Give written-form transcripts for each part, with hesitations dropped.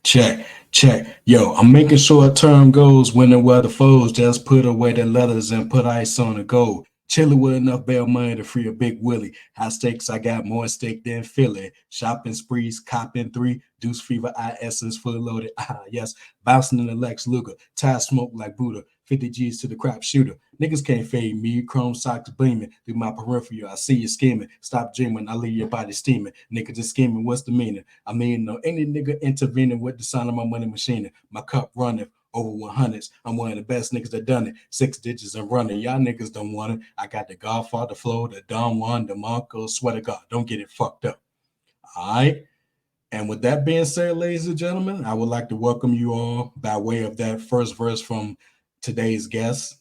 Check, check. Yo, I'm making short-term goals, winning where the foes. Just put away the letters and put ice on the gold. Chilling with enough bail money to free a big Willie. High stakes, I got more stake than Philly. Shopping sprees, copping three. Deuce fever, eye essence, fully loaded. Ah, yes. Bouncing in the Lex Luger. Tie smoke like Buddha. 50 G's to the crap shooter. Niggas can't fade me. Chrome socks gleaming through my peripheral. I see you scheming. Stop dreaming. I leave your body steaming. Nigga just scheming. What's the meaning? I mean, no, any nigga intervening with the sound of my money machine. My cup running over 100s. I'm one of the best niggas that done it. 6 digits and running. Y'all niggas don't want it. I got the Godfather flow, the Don Juan, the Marco. Swear to God, don't get it fucked up. All right. And with that being said, ladies and gentlemen, I would like to welcome you all by way of that first verse from today's guest,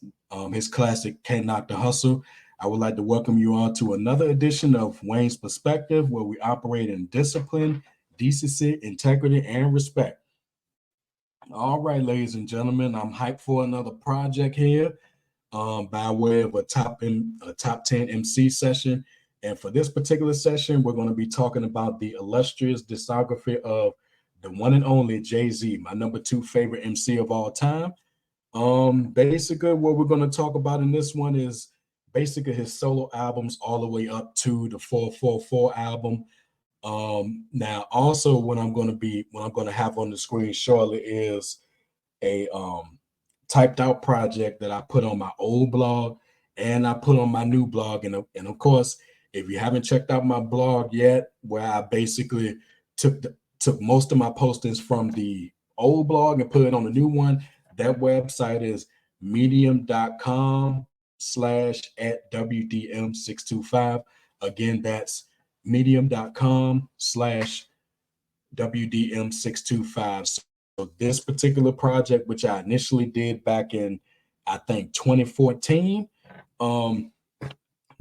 his classic Can't Knock the Hustle. I would like to welcome you all to another edition of Wayne's Perspective, where we operate in discipline, decency, integrity, and respect. All right, ladies and gentlemen, I'm hyped for another project here by way of a top 10 MC session. And for this particular session, we're going to be talking about the illustrious discography of the one and only Jay-Z, my number two favorite MC of all time. Basically, what we're going to talk about in this one is basically his solo albums all the way up to the 444 album. Now, also, what I'm going to have on the screen shortly is a typed out project that I put on my old blog and I put on my new blog. And of course, if you haven't checked out my blog yet, where I basically took most of my postings from the old blog and put it on the new one, that website is medium.com/at WDM625. Again, that's medium.com/. WDM625. So this particular project, which I initially did back in, I think 2014, um,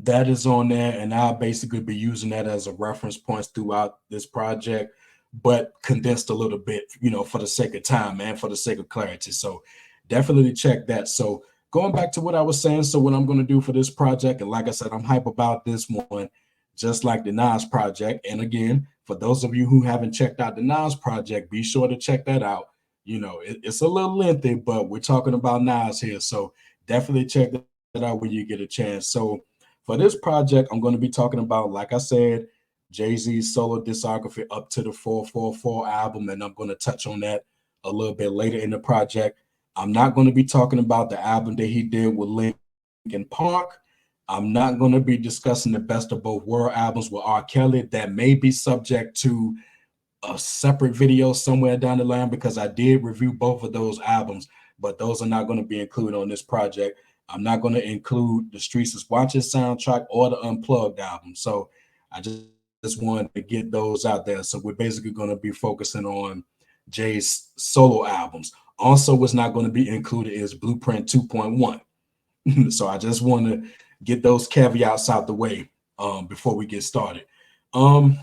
that is on there, and I'll basically be using that as a reference points throughout this project, but condensed a little bit, for the sake of time and for the sake of clarity. So definitely check that. So going back to what I was saying, so what I'm going to do for this project, and like I said, I'm hype about this one, just like the Nas project. And again, for those of you who haven't checked out the Nas project, be sure to check that out. It's a little lengthy, but we're talking about Nas here, so definitely check that out when you get a chance. So for this project, I'm going to be talking about, like I said, Jay-Z's solo discography up to the 444 album, and I'm going to touch on that a little bit later in the project. I'm not going to be talking about the album that he did with Linkin Park. I'm not going to be discussing the best of both world albums with R. Kelly. That may be subject to a separate video somewhere down the line because I did review both of those albums, but those are not going to be included on this project. I'm not going to include the Streets is Watching soundtrack or the Unplugged album. So I just wanted to get those out there. So we're basically going to be focusing on Jay's solo albums. Also, what's not going to be included is Blueprint 2.1. So I just want to get those caveats out the way before we get started. Um,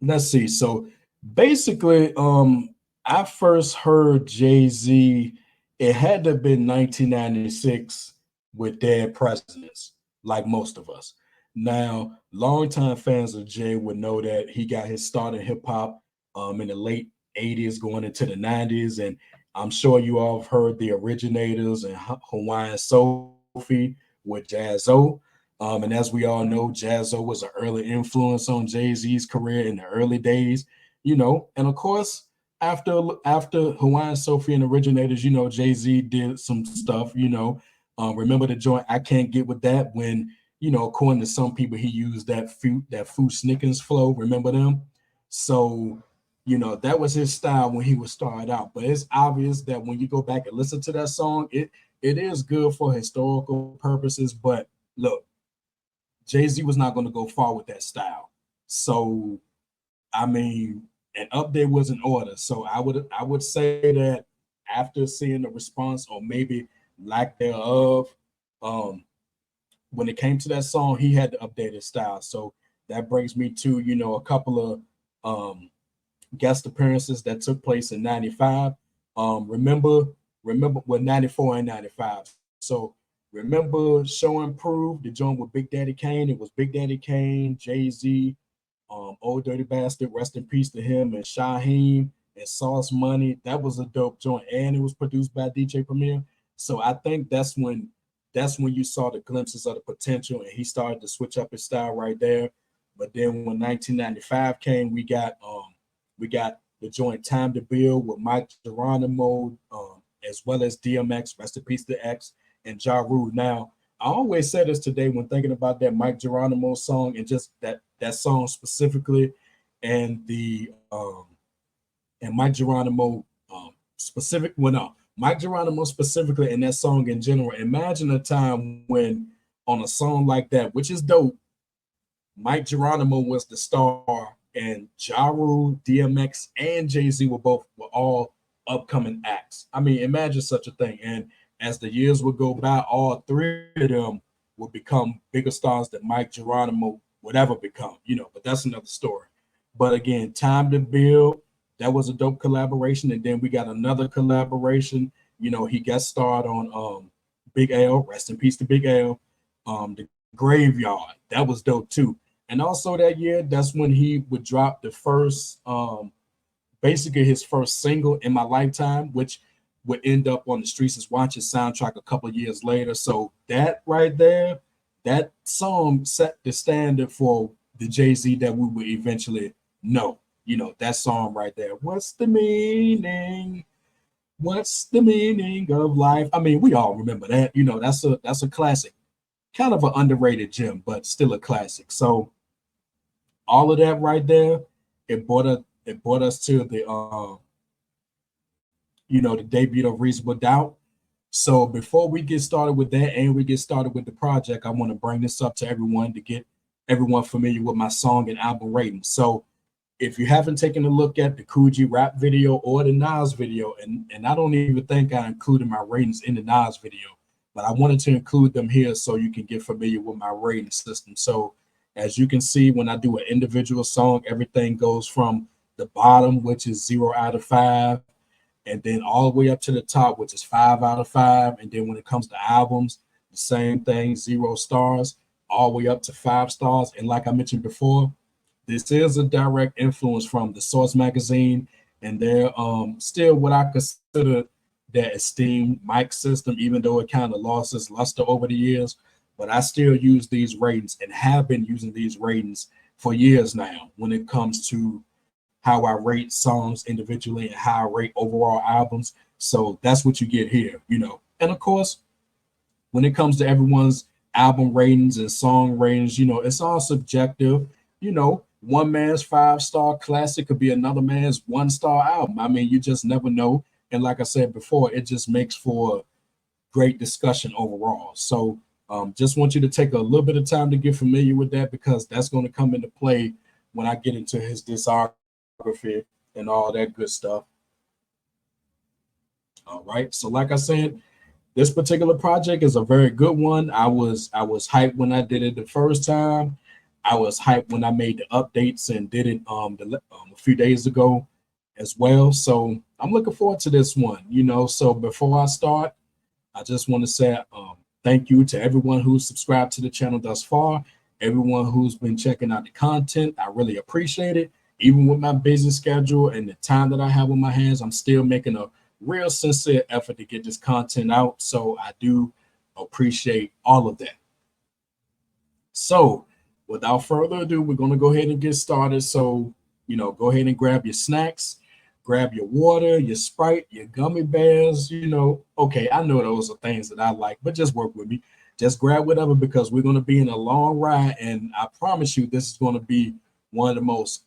let's see. So basically, I first heard Jay-Z, it had to have been 1996 with Dead Presidents, like most of us. Now, longtime fans of Jay would know that he got his start in hip hop in the late 80s, going into the 90s. And I'm sure you all have heard the originators and Hawaiian Sophie with Jazzo. And as we all know, Jazzo was an early influence on Jay-Z's career in the early days, and of course, after Hawaiian Sophie and Originators, Jay-Z did some stuff, remember the joint I Can't Get With That when, according to some people, he used that Fu Snickens flow. Remember them? So, that was his style when he was started out. But it's obvious that when you go back and listen to that song, it is good for historical purposes. But look, Jay-Z was not going to go far with that style. So, I mean, an update was in order. So I would say that after seeing the response or maybe lack thereof, um, when it came to that song, he had to update his style. So that brings me to, a couple of guest appearances that took place in 95. Remember, well, 94 and 95. So remember Show and Prove, the joint with Big Daddy Kane. It was Big Daddy Kane, Jay-Z, Old Dirty Bastard, rest in peace to him, and Shaheem. and Sauce Money. That was a dope joint, and it was produced by DJ Premier. So I think that's when you saw the glimpses of the potential, and he started to switch up his style right there. But then when 1995 came, we got the joint Time to Build with Mike Geronimo, as well as DMX, rest in peace to X, and Ja Rule. Now, I always say this today when thinking about that Mike Geronimo song and just that song specifically, and the and Mike Geronimo specific well no Mike Geronimo specifically in that song in general. Imagine a time when on a song like that, which is dope, Mike Geronimo was the star, and Ja Rule, DMX, and Jay Z were all upcoming acts. I mean, imagine such a thing. And as the years would go by, all three of them would become bigger stars than Mike Geronimo would ever become. But that's another story. But again, Time to Build, that was a dope collaboration, and then we got another collaboration. He got starred on Big L, rest in peace to Big L. The Graveyard, that was dope too. And also that year, that's when he would drop the first, basically his first single in my lifetime, which would end up on the Streets is Watching soundtrack a couple of years later. So that right there, that song set the standard for the Jay-Z that we would eventually know. That song right there. What's the meaning? What's the meaning of life? I mean, we all remember that. That's a classic, kind of an underrated gem, but still a classic. So all of that right there, it brought us to the debut of Reasonable Doubt. So before we get started with that and we get started with the project, I want to bring this up to everyone to get everyone familiar with my song and album rating. So if you haven't taken a look at the Coogee rap video or the Nas video, and I don't even think I included my ratings in the Nas video, but I wanted to include them here so you can get familiar with my rating system. So as you can see, when I do an individual song, everything goes from the bottom, which is 0 out of 5, and then all the way up to the top, which is 5 out of 5. And then when it comes to albums, the same thing, 0 stars, all the way up to 5 stars. And like I mentioned before, this is a direct influence from the Source magazine, and they're still what I consider their esteemed mic system, even though it kind of lost its luster over the years. But I still use these ratings and have been using these ratings for years now when it comes to how I rate songs individually and how I rate overall albums. So that's what you get here. And of course, when it comes to everyone's album ratings and song ratings, it's all subjective. One man's 5 star classic could be another man's 1 star album. I mean, you just never know. And like I said before, it just makes for great discussion overall. So just want you to take a little bit of time to get familiar with that, because that's going to come into play when I get into his discography and all that good stuff. All right. So like I said, this particular project is a very good one. I was hyped when I did it the first time. I was hyped when I made the updates and did it a few days ago as well. So I'm looking forward to this one. So before I start, I just want to say thank you to everyone who's subscribed to the channel thus far, everyone who's been checking out the content. I really appreciate it. Even with my busy schedule and the time that I have on my hands, I'm still making a real sincere effort to get this content out. So I do appreciate all of that. So without further ado, we're going to go ahead and get started. So, go ahead and grab your snacks, grab your water, your Sprite, your gummy bears. Okay, I know those are things that I like, but just work with me. Just grab whatever, because we're going to be in a long ride. And I promise you, this is going to be one of the most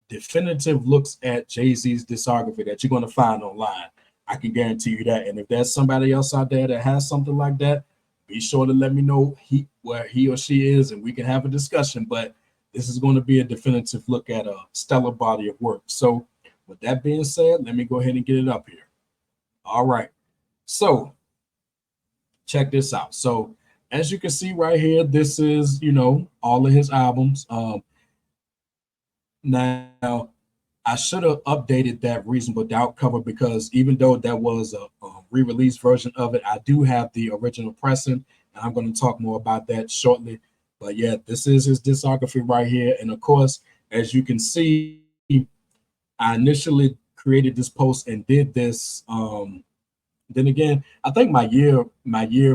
definitive looks at Jay-Z's discography that you're going to find online. I can guarantee you that. And if there's somebody else out there that has something like that, be sure to let me know where he or she is, and we can have a discussion. But this is going to be a definitive look at a stellar body of work. So with that being said, let me go ahead and get it up here. All right. So check this out. So as you can see right here, this is, all of his albums. Now, I should have updated that Reasonable Doubt cover, because even though that was a re-release version of it, I do have the original pressing, and I'm going to talk more about that shortly. But yeah, this is his discography right here. And of course, as you can see, I initially created this post and did this. Then again, I think my year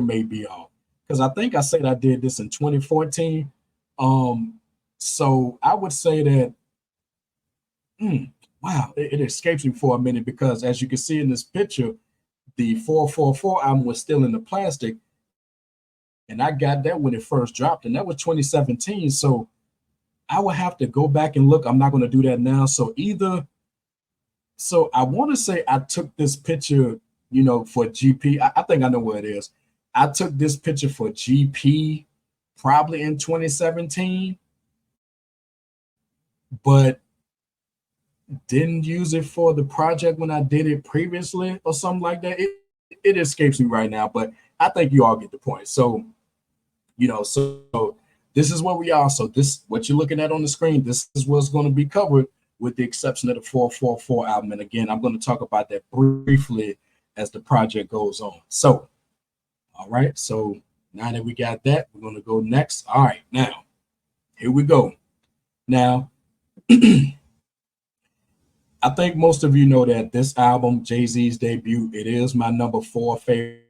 may be off because I think I said I did this in 2014. Um, so I would say that, mm, wow, it escapes me for a minute because as you can see in this picture, the 444 album was still in the plastic, and I got that when it first dropped, and that was 2017. So I would have to go back and look. I'm not going to do that now. So I want to say I took this picture, for GP. I think I know where it is. I took this picture for GP probably in 2017, but didn't use it for the project when I did it previously or something like that. It escapes me right now, but I think you all get the point. So, so this is where we are. So this what you're looking at on the screen, this is what's going to be covered with the exception of the 444 album. And again, I'm going to talk about that briefly as the project goes on. So, all right. So now that we got that, we're going to go next. All right. Now, here we go. Now, I think most of you know that this album, Jay-Z's debut, it is my number 4 favorite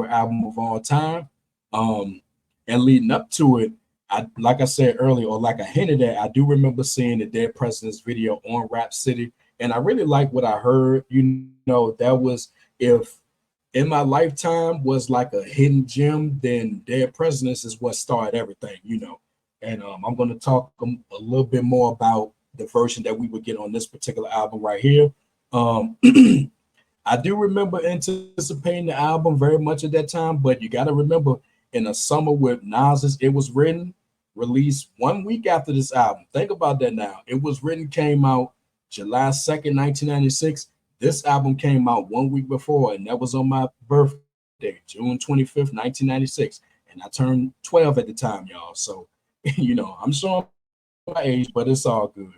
album of all time. Um, and leading up to it, I like I said earlier, or like I hinted at, I do remember seeing the Dead Presidents video on Rap City, and I really like what I heard. That was if in my lifetime was like a hidden gem, then Dead Presidents is what started everything. And I'm going to talk a little bit more about the version that we would get on this particular album right here. Um, I do remember anticipating the album very much at that time, but you got to remember in a summer with Nas's, it was written, released 1 week after this album. Think about that now. It was written, came out July 2nd, 1996. This album came out 1 week before, and that was on my birthday, June 25th, 1996. And I turned 12 at the time, y'all. So, I'm showing my age, but it's all good.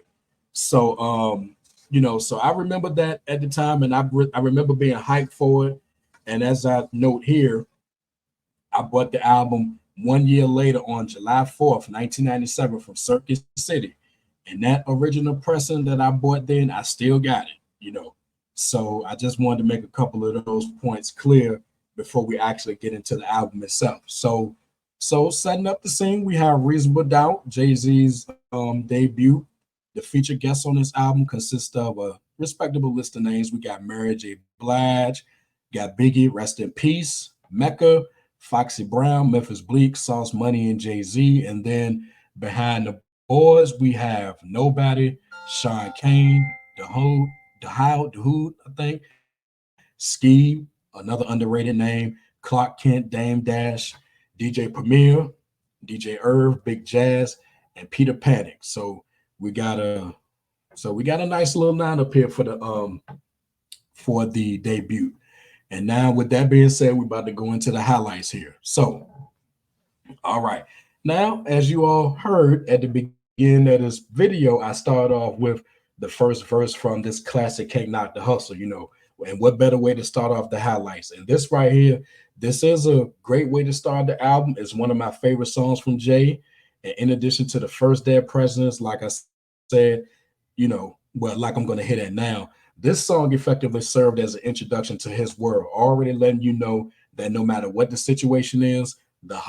So, so I remember that at the time, and I remember being hyped for it. And as I note here, I bought the album 1 year later on July 4th, 1997, from Circuit City. And that original pressing that I bought then, I still got it. So I just wanted to make a couple of those points clear before we actually get into the album itself. So setting up the scene, we have Reasonable Doubt, Jay-Z's debut. The featured guests on this album consist of a respectable list of names. We got Mary J. Blige, got Biggie, rest in peace, Mecca, Foxy Brown, Memphis Bleak, Sauce Money, and Jay-Z. And then behind the boards, we have Nobody, Sean Kane, the Hood, I think, Ski, another underrated name, Clark Kent, Dame Dash, DJ Premier, DJ Irv, Big Jazz, and Peter Panic. We got a we got a nice little lineup here for the debut. And now with that being said, we're about to go into the highlights here. So, all right. Now, as you all heard at the beginning of this video, I started off with the first verse from this classic Can't Knock the Hustle. And what better way to start off the highlights? And this right here, this is a great way to start the album. It's one of my favorite songs from Jay. And in addition to the first Dead Presidents, like I said, like I'm going to hit it now, this song effectively served as an introduction to his world, already letting you know that no matter what the situation is, the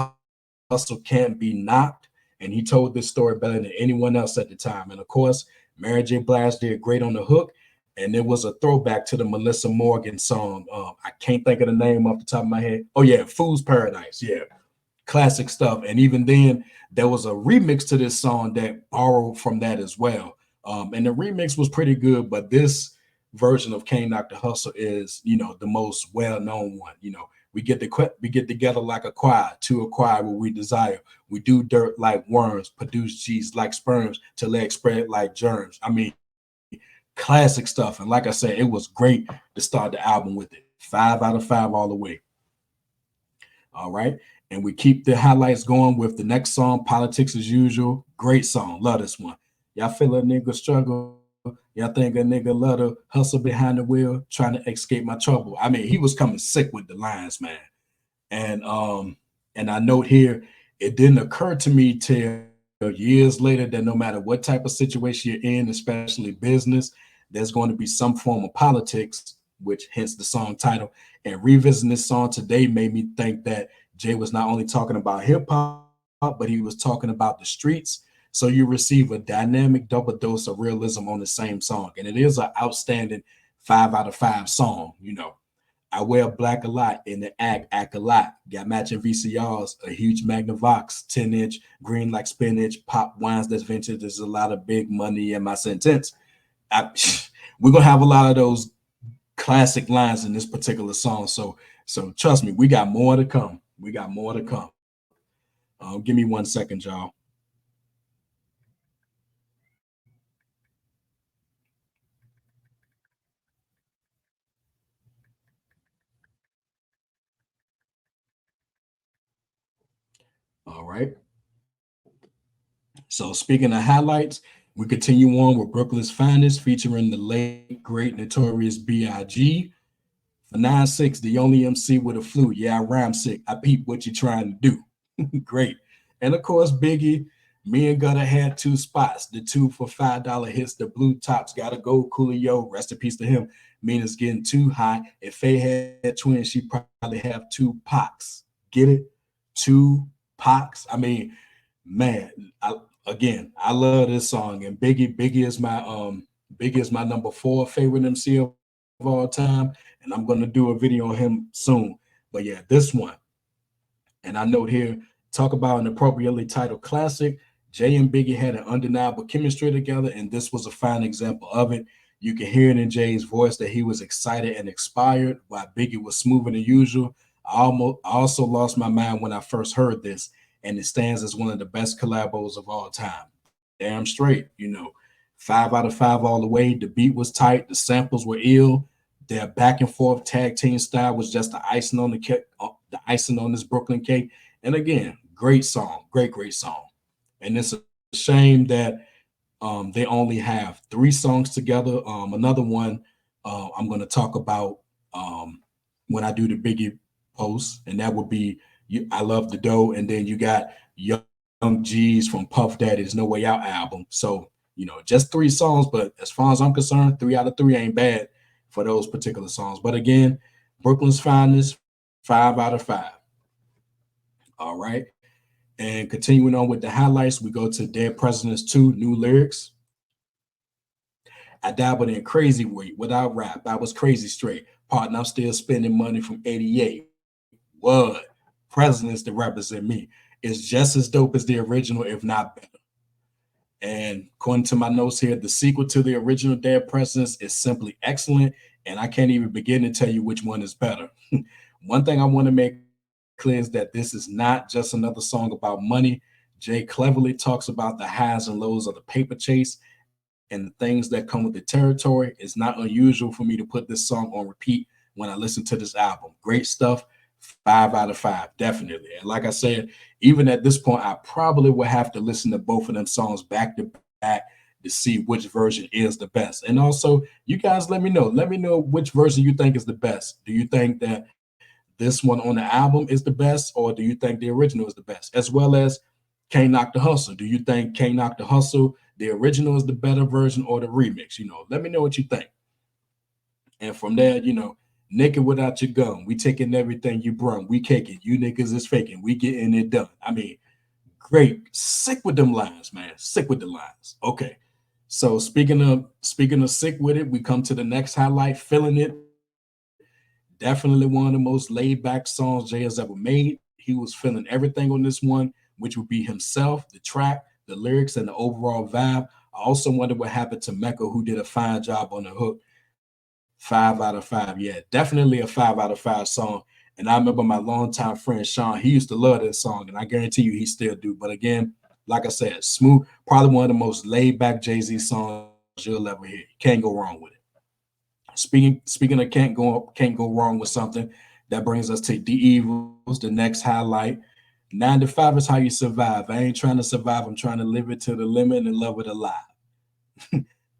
hustle can't be knocked. And he told this story better than anyone else at the time. And of course, Mary J. Blige did great on the hook. And it was a throwback to the Melissa Morgan song. I can't think of the name off the top of my head. Oh, yeah, Fool's Paradise. Yeah, classic stuff. And even then, there was a remix to this song that borrowed from that as well. And the remix was pretty good, but this version of Can't Knock the Hustle is, the most well-known one. We get together like a choir to acquire what we desire. We do dirt like worms, produce cheese like sperms, till legs spread like germs. I mean, classic stuff. And like I said, it was great to start the album with it. 5 out of 5 all the way. All right. And we keep the highlights going with the next song, Politics as Usual. Great song. Love this one. Y'all feel a nigga struggle. Y'all think a nigga love to hustle behind the wheel, trying to escape my trouble. I mean, he was coming sick with the lines, man. And I note here, it didn't occur to me till years later that no matter what type of situation you're in, especially business, there's going to be some form of politics, which hence the song title. And revisiting this song today made me think that Jay was not only talking about hip hop, but he was talking about the streets. So you receive a dynamic double dose of realism on the same song. And it is an outstanding 5 out of 5 song. I wear black a lot in the act a lot. Got matching VCRs, a huge Magnavox, 10-inch, green like spinach, pop wines that's vintage. There's a lot of big money in my sentence. We're gonna have a lot of those classic lines in this particular song. So trust me, we got more to come. We got more to come. Give me 1 second, y'all. All right. So speaking of highlights, we continue on with Brooklyn's Finest featuring the late great notorious B.I.G. For 9-6, the only MC with a flute. Yeah, I rhyme sick. I peep what you trying to do. Great. And of course, Biggie, me and Gutter had 2 spots. The 2 for $5 hits, the blue tops. Gotta go, Coolio. Rest in peace to him. Mina's getting too high. If Faye had twins, she'd probably have 2 Pox. Get it? 2 Pox. I mean, man, I love this song. And Biggie is my number 4 favorite MC of all time. And I'm gonna do a video on him soon. But yeah, this one. And I note here, talk about an appropriately titled classic. Jay and Biggie had an undeniable chemistry together, and this was a fine example of it. You can hear it in Jay's voice that he was excited and inspired, while Biggie was smoother than usual. I also lost my mind when I first heard this, and it stands as one of the best collabos of all time. Damn straight. 5 out of 5 all the way. The beat was tight, the samples were ill. Their back and forth tag team style was just the icing on the cake, the icing on this Brooklyn cake. And again, great song, great song. And it's a shame that they only have 3 songs together. Another one I'm going to talk about when I do the Biggie post, and that would be I Love the Dough. And then you got Young G's from Puff Daddy's No Way Out album. So, just 3 songs, but as far as I'm concerned, 3 out of 3 ain't bad for those particular songs. But again, Brooklyn's Finest, 5 out of 5. All right. And continuing on with the highlights, we go to Dead Presidents 2, new lyrics. I dabbled in crazy weight without rap. I was crazy straight. Partner, I'm still spending money from 88. What? Presidents that represent me. It's just as dope as the original, if not better. And according to my notes here, the sequel to the original Dead Presidents is simply excellent. And I can't even begin to tell you which one is better. One thing I want to make clear is that this is not just another song about money. Jay cleverly talks about the highs and lows of the paper chase and the things that come with the territory. It's not unusual for me to put this song on repeat when I listen to this album. Great stuff. 5 out of 5, definitely. And like I said, even at this point, I probably will have to listen to both of them songs back to back to see which version is the best. And also, you guys let me know. Let me know which version you think is the best. Do you think that this one on the album is the best, or do you think the original is the best? As well as Can't Knock the Hustle. Do you think Can't Knock the Hustle, the original is the better version, or the remix? Let me know what you think. And from there, naked without your gun. We taking everything you brung. We caking. You niggas is faking. We getting it done. I mean, great. Sick with them lines, man. Sick with the lines. Okay. So speaking of sick with it, we come to the next highlight, Feeling It. Definitely one of the most laid back songs Jay has ever made. He was feeling everything on this one, which would be himself, the track, the lyrics, and the overall vibe. I also wonder what happened to Mecca, who did a fine job on the hook. 5 out of 5. Yeah, definitely a 5 out of 5 song. And I remember my longtime friend Sean, he used to love this song, and I guarantee you he still do. But again, like I said, smooth, probably one of the most laid back Jay-Z songs you'll ever hear. Can't go wrong with it. Speaking of can't go wrong with something, that brings us to The Evils, the next highlight. 9 to 5 is how you survive. I ain't trying to survive. I'm trying to live it to the limit and love it alive.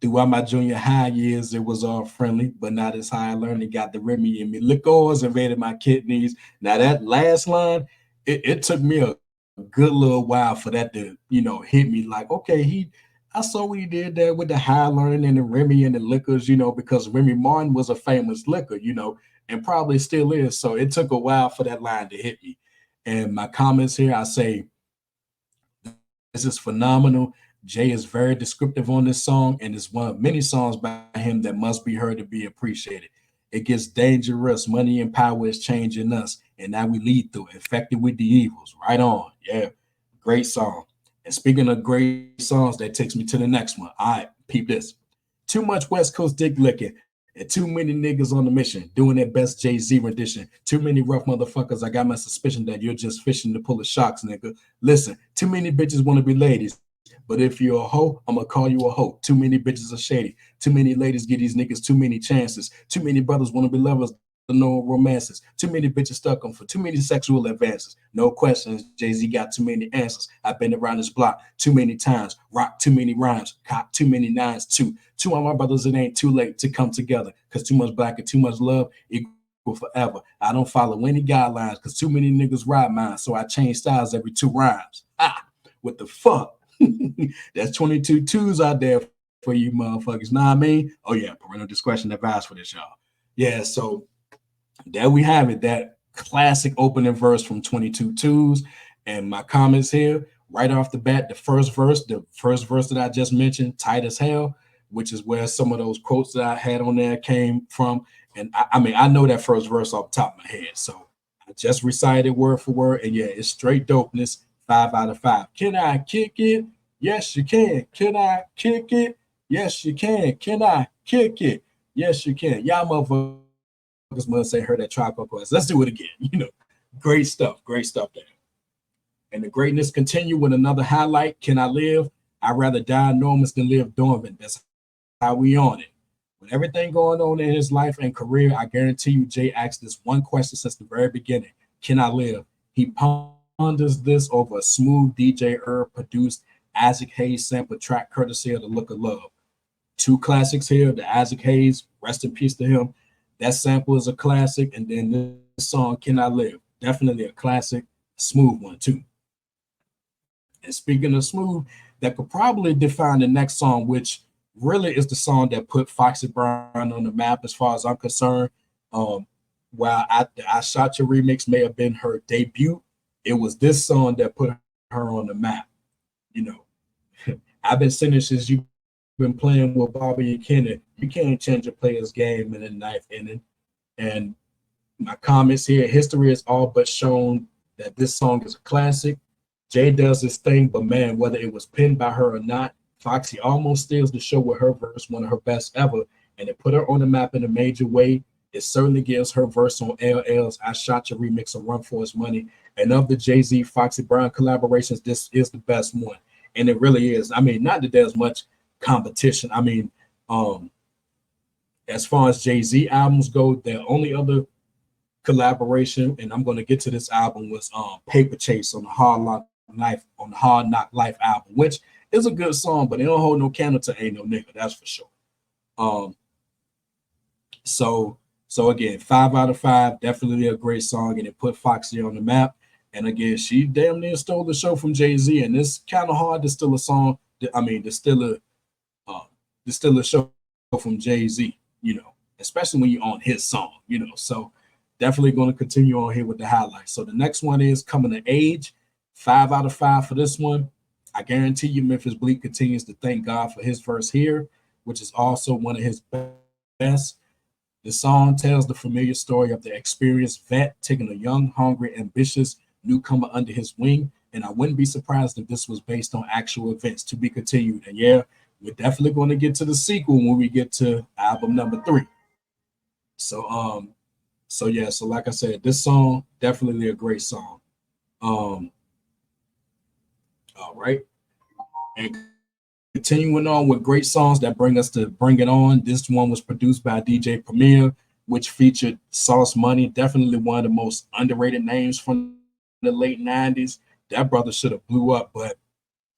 Throughout my junior high years, it was all friendly, but not as high. I learned it got the Remy in me. Liquors invaded my kidneys. Now that last line, it took me a good little while for that to, hit me like, okay, I saw what he did there with the Highland and the Remy and the liquors, because Remy Martin was a famous liquor, and probably still is. So it took a while for that line to hit me. And my comments here, I say, this is phenomenal. Jay is very descriptive on this song, and it's one of many songs by him that must be heard to be appreciated. It gets dangerous. Money and power is changing us, and now we lead through it, infected with the evils. Right on. Yeah. Great song. And speaking of great songs, that takes me to the next one. All right, peep this. Too much West Coast dick licking and too many niggas on the mission doing their best Jay-Z rendition. Too many rough motherfuckers. I got my suspicion that you're just fishing to pull the shocks, nigga. Listen, too many bitches want to be ladies. But if you're a hoe, I'm gonna call you a hoe. Too many bitches are shady. Too many ladies give these niggas too many chances. Too many brothers want to be lovers, no romances. Too many bitches stuck on for too many sexual advances. No questions. Jay-Z got too many answers. I've been around this block too many times. Rock too many rhymes. Cop too many nines. Two of my brothers, it ain't too late to come together. Cause too much black and too much love equal forever. I don't follow any guidelines because too many niggas ride mine. So I change styles every two rhymes. What the fuck? That's 22 twos out there for you motherfuckers. Know what I mean? Oh yeah, parental discretion advised for this, y'all. Yeah, so there we have it. That classic opening verse from 22 twos. And my comments here, right off the bat, the first verse that I just mentioned, tight as hell, which is where some of those quotes that I had on there came from. And I mean, I know that first verse off the top of my head. So I just recited word for word. And yeah, it's straight dopeness. 5 out of 5. Can I kick it? Yes, you can. Can I kick it? Yes, you can. Can I kick it? Yes, you can. Y'all motherfuckers must say heard that Tribe Called Quest. Let's do it again. Great stuff. Great stuff there. And the greatness continue with another highlight. Can I live? I'd rather die enormous than live dormant. That's how we on it. With everything going on in his life and career, I guarantee you Jay asked this one question since the very beginning. Can I live? He ponders this over a smooth DJ Herb produced Isaac Hayes sample track courtesy of The Look of Love. Two classics here. The Isaac Hayes, rest in peace to him. That sample is a classic. And then this song, Can I Live? Definitely a classic, smooth one too. And speaking of smooth, that could probably define the next song, which really is the song that put Foxy Brown on the map as far as I'm concerned. While I Shot Your remix may have been her debut, it was this song that put her on the map. I've been saying this since you've been playing with Bobby and Kenneth. You can't change a player's game in the ninth inning. And my comments here, history has all but shown that this song is a classic. Jay does his thing, but man, whether it was penned by her or not, Foxy almost steals the show with her verse, one of her best ever, and it put her on the map in a major way. It certainly gives her verse on LL's I Shot Your remix a run for its money. And of the Jay-Z Foxy Brown collaborations, this is the best one. And it really is. I mean, not that there's much competition. I mean, as far as Jay-Z albums go, the only other collaboration, and I'm going to get to this album, was Paper Chase on the Hard Knock Life album, which is a good song, but it don't hold no candle to Ain't No Nigga, that's for sure. So again, 5 out of 5, definitely a great song, and it put Foxy on the map. And again, she damn near stole the show from Jay-Z, and it's kind of hard to steal a song. I mean, to steal a show from Jay-Z, especially when you're on his song, So definitely going to continue on here with the highlights. So the next one is Coming of Age, 5 out of 5 for this one. I guarantee you Memphis Bleek continues to thank God for his verse here, which is also one of his best. The song tells the familiar story of the experienced vet taking a young, hungry, ambitious newcomer under his wing, and I wouldn't be surprised if this was based on actual events to be continued. And yeah, we're definitely going to get to the sequel when we get to album number 3. So like I said, this song definitely a great song. All right. And continuing on with great songs that bring us to Bring It On. This one was produced by DJ Premier, which featured Sauce Money, definitely one of the most underrated names from the late 90s. That brother should have blew up, but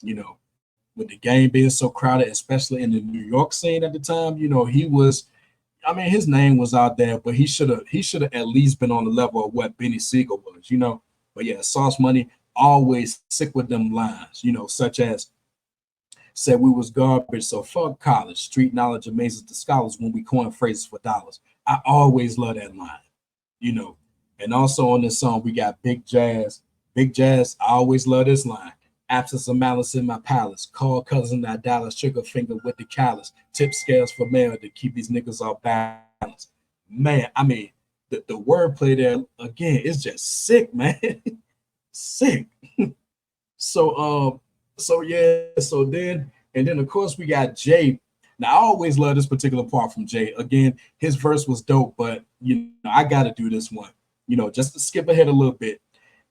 with the game being so crowded, especially in the New York scene at the time, he was, I mean, his name was out there, but he should have at least been on the level of what Benny Siegel was, But yeah, Sauce Money always sick with them lines, such as Said we was garbage, so fuck college. Street knowledge amazes the scholars when we coin phrases for dollars. I always love that line, you know. And also on this song, we got Big Jazz. Big Jazz, I always love this line. Absence of malice in my palace. Call cousin that Dallas trigger finger with the callus. Tip scales for mail to keep these niggas off balance. Man, I mean, the wordplay there again is just sick, man. Sick. So so yeah, so then and then of course we got Jay. Now I always love this particular part from Jay. Again, his verse was dope, but you know, I gotta do this one. You know, just to skip ahead a little bit.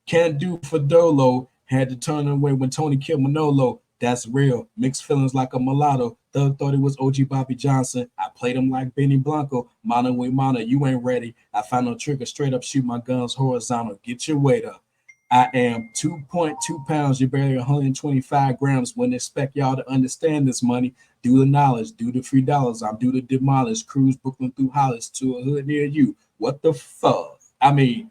Can't do for Dolo. Had to turn away when Tony killed Manolo. That's real. Mixed feelings like a mulatto. Thug thought it was OG Bobby Johnson. I played him like Benny Blanco. Mana we mana, you ain't ready. I found no trigger, straight up shoot my guns horizontal. Get your weight up. I am 2.2 pounds. You're barely 125 grams. When expect y'all to understand this money, do the knowledge, do the $3. I'm due to demolish. Cruise Brooklyn through Hollis to a hood near you. What the fuck? I mean,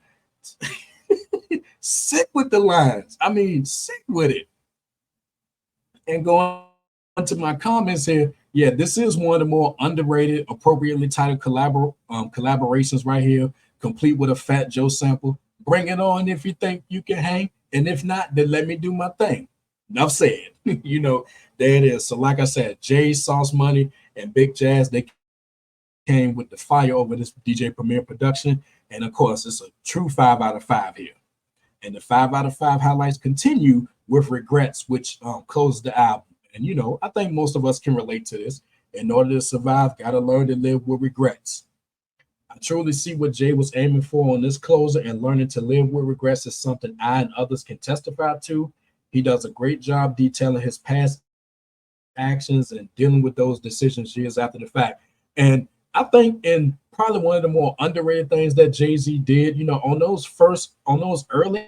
sick with the lines. I mean, sick with it. And going to my comments here, yeah, this is one of the more underrated, appropriately titled collaborations right here, complete with a Fat Joe sample. Bring it on if you think you can hang, and if not, then let me do my thing. Enough said. You know, there it is. So, like I said, Jay, Sauce Money, and Big Jazz, they came with the fire over this DJ Premier production. And of course, it's a true 5 out of 5 here. And the 5 out of 5 highlights continue with Regrets, which closes the album. And you know, I think most of us can relate to this. In order to survive, gotta learn to live with regrets. I truly see what Jay was aiming for on this closer, and learning to live with regrets is something I and others can testify to. He does a great job detailing his past actions and dealing with those decisions years after the fact. And I think in probably one of the more underrated things that Jay-Z did, you know, on those early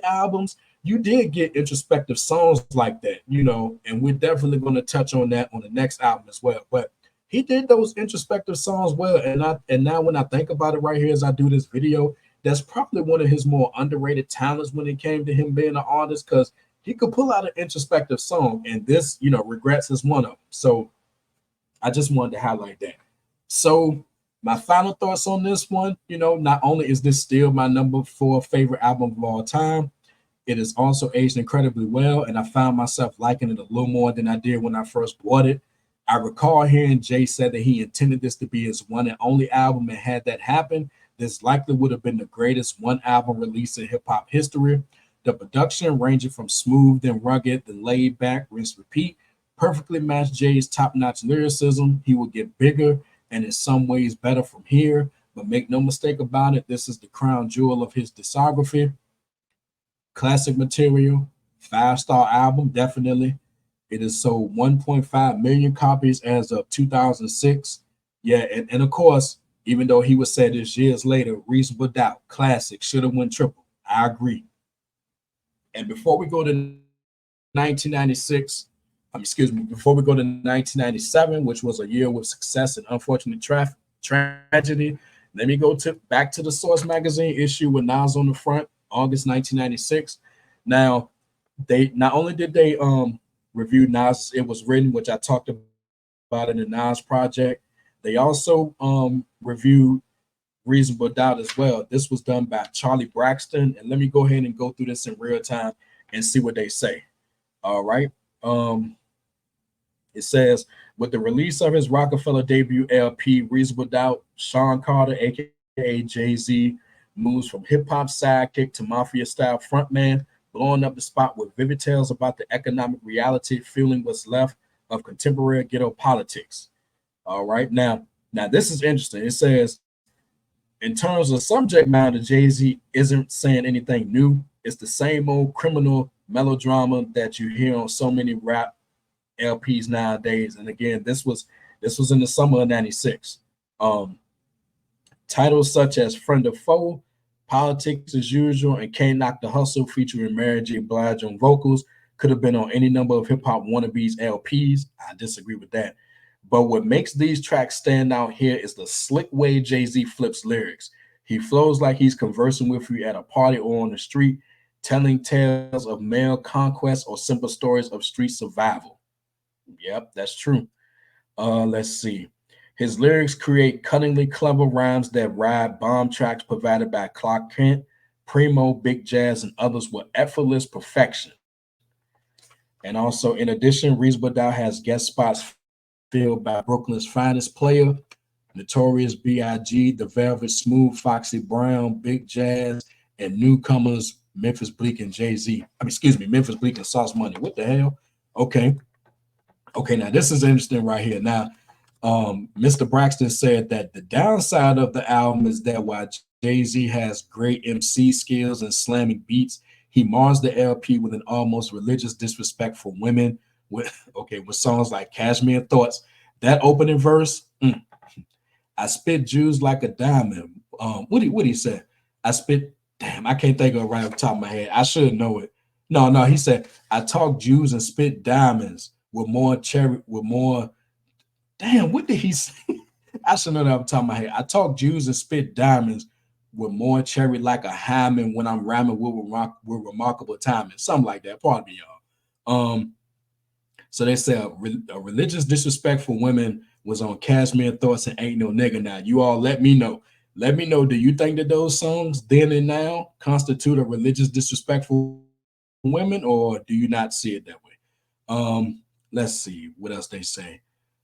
albums, you did get introspective songs like that, you know, and we're definitely going to touch on that on the next album as well. But he did those introspective songs well, and now when I think about it right here as I do this video, that's probably one of his more underrated talents when it came to him being an artist, because he could pull out an introspective song, and this, you know, Regrets is one of them. So I just wanted to highlight that. So my final thoughts on this one, you know, not only is this still my number 4 favorite album of all time, it is also aged incredibly well, and I found myself liking it a little more than I did when I first bought it. I recall hearing Jay said that he intended this to be his one and only album, and had that happen, this likely would have been the greatest one album release in hip hop history. The production, ranging from smooth and rugged, then laid back, rinse, repeat, perfectly matched Jay's top notch lyricism. He would get bigger and in some ways better from here, but make no mistake about it, this is the crown jewel of his discography. Classic material, 5-star album, definitely. It is sold 1.5 million copies as of 2006. Yeah, and of course, even though he would say this years later, Reasonable Doubt, classic, should have went triple. I agree. And before we go to 1996, excuse me, before we go to 1997, which was a year with success and unfortunate tragedy, let me go back to the Source magazine issue with Nas on the front, August 1996. Now, they not only did they review Nas, it was written, which I talked about in the Nas project. They also reviewed Reasonable Doubt as well. This was done by Charlie Braxton, and let me go ahead and go through this in real time and see what they say. All right. It says, with the release of his Rockefeller debut LP, Reasonable Doubt, Sean Carter, aka Jay-Z, moves from hip-hop sidekick to mafia-style frontman, blowing up the spot with vivid tales about the economic reality fueling what's left of contemporary ghetto politics. All right. Now this is interesting. It says, in terms of subject matter, Jay-Z isn't saying anything new. It's the same old criminal melodrama that you hear on so many rap LPs nowadays. And again, this was in the summer of '96. Titles such as Friend or Foe, Politics as Usual, and Can't Knock the Hustle, featuring Mary J. Blige on vocals, could have been on any number of hip hop wannabes LPs. I disagree with that. But what makes these tracks stand out here is the slick way Jay-Z flips lyrics. He flows like he's conversing with you at a party or on the street, telling tales of male conquest or simple stories of street survival. Yep, that's true. Let's see. His lyrics create cunningly clever rhymes that ride bomb tracks provided by Clark Kent, Primo, Big Jazz, and others with effortless perfection. And also, in addition, Reasonable Doubt has guest spots filled by Brooklyn's finest player, Notorious B.I.G., The Velvet Smooth, Foxy Brown, Big Jazz, and newcomers Memphis Bleak and Jay Z. I mean, excuse me, Memphis Bleak and Sauce Money. What the hell? Okay, okay. Now this is interesting right here. Now, Mr. Braxton said that the downside of the album is that while Jay Z has great MC skills and slamming beats, he mars the LP with an almost religious disrespect for women. With with songs like Cashmere Thoughts, that opening verse. I spit Jews like a diamond. What he said? I spit. Damn, I can't think of it right off the top of my head. I should know it. No, no, he said I talk Jews and spit diamonds with more cherry, with more. Damn, what did he say? I should know that off the top of my head. I talk Jews and spit diamonds with more cherry like a hymen when I'm rhyming with remarkable timing. Something like that. Pardon me, y'all. So they say a religious disrespect for women was on Cashmere Thoughts and Ain't No Nigga Now. You all let me know. Let me know. Do you think that those songs then and now constitute a religious disrespect for women, or do you not see it that way? Let's see what else they say.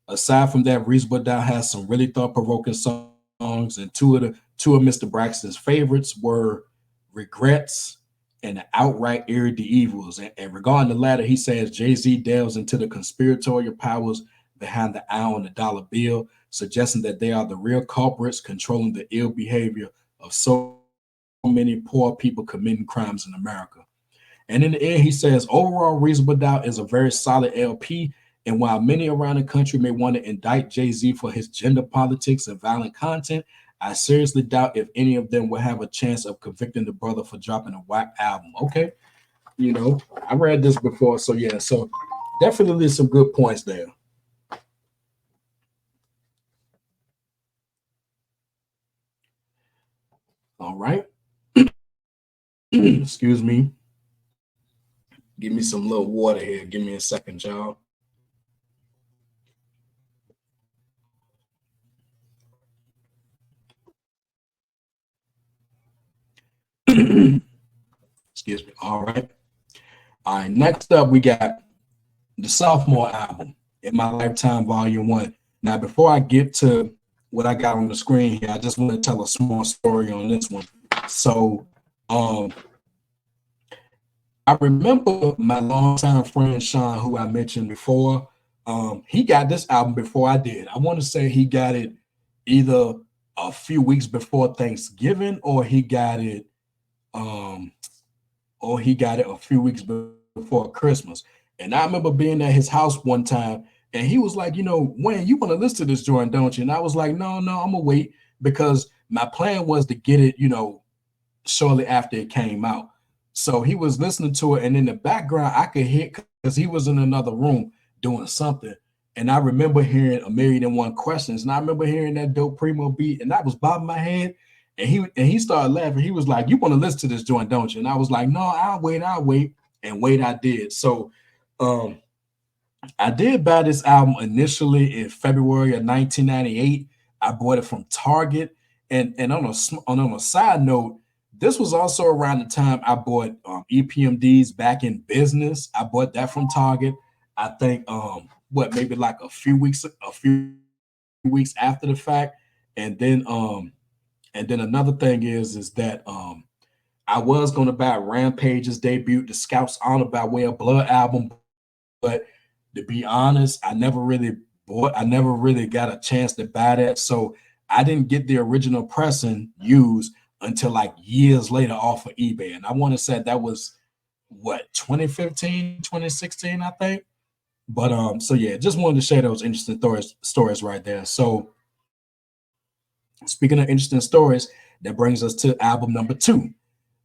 Aside from that, Reasonable Doubt has some really thought-provoking songs, and two of Mr. Braxton's favorites were Regrets and the Outright Eerie the Evils. And regarding the latter, he says Jay-Z delves into the conspiratorial powers behind the owl and the dollar bill, suggesting that they are the real culprits controlling the ill behavior of so many poor people committing crimes in America. And in the end, he says overall, Reasonable Doubt is a very solid LP. And while many around the country may want to indict Jay-Z for his gender politics and violent content, I seriously doubt if any of them will have a chance of convicting the brother for dropping a whack album. Okay. I read this before. So yeah, so definitely some good points there. All right. Excuse me. Give me some little water here. Give me a second, y'all. Excuse me. All right. All right. Next up, we got the sophomore album, In My Lifetime, Volume One. Now, before I get to what I got on the screen here, I just want to tell a small story on this one. So, I remember my longtime friend Sean, who I mentioned before. He got this album before I did. I want to say he got it either a few weeks before Thanksgiving, um, or he got it a few weeks before Christmas. And I remember being at his house one time, and he was like, Wayne, you want to listen to this joint, don't you? And I was like, no, I'm gonna wait because my plan was to get it, shortly after it came out. So he was listening to it, and in the background, I could hear because he was in another room doing something. And I remember hearing a million and one questions, and I remember hearing that dope Primo beat, and I was bobbing my head. And he started laughing. He was like, "You want to listen to this joint, don't you?" And I was like, "No, I'll wait." And wait, I did. So um, I did buy this album initially in February of 1998. I bought it from Target. And on a side note, this was also around the time I bought EPMD's Back in Business. I bought that from Target. I think maybe like a few weeks after the fact. And then another thing is that I was going to buy Rampage's debut, The Scouts Honor by Way of Blood album, but to be honest, I never really got a chance to buy that. So I didn't get the original pressing used until like years later off of eBay. And I want to say that was what 2015, 2016, I think. But so yeah, just wanted to share those interesting stories right there. So speaking of interesting stories, that brings us to album number two.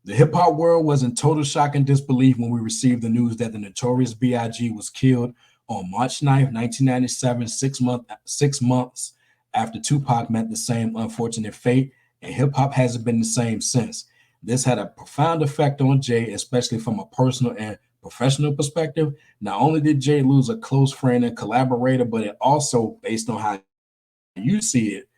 The hip hop world was in total shock and disbelief when we received the news that the Notorious B.I.G. was killed on March 9th, 1997, 6 months after Tupac met the same unfortunate fate, and hip hop hasn't been the same since. This had a profound effect on Jay, especially from a personal and professional perspective, not only did Jay lose a close friend and collaborator, but it also, based on how you see it,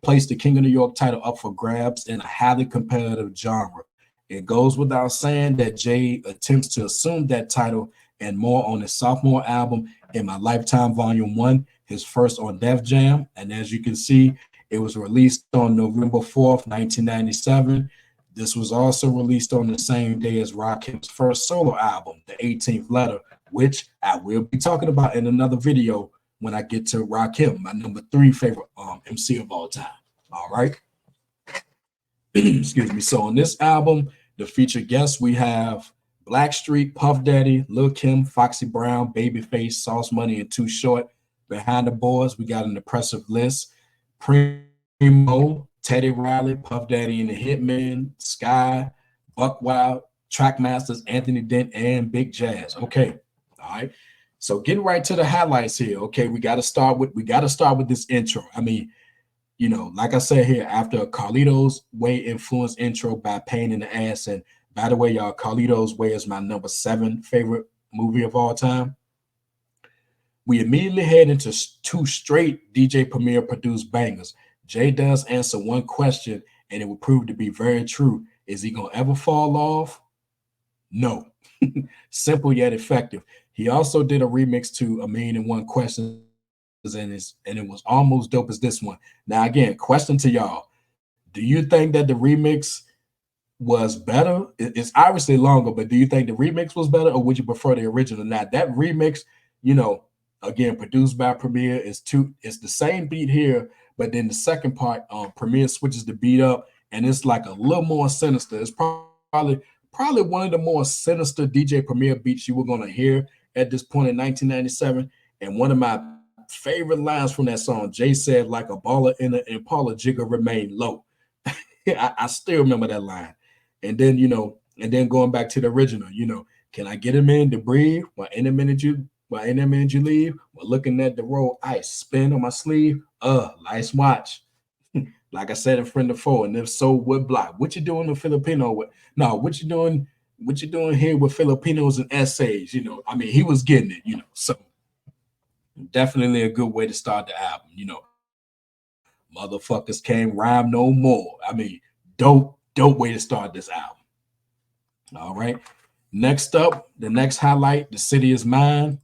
placed the King of New York title up for grabs in a highly competitive genre. It goes without saying that Jay attempts to assume that title and more on his sophomore album, In My Lifetime Volume 1, his first on Def Jam. And as you can see, it was released on November 4th, 1997. This was also released on the same day as Rakim's first solo album, The 18th Letter, which I will be talking about in another video when I get to Rakim, my number 3 favorite MC of all time. All right. Excuse me. So on this album, the featured guests, we have Blackstreet, Puff Daddy, Lil Kim, Foxy Brown, Babyface, Sauce Money, and Too Short. Behind the boards, we got an impressive list. Primo, Teddy Riley, Puff Daddy and the Hitmen, Sky, Buck Wild, Trackmasters, Anthony Dent, and Big Jazz. Okay. All right. So getting right to the highlights here. Okay, we got to start with this intro. I mean, you know, like I said here, after a Carlito's Way influenced intro by Pain in the Ass, and by the way, y'all, Carlito's Way is my number 7 favorite movie of all time. We immediately head into 2 straight DJ Premier produced bangers. Jay does answer one question, and it will prove to be very true. Is he gonna ever fall off? No. Simple yet effective. He also did a remix to A Million and One Questions, and it was almost dope as this one. Now, again, question to y'all: do you think that the remix was better? It's obviously longer, but do you think the remix was better, or would you prefer the original? Now, that remix, you know, again, produced by Premier, it's the same beat here, but then the second part, Premier switches the beat up, and it's like a little more sinister. It's probably one of the more sinister DJ Premier beats you were gonna hear at this point in 1997. And one of my favorite lines from that song, Jay said, "Like a baller in an Impala, jigger remain low." I still remember that line. And then, you know, going back to the original, you know, can I get him in to breathe while in a minute you leave? While looking at the roll ice spin on my sleeve. Nice watch. Like I said in Friend of Foe, and if so, what block? What you doing in Filipino with? No, what you doing here with Filipinos and essays? You know, I mean, he was getting it, you know. So definitely a good way to start the album, you know. Motherfuckers can't rhyme no more. I mean, dope way to start this album. All right. Next up, the next highlight, The City Is Mine.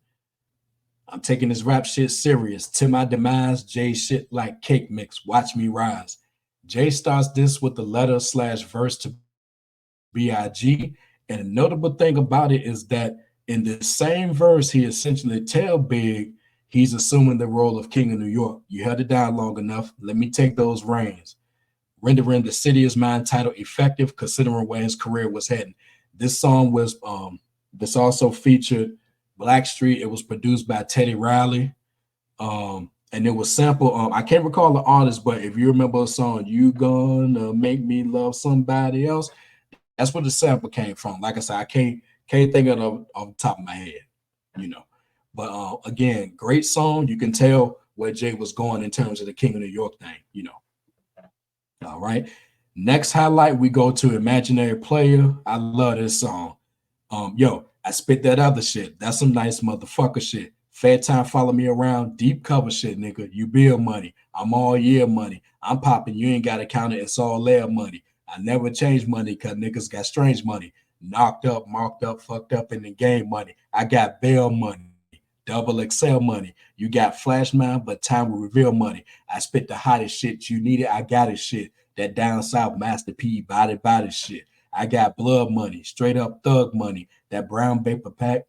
I'm taking this rap shit serious. To my demise, Jay shit like cake mix. Watch me rise. Jay starts this with the letter / verse to B.I.G. And a notable thing about it is that in the same verse, he essentially tell Big he's assuming the role of King of New York. You held it down long enough. Let me take those reins. Rendering The City Is Mine title effective, considering where his career was heading. This song was this also featured Blackstreet. It was produced by Teddy Riley. And it was sample. I can't recall the artist, but if you remember a song, "You Gonna Make Me Love Somebody Else," that's where the sample came from. Like I said, I can't think of it off the top of my head, you know. But again, great song. You can tell where Jay was going in terms of the King of New York thing, you know. All right. Next highlight, we go to Imaginary Player. I love this song. Yo, I spit that other shit. That's some nice motherfucker shit. Fair time, follow me around. Deep cover shit, nigga. You bill money. I'm all year money. I'm popping. You ain't got to count it. It's all layer money. I never change money because niggas got strange money. Knocked up, marked up, fucked up in the game money. I got bail money. Double XL money. You got flash mine, but time will reveal money. I spit the hottest shit. You need it. I got it shit. That down south Master P body shit. I got blood money, straight up thug money. That brown paper bag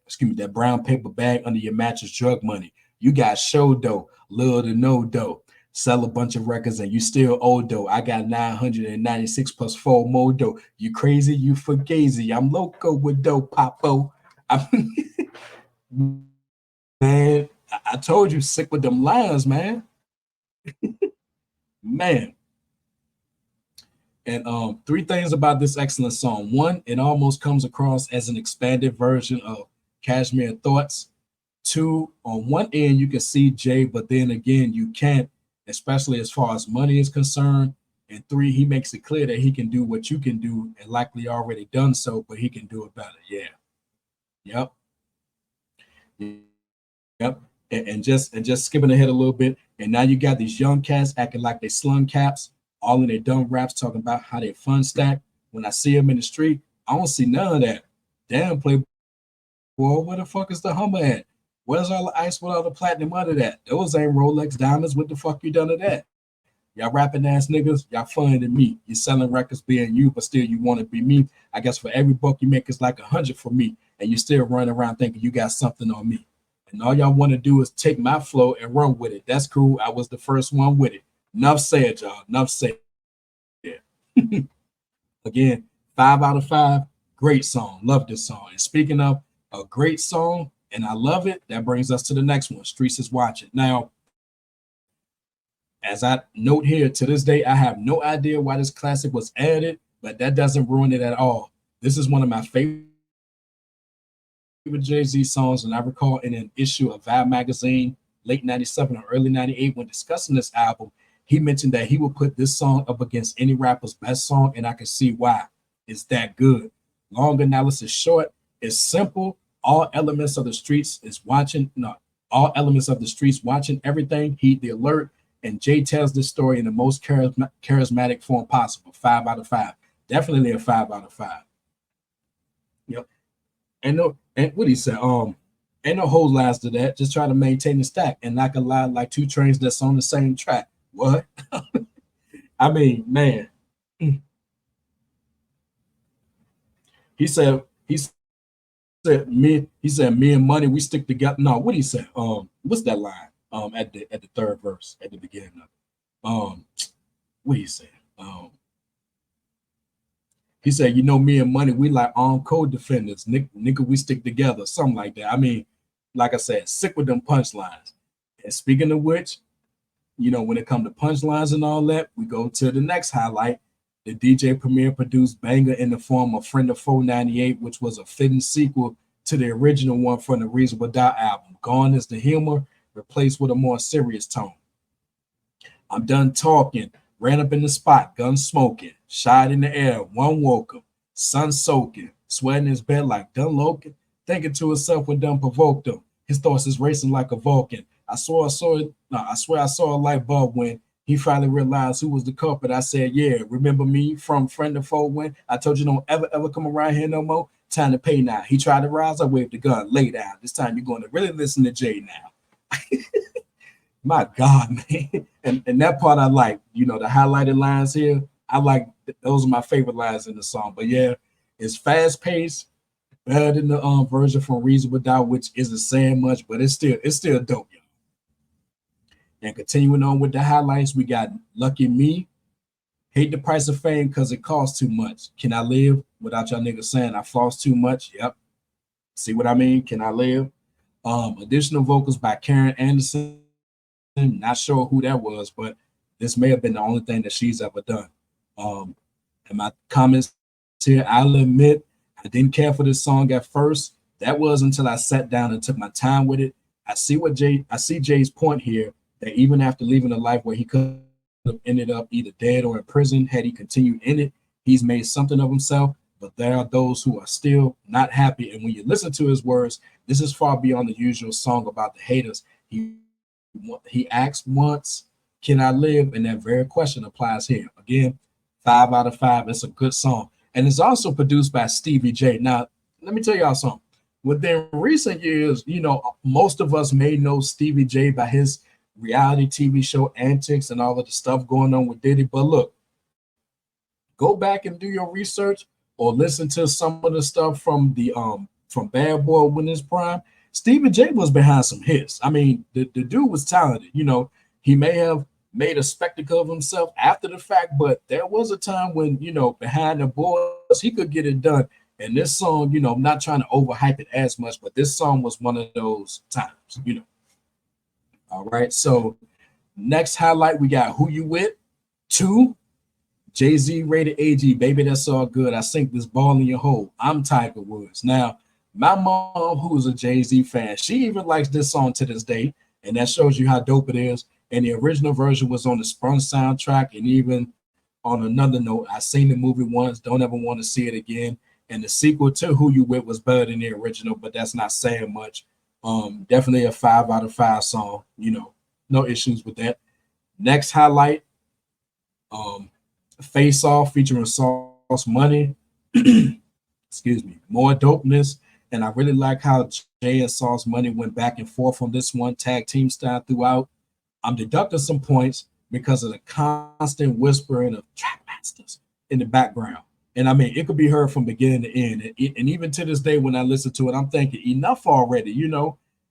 under your mattress, drug money. You got show dough, little to no dough. Sell a bunch of records and you still owe dough. I got 996 plus 4 more dough. You crazy, you fugazi. I'm loco with dough, popo. Man, I told you, sick with them lines, man. Man. And 3 things about this excellent song. 1, it almost comes across as an expanded version of Cashmere Thoughts. 2, on one end, you can see Jay, but then again, you can't, especially as far as money is concerned. And 3, he makes it clear that he can do what you can do and likely already done so, but he can do it better. Yeah. Yep. Yep. And just skipping ahead a little bit. And now you got these young cats acting like they slung caps, all in their dumb raps talking about how they fun stack. When I see them in the street, I don't see none of that. Damn, Playboy, where the fuck is the Hummer at? Where's all the ice with all the platinum under that? Those ain't Rolex diamonds. What the fuck you done to that? Y'all rapping ass niggas, y'all funny than me. You selling records being you, but still you want to be me. I guess for every buck you make, it's like 100 for me. And you still running around thinking you got something on me. And all y'all want to do is take my flow and run with it. That's cool. I was the first one with it. Enough said, y'all. Enough said. Again, 5 out of 5. Great song. Love this song. And speaking of a great song, and I love it, that brings us to the next one. Streets is Watching. Now, as I note here, to this day, I have no idea why this classic was added, but that doesn't ruin it at all. This is one of my favorite Jay-Z songs, and I recall in an issue of Vibe magazine, late 97 or early 98, when discussing this album, he mentioned that he would put this song up against any rapper's best song, and I can see why. It's that good. Long analysis short, it's simple. All elements of the streets is watching, no, all elements of the streets watching everything, heed the alert, and Jay tells this story in the most charismatic form possible. 5 out of 5. Definitely a 5 out of 5. Yep. And what he said, ain't no whole lines to that. Just try to maintain the stack and not a lie like 2 trains that's on the same track. What? I mean, man. He said me and Money, we stick together. No, what he said? What's that line? At the third verse at the beginning of it. What he said? He said, me and Money, we like armed co-defenders. Nigga, we stick together. Something like that. I mean, like I said, sick with them punchlines. And speaking of which, when it comes to punchlines and all that, we go to the next highlight. The DJ Premier produced banger in the form of Friend of 498, which was a fitting sequel to the original one from the Reasonable Doubt album. Gone is the humor, replaced with a more serious tone. I'm done talking. Ran up in the spot, gun smoking, shot in the air, one woke him, sun soaking, sweating his bed like done Loken, thinking to himself when done provoked him. His thoughts is racing like a Vulcan. I swear I saw a light bulb when he finally realized who was the culprit. I said, yeah, remember me from Friend of Foe when I told you don't ever come around here no more? Time to pay now. He tried to rise, I waved the gun, lay down. This time you're going to really listen to Jay now. My God, man. And that part I like, the highlighted lines here. I like those are my favorite lines in the song. But yeah, it's fast paced, better than the version from Reasonable Doubt, which isn't saying much, but it's still dope, y'all. And continuing on with the highlights, we got Lucky Me. Hate the price of fame because it costs too much. Can I live without y'all niggas saying I floss too much? Yep. See what I mean? Can I live? Additional vocals by Karen Anderson. Not sure who that was, but this may have been the only thing that she's ever done. And my comments here, I'll admit I didn't care for this song at first. That was until I sat down and took my time with it. I see Jay's point here that even after leaving a life where he could have ended up either dead or in prison, had he continued in it, he's made something of himself. But there are those who are still not happy. And when you listen to his words, this is far beyond the usual song about the haters. He asked once, can I live? And that very question applies here. Again, 5 out of 5. It's a good song. And it's also produced by Stevie J. Now, let me tell y'all something. Within recent years, most of us may know Stevie J by his reality TV show antics and all of the stuff going on with Diddy. But look, go back and do your research or listen to some of the stuff from from Bad Boy when his prime. Stevie J was behind some hits. I mean, the dude was talented. He may have made a spectacle of himself after the fact, but there was a time when, behind the boards, he could get it done. And this song, I'm not trying to overhype it as much, but this song was one of those times, All right. So next highlight, we got Who You With 2. Jay-Z rated AG, baby, that's all good. I sink this ball in your hole. I'm Tiger Woods. Now, my mom, who is a Jay-Z fan, she even likes this song to this day, and that shows you how dope it is. And the original version was on the Sprung soundtrack, and even on another note, I seen the movie once, don't ever want to see it again. And the sequel to Who You With was better than the original, but that's not saying much. Definitely a 5 out of 5 song. No issues with that. Next highlight, um, Face Off featuring Sauce Money. Excuse me, more dopeness. And I really like how Jay and Sauce Money went back and forth on this one, tag team style throughout. I'm deducting some points because of the constant whispering of track masters in the background. And I mean, it could be heard from beginning to end. And even to this day, when I listen to it, I'm thinking, enough already.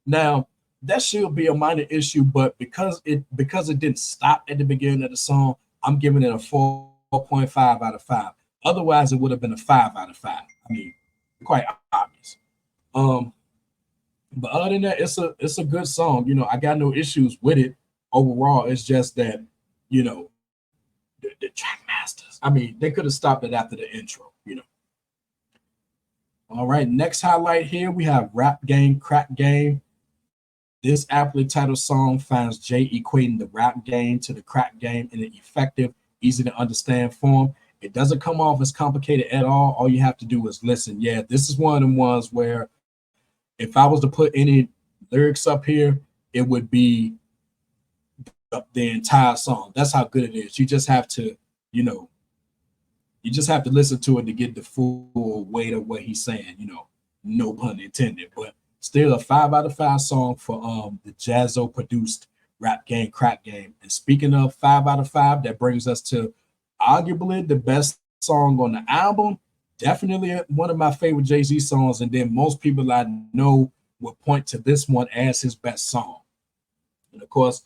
Now, that should be a minor issue, but because it didn't stop at the beginning of the song, I'm giving it a 4.5 out of 5. Otherwise, it would have been a 5 out of 5. I mean, quite obvious. Um, but other than that, it's a good song. I got no issues with it overall. It's just that, the track masters. I mean, they could have stopped it after the intro. All right, next highlight here we have Rap Game, Crack Game. This aptly titled song finds Jay equating the rap game to the crack game in an effective, easy to understand form. It doesn't come off as complicated at all. All you have to do is listen. Yeah, this is one of them ones where if I was to put any lyrics up here, it would be up the entire song. That's how good it is. You know, you just have to listen to it to get the full weight of what he's saying. No pun intended, but still a 5 out of 5 song for the Jaz-O produced Rap Game Crack Game. And speaking of 5 out of 5, that brings us to arguably the best song on the album. Definitely one of my favorite Jay-Z songs, and then most people I know will point to this one as his best song. And of course,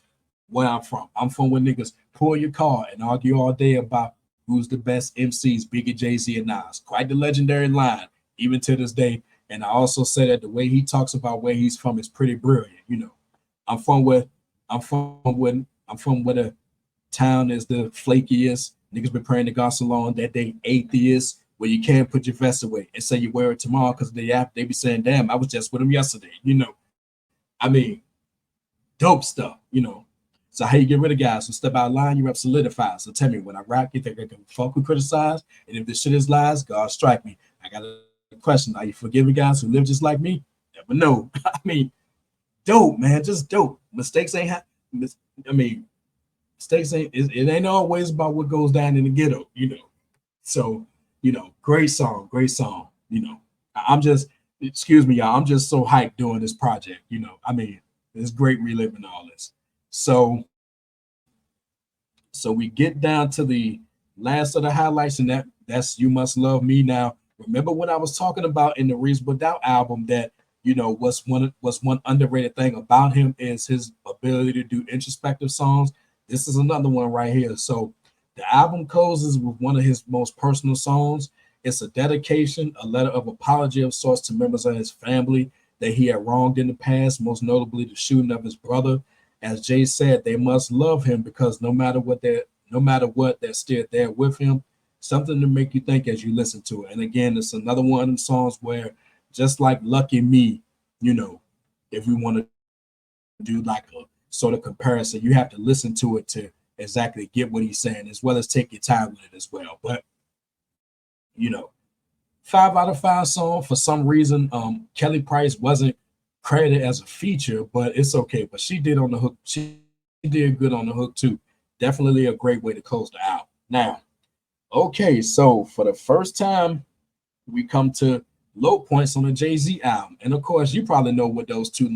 where I'm from where niggas pull your car and argue all day about who's the best MCs, Biggie, Jay-Z, and Nas. Quite the legendary line, even to this day. And I also say that the way he talks about where he's from is pretty brilliant. I'm from where the town is the flakiest. Niggas been praying to God so long that they atheists, where you can't put your vest away and say you wear it tomorrow because they be saying, damn, I was just with him yesterday. I mean, dope stuff. So how you get rid of guys who step out of line, you rep solidified. So tell me, when I rap, you think I can fuck with criticize? And if this shit is lies, God strike me. I got a question. Are you forgiving guys who live just like me? Never know. I mean, dope, man, just dope. Mistakes ain't I mean, mistakes ain't it ain't always about what goes down in the ghetto. So, great song, great song. I'm just, excuse me, y'all. I'm just so hyped doing this project. I mean, it's great reliving all this. So we get down to the last of the highlights, and that's You Must Love Me. Now, remember when I was talking about in the Reasonable Doubt album that what's one underrated thing about him is his ability to do introspective songs. This is another one right here. So the album closes with one of his most personal songs. It's a dedication, a letter of apology of sorts to members of his family that he had wronged in the past, most notably the shooting of his brother. As Jay said, they must love him because no matter what, they're still there with him. Something to make you think as you listen to it. And again, it's another one of them songs where, just like Lucky Me, if we want to do like a sort of comparison, you have to listen to it to exactly get what he's saying, as well as take your time with it as well. But you know, 5 out of 5 song. For some reason, Kelly Price wasn't credited as a feature, but it's okay. But she did on the hook. She did good on the hook too. Definitely a great way to close the album. Now, okay, so for the first time, we come to low points on the Jay-Z album, and of course, you probably know what those two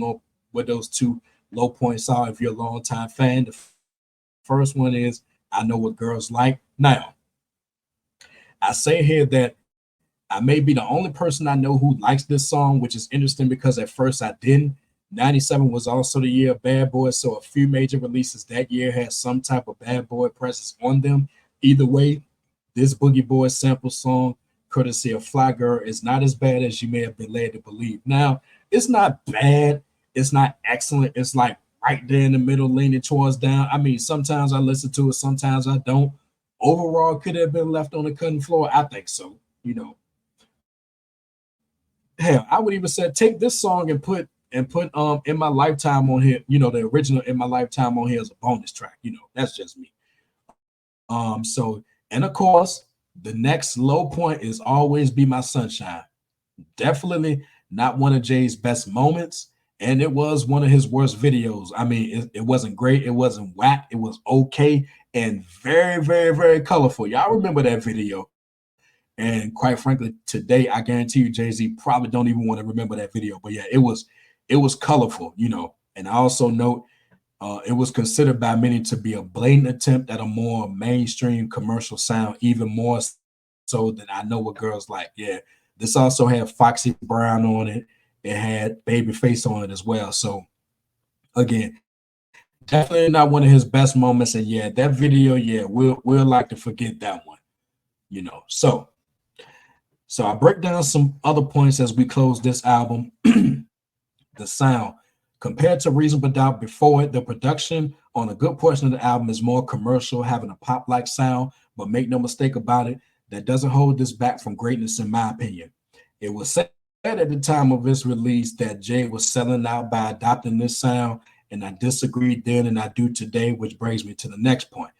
low points are if you're a longtime fan. The first one is I Know What Girls Like. Now, I say here that I may be the only person I know who likes this song, which is interesting because at first I didn't. 97 was also the year of Bad Boy, so a few major releases that year had some type of Bad Boy presence on them. Either way, this Boogie Boy sample song, courtesy of Fly Girl, is not as bad as you may have been led to believe. Now, it's not bad, it's not excellent, it's like right there in the middle, leaning towards down. I mean, sometimes I listen to it, sometimes I don't. Overall, could it have been left on the cutting floor? I think so. Hell, I would even say take this song and put In My Lifetime on here, the original In My Lifetime on here as a bonus track. That's just me. So, and of course, the next low point is Always Be My Sunshine. Definitely not one of Jay's best moments. and it was one of his worst videos. I mean, it wasn't great, it wasn't whack, it was okay, and very, very, very colorful. Y'all remember that video? And quite frankly, today I guarantee you, Jay-Z probably don't even want to remember that video. But yeah, it was colorful, you know. And I also note it was considered by many to be a blatant attempt at a more mainstream commercial sound, even more so than I Know What Girls Like. Yeah, this also had Foxy Brown on it. It had Babyface on it as well. So again, definitely not one of his best moments. And yeah, that video, yeah, we'll like to forget that one, you know. So I break down some other points as we close this album. The sound. Compared to Reasonable Doubt before it, the production on a good portion of the album is more commercial, having a pop like sound, but make no mistake about it, that doesn't hold this back from greatness, in my opinion. It was said at the time of its release that Jay was selling out by adopting this sound, and I disagreed then and I do today, which brings me to the next point.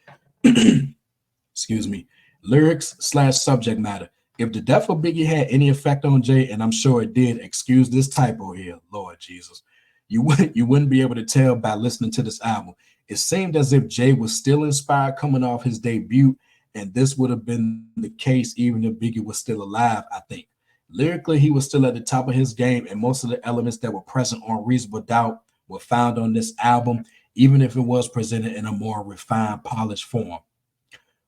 Excuse me. Lyrics slash subject matter. If the death of Biggie had any effect on Jay, and I'm sure it did, excuse this typo here, Lord Jesus, you wouldn't be able to tell by listening to this album. It seemed as if Jay was still inspired coming off his debut, and this would have been the case even if Biggie was still alive, I think. Lyrically, he was still at the top of his game, and most of the elements that were present on Reasonable Doubt were found on this album, even if it was presented in a more refined, polished form.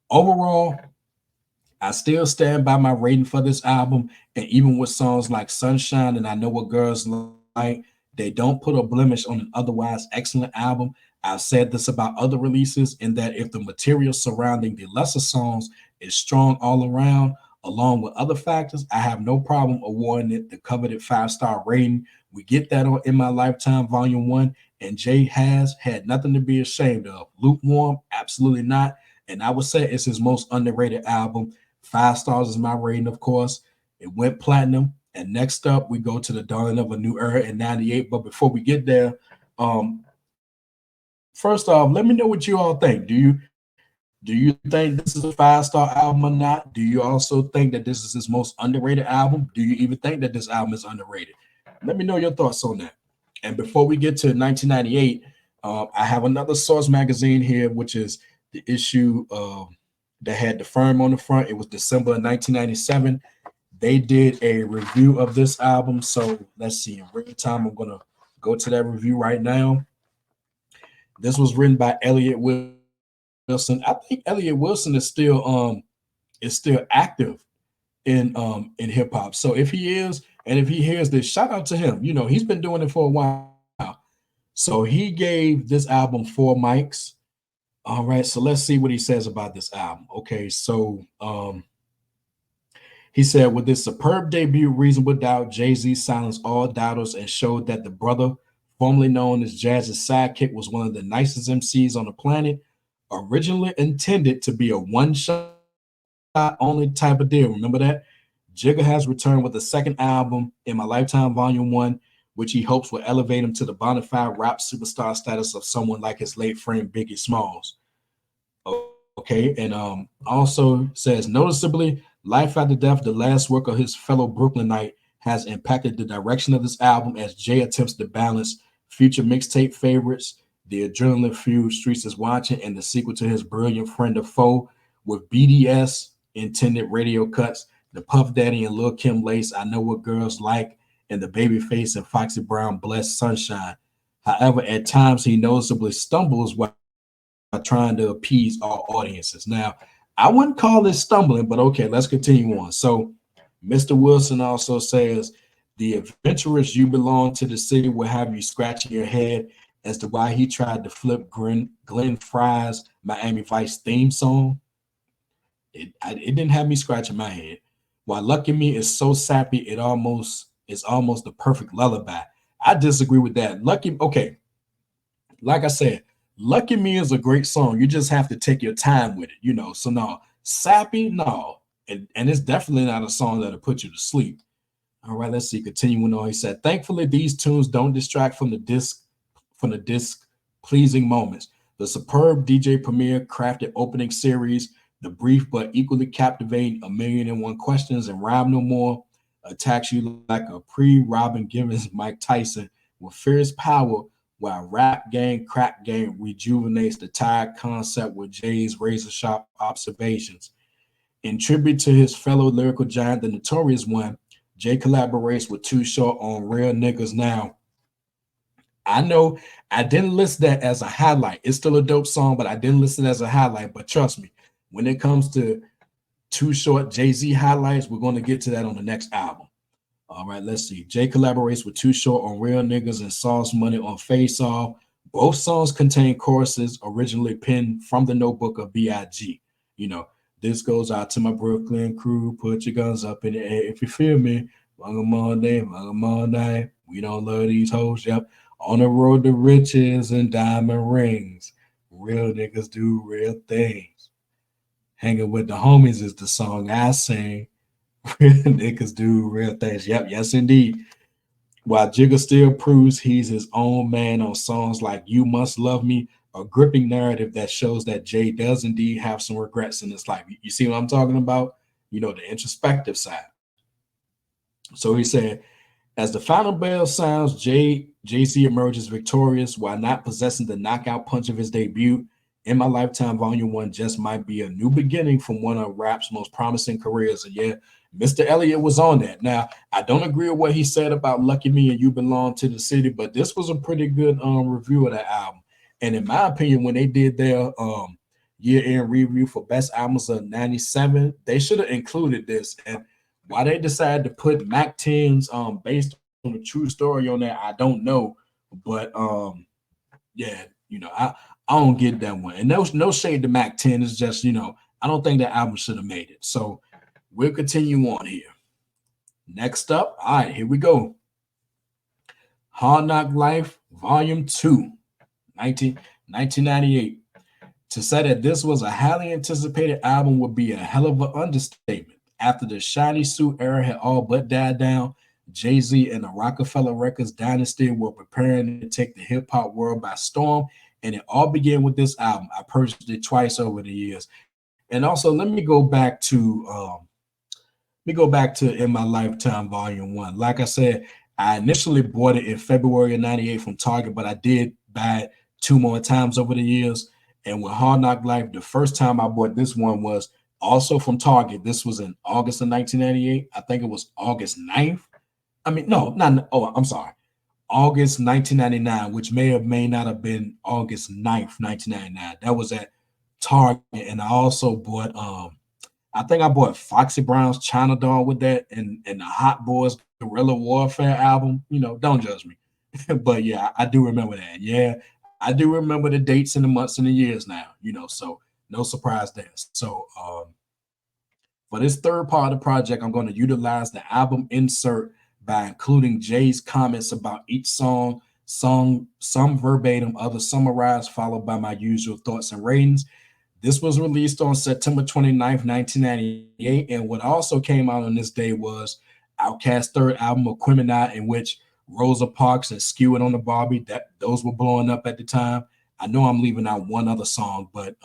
Overall, I still stand by my rating for this album, and even with songs like Sunshine and I Know What Girls Like, they don't put a blemish on an otherwise excellent album. I've said this about other releases in that if the material surrounding the lesser songs is strong all around, along with other factors, I have no problem awarding it the coveted 5-star rating. We get that on In My Lifetime Volume 1, and Jay has had nothing to be ashamed of. Lukewarm, absolutely not. And I would say it's his most underrated album. 5 stars is my rating, of course. It went platinum. And next up, we go to the dawning of a new era in '98. But before we get there, um, first off, let me know what you all think. Do you think this is a 5-star album or not? Do you also think that this is his most underrated album? Do you even think that this album is underrated? Let me know your thoughts on that. And before we get to 1998, I have another Source magazine here, which is the issue that had the firm on the front. It was December of 1997. They did a review of this album. So let's see. In real time, I'm going to go to that review right now. This was written by Elliot Wilson. I think Elliot Wilson is still active in hip hop. So if he is, and if he hears this, shout out to him. You know, he's been doing it for a while. So he gave this album 4 mics. All right, so let's see what he says about this album. Okay, so he said, with this superb debut, Reasonable Doubt, Jay-Z silenced all doubters and showed that the brother, formerly known as Jazz's sidekick, was one of the nicest MCs on the planet. Originally intended to be a one-shot only type of deal. Remember that? Jigga has returned with a second album, In My Lifetime Volume 1, which he hopes will elevate him to the bona fide rap superstar status of someone like his late friend Biggie Smalls. Okay, and also says, noticeably, Life After Death, the last work of his fellow Brooklynite, has impacted the direction of this album as Jay attempts to balance future mixtape favorites, the adrenaline fueled Streets is Watching, and the sequel to his brilliant Friend or Foe, with BDS intended radio cuts, the Puff Daddy and Lil Kim Lace, I Know What Girls Like, and the Babyface and Foxy Brown Blessed Sunshine. However, at times he noticeably stumbles while trying to appease all audiences. Now, I wouldn't call this stumbling, but okay, let's continue on. So, Mr. Wilson also says, the adventurous You Belong to the City will have you scratching your head as to why he tried to flip Glenn Fry's Miami Vice theme song. It didn't have me scratching my head. While Lucky Me is so sappy, it's almost the perfect lullaby. I disagree with that. Okay, like I said, Lucky Me is a great song. You just have to take your time with it, you know. So no, sappy, no. And it's definitely not a song that'll put you to sleep. All right, let's see. Continuing on, he said, thankfully, these tunes don't distract from the disc pleasing moments. The superb DJ Premier crafted opening series, the brief but equally captivating A Million and One Questions and Rhyme No More attacks you like a pre-Robin Givens Mike Tyson with fierce power, while rap game, crack game rejuvenates the tired concept with Jay's razor sharp observations. In tribute to his fellow lyrical giant, the Notorious One, Jay collaborates with Too Short on Real Niggas Now. I know I didn't list that as a highlight. It's still a dope song, but I didn't list it as a highlight. But trust me, when it comes to Too Short Jay-Z highlights, we're going to get to that on the next album. All right, let's see. Jay collaborates with Too Short on Real Niggas and Sauce Money on Face Off. Both songs contain choruses originally penned from the notebook of B.I.G. You know, this goes out to my Brooklyn crew. Put your guns up in the air if you feel me. Mung 'em all day, mung 'em all night. We don't love these hoes. Yep. On the road to riches and diamond rings. Real niggas do real things. Hanging with the homies is the song I sing. Real niggas do real things. Yep, yes indeed. While Jigga still proves he's his own man on songs like You Must Love Me, a gripping narrative that shows that Jay does indeed have some regrets in his life. You see what I'm talking about? You know, the introspective side. So he said, as the final bell sounds, Jay-Z emerges victorious while not possessing the knockout punch of his debut. In My Lifetime Volume 1 just might be a new beginning from one of rap's most promising careers. And yeah, Mr. Elliott was on that. Now, I don't agree with what he said about Lucky Me and You Belong to the City, but this was a pretty good review of that album. And in my opinion, when they did their year-end review for Best Albums of 97, they should have included this. And why they decided to put Mac 10's based on a true story on there, I don't know. But yeah, you know, I don't get that one. And no shade to Mac 10. It's just, you know, I don't think that album should have made it. So we'll continue on here. Next up, all right, here we go. Hard Knock Life, Volume 2, 1998. To say that this was a highly anticipated album would be a hell of an understatement. After the shiny suit era had all but died down, Jay-Z and the Rockefeller Records dynasty were preparing to take the hip-hop world by storm, and it all began with this album. I purchased it twice over the years. And also, let me go back to In My Lifetime Volume 1. Like I said, I initially bought it in February of 98 from Target, but I did buy it 2 more times over the years. And with Hard Knock Life, the first time I bought this one was also from Target. This was in August of 1998. I think it was August 9th. I mean, no, not, oh, I'm sorry. August 1999, which may or may not have been August 9th, 1999. That was at Target. And I also bought, I think I bought Foxy Brown's China Doll with that and the Hot Boys Guerrilla Warfare album. You know, don't judge me. But yeah, I do remember that. Yeah, I do remember the dates and the months and the years now, you know, so no surprise there. So for this third part of the project, I'm going to utilize the album insert by including Jay's comments about each song, some verbatim, others summarized, followed by my usual thoughts and ratings. This was released on September 29th, 1998, and what also came out on this day was Outkast's third album, Aquemini, in which Rosa Parks and Skew It on the Barbie, those were blowing up at the time. I know I'm leaving out one other song, but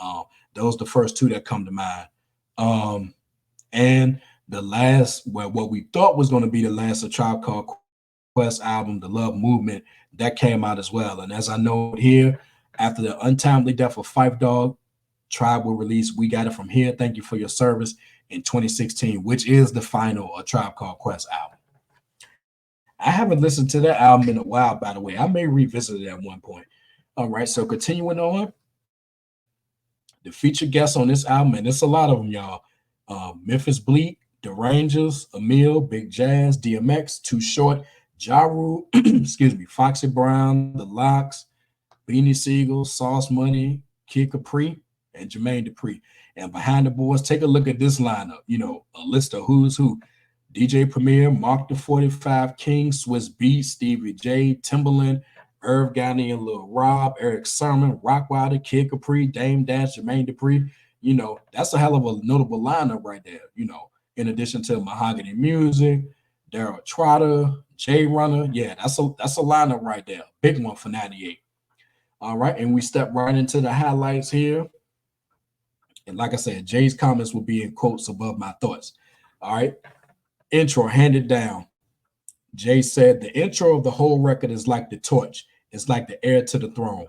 those are the first two that come to mind. And the last, well, what we thought was going to be the last of Tribe Called Quest album, The Love Movement, that came out as well. And as I know here, after the untimely death of Phife Dawg, Tribe will release We Got It From Here, Thank You For Your Service in 2016, which is the final Tribe Called Quest album. I haven't listened to that album in a while, by the way. I may revisit it at one point. All right, so continuing on, the featured guests on this album, and it's a lot of them, y'all. Memphis Bleek, The Rangers, Emil, Big Jazz, DMX, Too Short, Ja Rule, excuse me, Foxy Brown, The Lox, Beanie Siegel, Sauce Money, Kid Capri, and Jermaine Dupri. And behind the boards, take a look at this lineup. You know, a list of who's who. DJ Premier, Mark the 45 King, Swiss Beats, Stevie J, Timbaland, Irv Gotti and Lil Rob, Eric Sermon, Rockwilder, Kid Capri, Dame Dash, Jermaine Dupri. You know, that's a hell of a notable lineup right there. You know, in addition to Mahogany Music, Daryl Trotter, Jay Runner. Yeah, that's a lineup right there. Big one for 98. All right, and we step right into the highlights here. And like I said, Jay's comments will be in quotes above my thoughts. All right. Intro, Hand It Down. Jay said the intro of the whole record is like the torch. It's like the heir to the throne.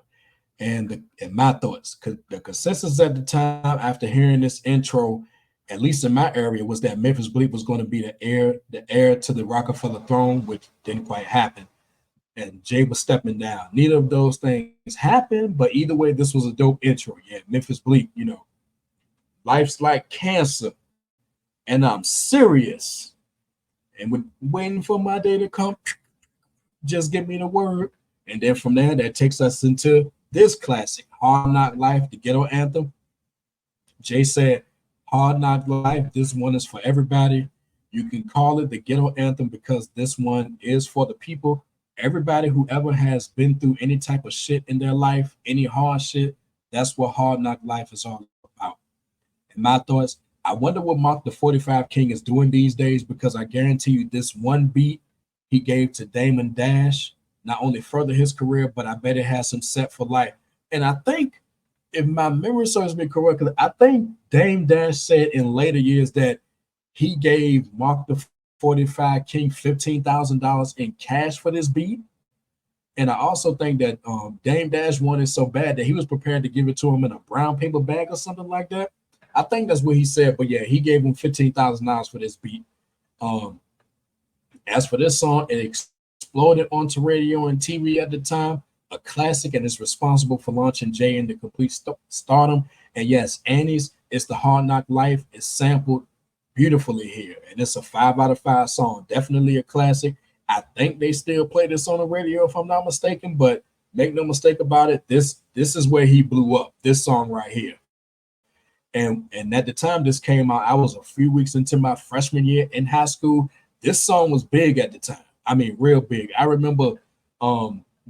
And my thoughts, the consensus at the time after hearing this intro, at least in my area, was that Memphis Bleak was going to be the heir to the Rockefeller throne, which didn't quite happen. And Jay was stepping down. Neither of those things happened, but either way, this was a dope intro. Yeah, Memphis Bleak, life's like cancer, and I'm serious. And with waiting for my day to come, just give me the word. And then from there, that takes us into this classic, Hard Knock Life, the ghetto anthem. Jay said, Hard Knock Life, this one is for everybody. You can call it the ghetto anthem because this one is for the people. Everybody who ever has been through any type of shit in their life, any hard shit, that's what Hard Knock Life is all about. And my thoughts, I wonder what Mark the 45 King is doing these days, because I guarantee you this one beat he gave to Damon Dash not only further his career, but I bet it has him set for life. And I think, if my memory serves me correctly, I think Dame Dash said in later years that he gave Mark the 45 King $15,000 in cash for this beat. And I also think that Dame Dash wanted so bad that he was prepared to give it to him in a brown paper bag or something like that. I think that's what he said. But yeah, he gave him $15,000 for this beat. As for this song, it exploded onto radio and TV at the time. A classic, and is responsible for launching Jay into complete stardom. And yes, Annie's It's the Hard Knock Life is sampled beautifully here. And it's a 5 out of 5 song. Definitely a classic. I think they still play this on the radio, if I'm not mistaken, but make no mistake about it, this is where he blew up, this song right here. And at the time this came out, I was a few weeks into my freshman year in high school. This song was big at the time. I mean, real big. I remember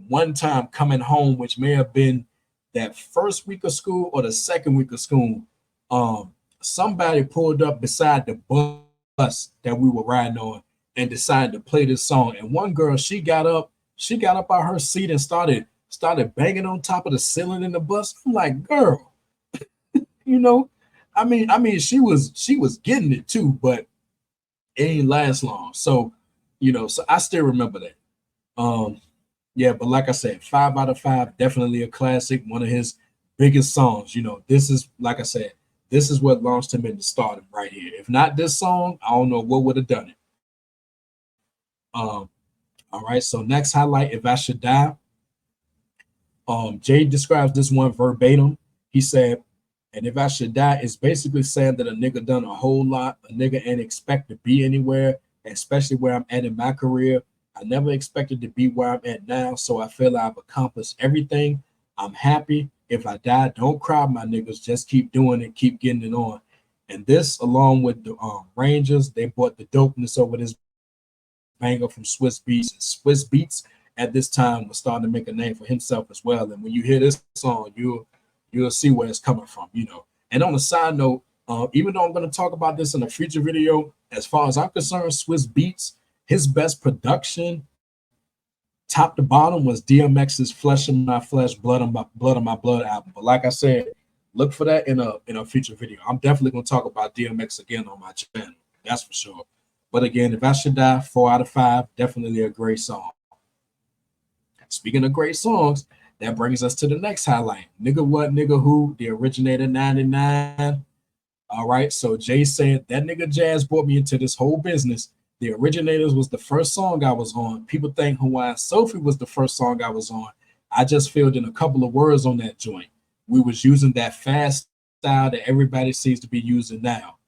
one time coming home, which may have been that first week of school or the second week of school, somebody pulled up beside the bus that we were riding on and decided to play this song. And one girl, she got up out her seat and started banging on top of the ceiling in the bus. I'm like, girl, I mean, she was getting it too, but it ain't last long. So, so I still remember that. Yeah, but like I said, 5 out of 5, definitely a classic, one of his biggest songs. This is, like I said, this is what launched him into stardom right here. If not this song, I don't know what would have done it. All right, so next highlight, If I Should Die. Jay describes this one verbatim. He said, and if I should die, it's basically saying that a nigga done a whole lot. A nigga ain't expect to be anywhere, especially where I'm at in my career. I never expected to be where I'm at now, so I feel I've accomplished everything. I'm happy. If I die, don't cry, my niggas. Just keep doing it, keep getting it on. And this, along with the Rangers, they brought the dopeness over this banger from Swiss Beats. And Swiss Beats at this time was starting to make a name for himself as well. And when you hear this song, you'll see where it's coming from, And on a side note, even though I'm going to talk about this in a future video, as far as I'm concerned, Swiss Beats, his best production, top to bottom, was DMX's "Flesh of My Flesh, Blood of My Blood" album. But like I said, look for that in a future video. I'm definitely going to talk about DMX again on my channel. That's for sure. But again, If I Should Die, 4 out of 5, definitely a great song. Speaking of great songs, that brings us to the next highlight. Nigga What, Nigga Who, the originator 99. All right, so Jay said that nigga Jazz brought me into this whole business. The Originators was the first song I was on. People think Hawaiian Sophie was the first song I was on. I just filled in a couple of words on that joint. We was using that fast style that everybody seems to be using now,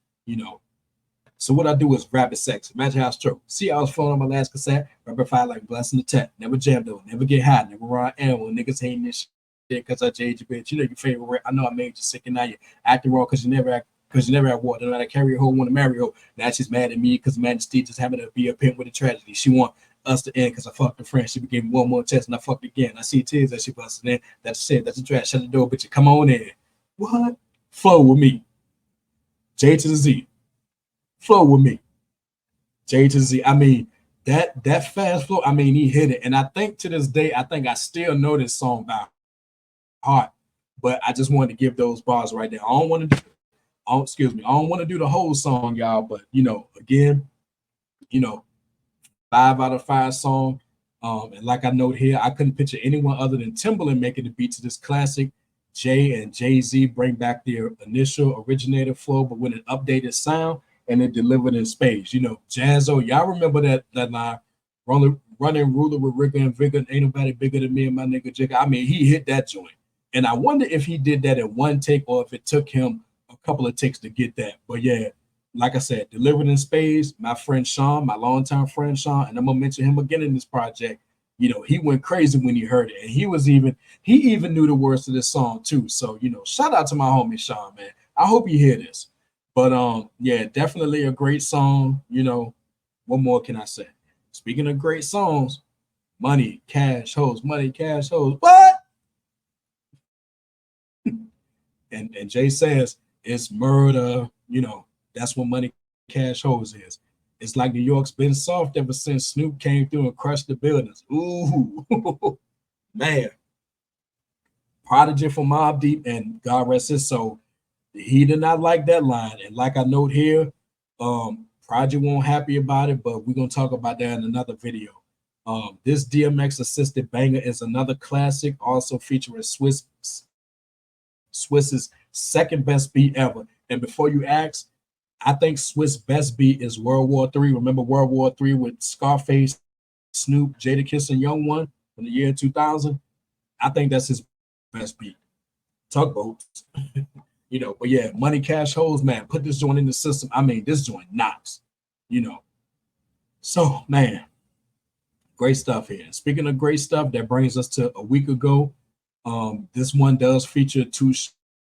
So what I do is rapid sex. Imagine how stroke. See, I was flowing on my last cassette, rapid fire like Blessing the Tech. Never jam though, never get high, never run animal. Niggas hating this shit because I changed your bitch. You know your favorite rap. I know I made you sick and now you acting wrong because you never had water. Don't know how to carry a hoe, want to marry her. Now she's mad at me because Majesty just having to be a pimp with a tragedy. She want us to end because I fucked her friend. She gave me one more test and I fucked again. I see tears that she busted in. That's it. That's a trash. Shut the door, bitch. Come on in. What? Flow with me. J to the Z. Flow with me. J to Z. I mean, that fast flow, I mean, he hit it. And I think to this day, I still know this song by heart. But I just wanted to give those bars right there. I don't want to do the whole song, y'all. But again, 5 out of 5 song. And like I note here, I couldn't picture anyone other than Timbaland making the beat to this classic. Jay and Jay-Z bring back their initial originator flow, but with an updated sound and it delivered in space. You know, Jazzo, y'all remember that line, running ruler with rigor and vigor, ain't nobody bigger than me and my nigga Jigga. I mean, he hit that joint. And I wonder if he did that in one take or if it took him a couple of takes to get that. But yeah, like I said, delivered in spades. My friend Sean, my longtime friend Sean, and I'm gonna mention him again in this project. You know, he went crazy when he heard it, and he even knew the words to this song too. So you know, shout out to my homie Sean, man. I hope you hear this. But yeah, definitely a great song. You know, what more can I say? Speaking of great songs, money, cash, hoes, money, cash, hoes. What? And Jay says it's murder. You know, that's what money, cash, hoes is. It's like New York's been soft ever since Snoop came through and crushed the buildings. Ooh, man. Prodigy from Mobb Deep and God rest his soul. He did not like that line. And like I note here, Prodigy won't happy about it, but we're gonna talk about that in another video. This DMX assisted banger is another classic, also featuring Swiss's second best beat ever. And before you ask, I think Swiss best beat is World War III. Remember World War III with Scarface, Snoop, Jadakiss, and Young One in the year 2000? I think that's his best beat. Tugboats, you know. But yeah, Money Cash Holes, man, put this joint in the system. I mean, this joint knocks, you know. So man, great stuff here. Speaking of great stuff, that brings us to a week ago. This one does feature Too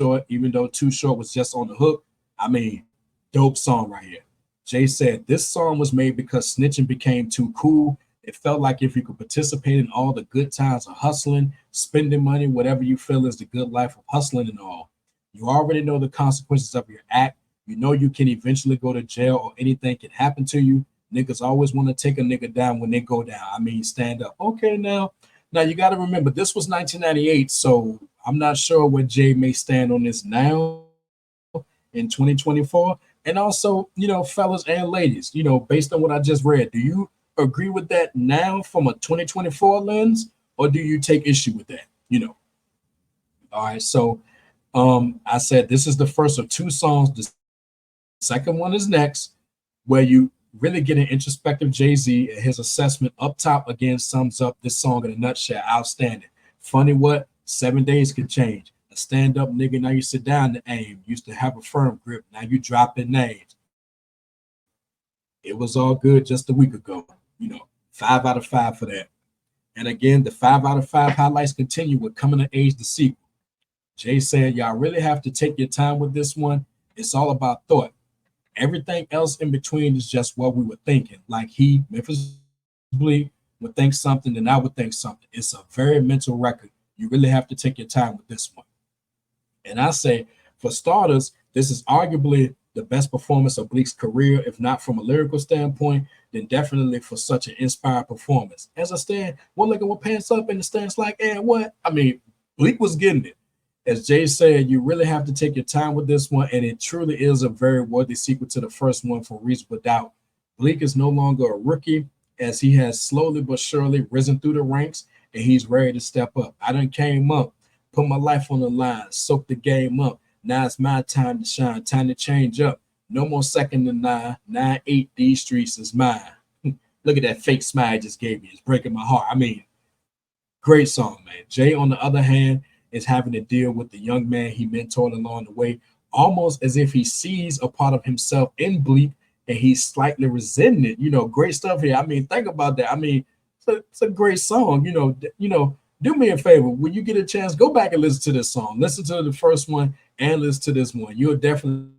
Short, even though Too Short was just on the hook. I mean, dope song right here. Jay said this song was made because snitching became too cool. It felt like if you could participate in all the good times of hustling, spending money, whatever you feel is the good life of hustling and all. You already know the consequences of your act. You know you can eventually go to jail or anything can happen to you. Niggas always want to take a nigga down when they go down. I mean, stand up. Okay, now you got to remember this was 1998, so I'm not sure where Jay may stand on this now in 2024. And also, you know, fellas and ladies, you know, based on what I just read, do you agree with that now from a 2024 lens, or do you take issue with that? You know, all right. So, I said this is the first of 2 songs. The second one is next, where you really get an introspective Jay-Z and his assessment up top again sums up this song in a nutshell. Outstanding. Funny what? 7 days could change. A stand-up nigga, now you sit down to aim. Used to have a firm grip, now you dropping names. It was all good just a week ago. You know, 5 out of 5 for that. And again, the 5 out of 5 highlights continue with Coming of Age, the sequel. Jay said, y'all really have to take your time with this one. It's all about thought. Everything else in between is just what we were thinking. Like he, Memphis Bleak, would think something, and I would think something. It's a very mental record. You really have to take your time with this one. And I say, for starters, this is arguably the best performance of Bleak's career, if not from a lyrical standpoint, then definitely for such an inspired performance. As I stand, one leg with pants up and the stance like, and what? I mean, Bleak was getting it. As Jay said, you really have to take your time with this one, and it truly is a very worthy sequel to the first one for reasonable doubt. Bleak is no longer a rookie, as he has slowly but surely risen through the ranks, and he's ready to step up. I done came up, put my life on the line, soak the game up. Now it's my time to shine, time to change up. No more second to nine, 9-8, these streets is mine. Look at that fake smile I just gave me. It's breaking my heart. I mean, great song, man. Jay, on the other hand, is having to deal with the young man he mentored along the way, almost as if he sees a part of himself in Bleak and he's slightly resenting it. You know, great stuff here. I mean, think about that. I mean, it's a great song. Do me a favor when you get a chance, go back and listen to this song. Listen to the first one and listen to this one. You'll definitely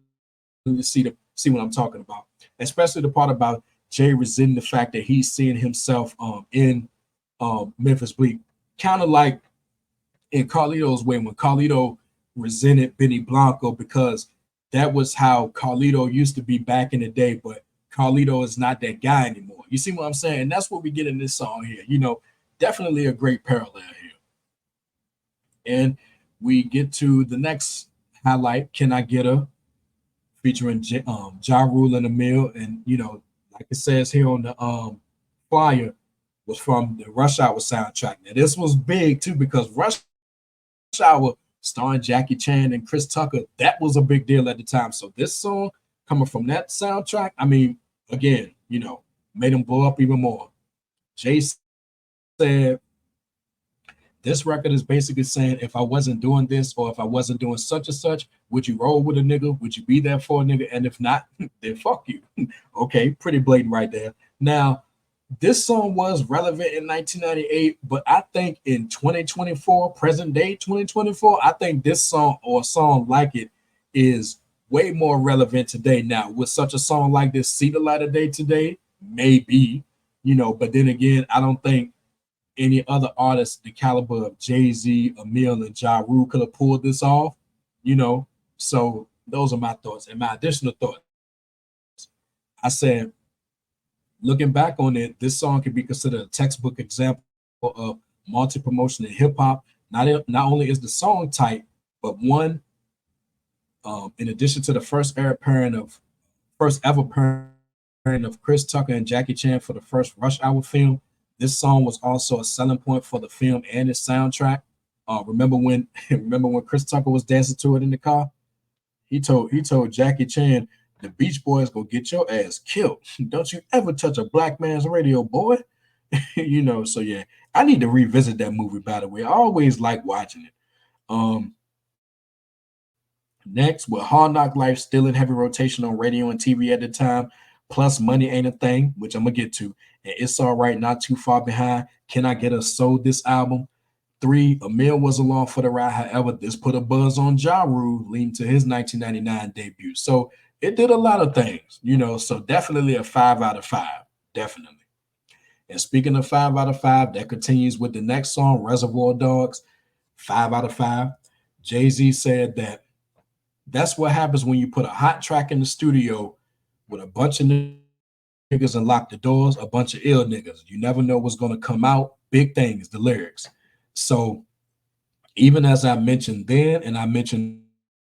see what I'm talking about, especially the part about Jay resenting the fact that he's seeing himself in Memphis Bleak, kind of like in Carlito's way when Carlito resented Benny Blanco because that was how Carlito used to be back in the day, but Carlito is not that guy anymore. You see what I'm saying? And that's what we get in this song here. You know, definitely a great parallel here. And we get to the next highlight, Can I Get Her? Featuring Ja Rule and Emil. And, you know, like it says here on the Choir was from the Rush Hour soundtrack. Now this was big too because Rush Hour starring Jackie Chan and Chris Tucker, that was a big deal at the time. So this song coming from that soundtrack, I mean, again, made them blow up even more. Jay said this record is basically saying if I wasn't doing this or if I wasn't doing such and such, would you roll with a nigga? Would you be there for a nigga? And if not, then fuck you. Okay, pretty blatant right there. Now, this song was relevant in 1998, but I think in 2024, present day 2024, I think this song or a song like it is way more relevant today. Now, with such a song like this see the light of day today? Maybe, but then again, I don't think any other artist the caliber of Jay-Z, Emil, and Ja Rule could have pulled this off, So those are my thoughts. And my additional thoughts, I said, looking back on it, this song can be considered a textbook example of multi-promotion in hip-hop. Not only is the song tight, but one, in addition to the first ever pairing of Chris Tucker and Jackie Chan for the first Rush Hour film, this song was also a selling point for the film and its soundtrack. Remember when Chris Tucker was dancing to it in the car? He told Jackie Chan, the Beach Boys gonna get your ass killed. Don't you ever touch a black man's radio, boy. So yeah, I need to revisit that movie, by the way. I always like watching it. Next, with Hard Knock Life still in heavy rotation on radio and TV at the time, plus Money Ain't a Thing, which I'm gonna get to, and It's All Right, Not Too Far Behind. Can I Get Us Sold this album? 3, Emil was along for the ride. However, this put a buzz on Ja Rule, leading to his 1999 debut. So it did a lot of things, so definitely a 5 out of 5, definitely. And speaking of 5 out of 5, that continues with the next song, Reservoir Dogs, 5 out of 5. Jay-Z said that's what happens when you put a hot track in the studio with a bunch of niggas and lock the doors, a bunch of ill niggas. You never know what's going to come out. Big things, the lyrics. So even as I mentioned then and I mentioned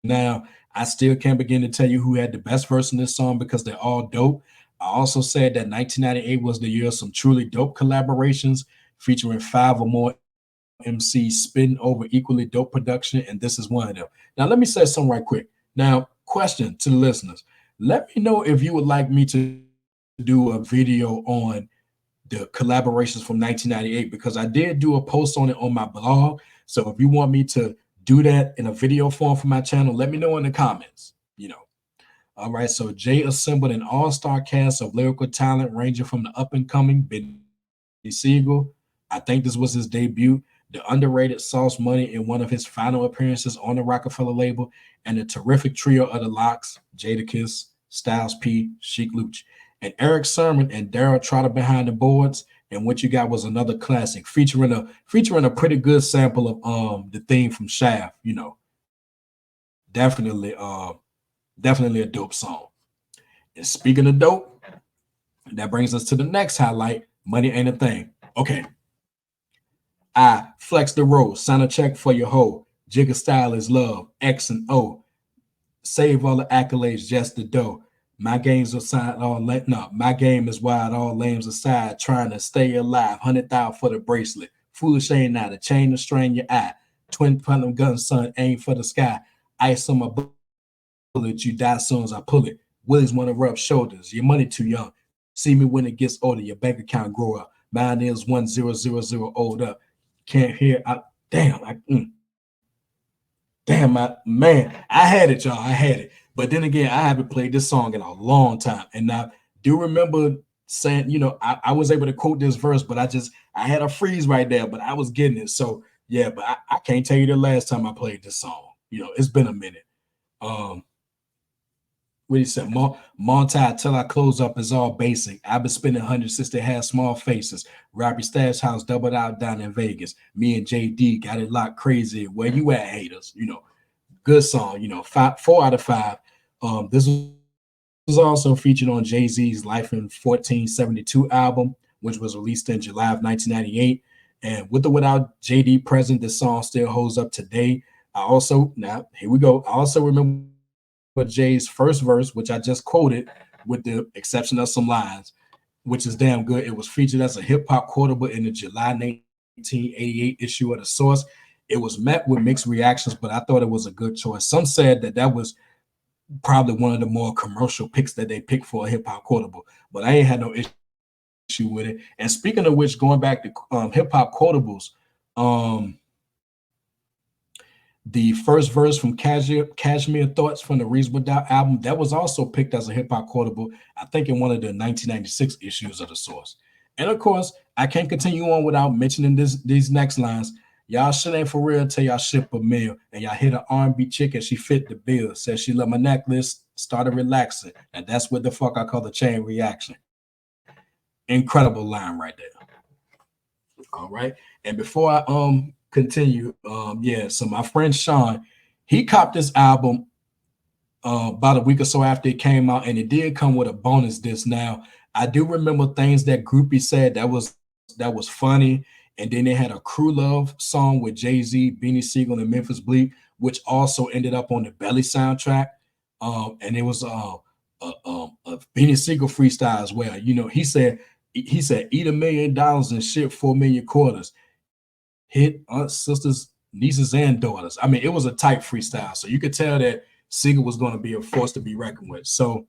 now, I still can't begin to tell you who had the best verse in this song because they're all dope. I also said that 1998 was the year of some truly dope collaborations featuring 5 or more MCs spitting over equally dope production, and this is one of them. Now, let me say something right quick. Now, question to the listeners. Let me know if you would like me to do a video on the collaborations from 1998 because I did do a post on it on my blog. So if you want me to do that in a video form for my channel, let me know in the comments. All right. So Jay assembled an all-star cast of lyrical talent ranging from the up-and-coming Benny Siegel. I think this was his debut. The underrated Sauce Money in one of his final appearances on the Rockefeller label, and the terrific trio of the Locks, Jadakiss, Styles P, Sheek Louch, and Eric Sermon and Daryl Trotter behind the boards. And what you got was another classic featuring a pretty good sample of the theme from Shaft. Definitely a dope song. And speaking of dope, that brings us to the next highlight. Money Ain't a Thing. Okay. I flex the road, sign a check for your hoe. Jigga style is love, X and O. Save all the accolades, just the dough. My game's aside, my game is wide, all lames aside, trying to stay alive. 100,000 for the bracelet. Foolish ain't not a chain to strain your eye. Twin platinum gun, son, aim for the sky. Ice on my bullet, you die soon as I pull it. Willies want to rub shoulders. Your money too young. See me when it gets older. Your bank account grow up. Mine is 1000 old up. Can't hear. Damn, man, I had it, y'all. I had it. But then again, I haven't played this song in a long time. And I do remember saying, I was able to quote this verse, but I had a freeze right there, but I was getting it. So yeah, but I can't tell you the last time I played this song. It's been a minute. What he said, Monty till I close up is all basic. I've been spending hundreds since they had small faces. Robbie Stash House doubled out down in Vegas. Me and JD got it locked crazy. Where you at, haters? Good song. 4 out of 5. This was also featured on Jay-Z's Life in 1472 album, which was released in July of 1998. And with or without JD present, this song still holds up today. Here we go. I also remember Jay's first verse, which I just quoted, with the exception of some lines. which is damn good. It was featured as a hip hop quotable in the July 1988 issue of The Source. It was met with mixed reactions, but I thought it was a good choice. Some said that that was probably one of the more commercial picks that they picked for a hip hop quotable, but I ain't had no issue with it. And speaking of which, going back to hip hop quotables, the first verse from Cashmere Thoughts from the Reasonable Doubt album, that was also picked as a hip hop quotable, I think in one of the 1996 issues of The Source. And of course, I can't continue on without mentioning these next lines. Y'all shit ain't for real till y'all ship a meal. And y'all hit an R&B chick and she fit the bill. Says she loved my necklace, started relaxing. And that's what the fuck I call the chain reaction. Incredible line right there. All right. And before I continue, so my friend Sean, he copped this album about a week or so after it came out, and it did come with a bonus disc. Now, I do remember things that Groupie said that was funny. And then they had a Crew Love song with Jay-Z, Beanie Sigel, and Memphis Bleek, which also ended up on the Belly soundtrack. And it was a Beanie Sigel freestyle as well. You know, he said, eat $1 million and ship 4 million quarters. Hit aunts, sisters, nieces, and daughters. I mean, it was a tight freestyle. So you could tell that Sigel was going to be a force to be reckoned with. So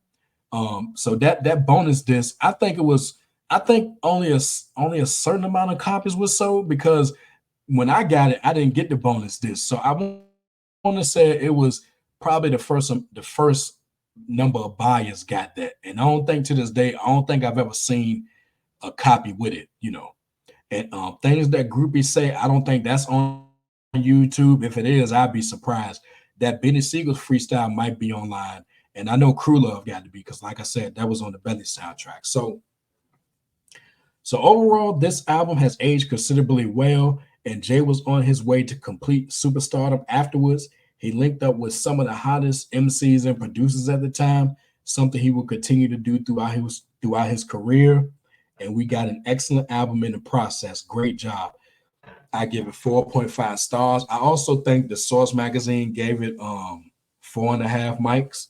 that bonus disc, I think only a certain amount of copies was sold, because when I got it, I didn't get the bonus disc. So I want to say it was probably the first number of buyers got that. And I don't think to this day, I don't think I've ever seen a copy with it, you know. And things that groupies say, I don't think that's on YouTube. If it is, I'd be surprised. That Beanie Sigel's freestyle might be online. And I know Crew Love got to be, because like I said, that was on the Belly soundtrack. So overall, this album has aged considerably well, and Jay was on his way to complete superstardom afterwards. He linked up with some of the hottest MCs and producers at the time, something he will continue to do throughout his career. And we got an excellent album in the process. Great job. I give it 4.5 stars. I also think the Source magazine gave it 4.5 mics.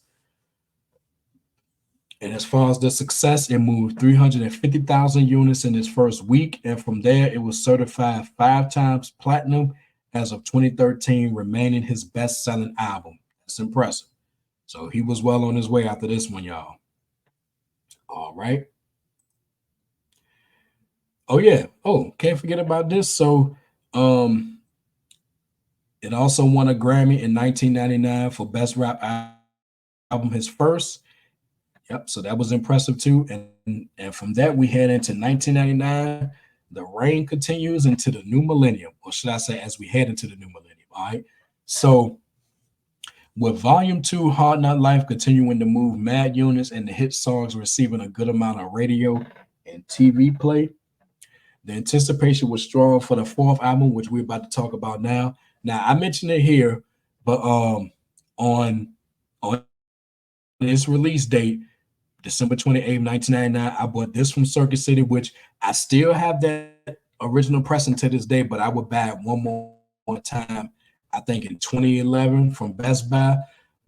And as far as the success, it moved 350,000 units in its first week. And from there, it was certified 5 times platinum as of 2013, remaining his best-selling album. That's impressive. So he was well on his way after this one, y'all. All right. Oh, yeah. Oh, can't forget about this. So it also won a Grammy in 1999 for Best Rap Album, his first. Yep, so that was impressive too. And from that, we head into 1999. The reign continues into the new millennium, or should I say, as we head into the new millennium. All right. So with Volume 2, Hard Knock Life continuing to move mad units and the hit songs receiving a good amount of radio and TV play, the anticipation was strong for the 4th album, which we're about to talk about now. Now, I mentioned it here, but on its release date, December 28th, 1999, I bought this from Circuit City, which I still have that original pressing to this day, but I would buy it one more time, I think in 2011 from Best Buy.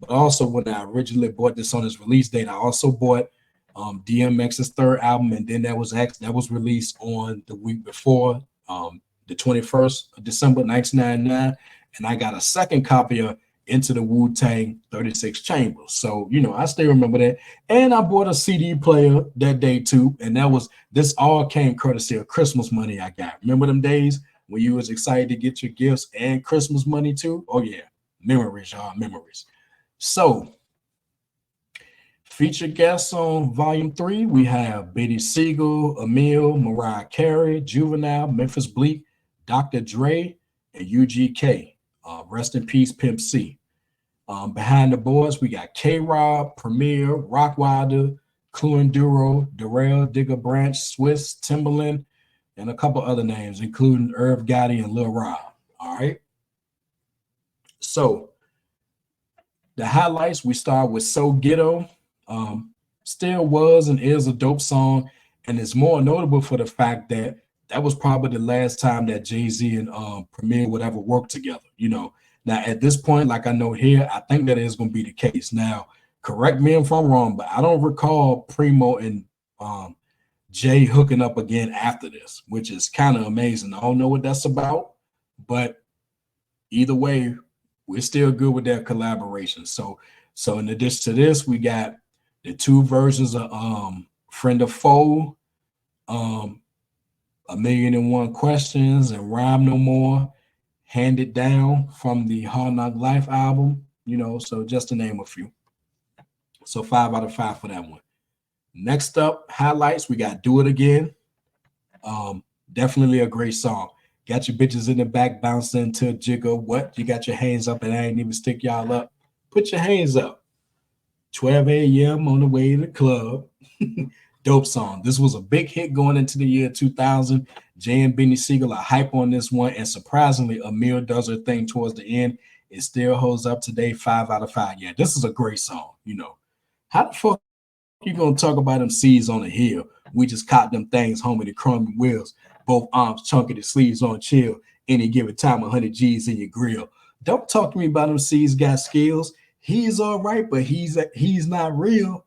But also when I originally bought this on its release date, I also bought DMX's 3rd album, and then that was released on the week before, the 21st of December, 1999, and I got a second copy of Into the Wu-Tang 36 Chambers. So, you know, I still remember that. And I bought a CD player that day too. And this all came courtesy of Christmas money I got. Remember them days when you was excited to get your gifts and Christmas money too? Oh yeah, memories, y'all, memories. So, featured guests on Volume 3, we have Beanie Sigel, Emil, Mariah Carey, Juvenile, Memphis Bleek, Dr. Dre, and UGK. Rest in peace, Pimp C. Behind the boards, we got K-Rob, Premier, Rockwilder, Clue Enduro, Darrell, Digger Branch, Swiss, Timberland, and a couple other names, including Irv Gotti and Lil Rob. All right. So the highlights, we start with So Ghetto. Still was and is a dope song, and it's more notable for the fact that was probably the last time that Jay-Z and Premier would ever work together, you know. Now, at this point, like I know here, I think that is going to be the case. Now, correct me if I'm wrong, but I don't recall Primo and Jay hooking up again after this, which is kind of amazing. I don't know what that's about, but either way, we're still good with that collaboration. So in addition to this, we got the two versions of Friend of Foe, um, A Million and One Questions, and Rhyme No More, handed down from the Hard Knock Life album. So just to name a few. So 5 out of 5 for that one. Next up, highlights, we got Do It Again. Definitely a great song. Got your bitches in the back bouncing to a jiggle. What? You got your hands up and I ain't even stick y'all up. Put your hands up. 12 a.m. on the way to the club. Dope song. This was a big hit going into the year 2000. Jay and Benny Siegel are hype on this one, and surprisingly, Emil does her thing towards the end. It still holds up today, 5 out of 5. Yeah, this is a great song. How the fuck you gonna talk about them C's on the hill? We just caught them things home with the chrome wheels, both arms chunky, the sleeves on chill. Any given time, 100 G's in your grill. Don't talk to me about them C's got skills. He's all right, but he's not real.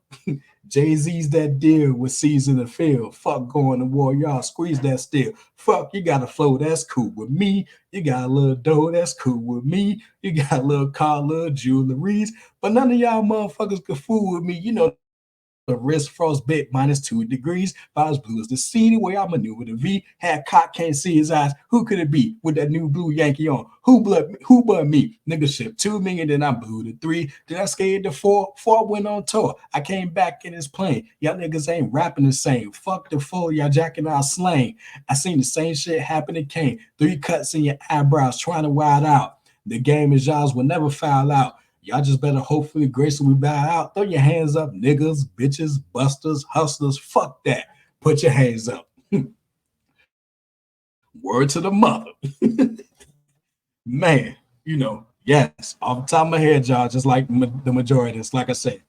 Jay-Z's that deal with C's in the field. Fuck going to war, y'all squeeze that still. Fuck, you got a flow, that's cool with me. You got a little dough, that's cool with me. You got a little car, little jewelries, but none of y'all motherfuckers can fool with me. The wrist frostbit -2 degrees. About as blue as the sea. The way I maneuver the V. Had cock, can't see his eyes. Who could it be with that new blue Yankee on? Who but me? Nigga shipped 2 million, then I blew the 3. Then I skated the 4. 4 went on tour. I came back in his plane. Y'all niggas ain't rapping the same. Fuck the full, y'all jacking our slang. I seen the same shit happen to Kane. 3 cuts in your eyebrows, trying to wild out. The game is y'all's will never foul out. Y'all just better hopefully gracefully bow out. Throw your hands up, niggas, bitches, busters, hustlers. Fuck that. Put your hands up. Word to the mother. Man, yes, off the top of my head, y'all, just like the majority. It's like I said,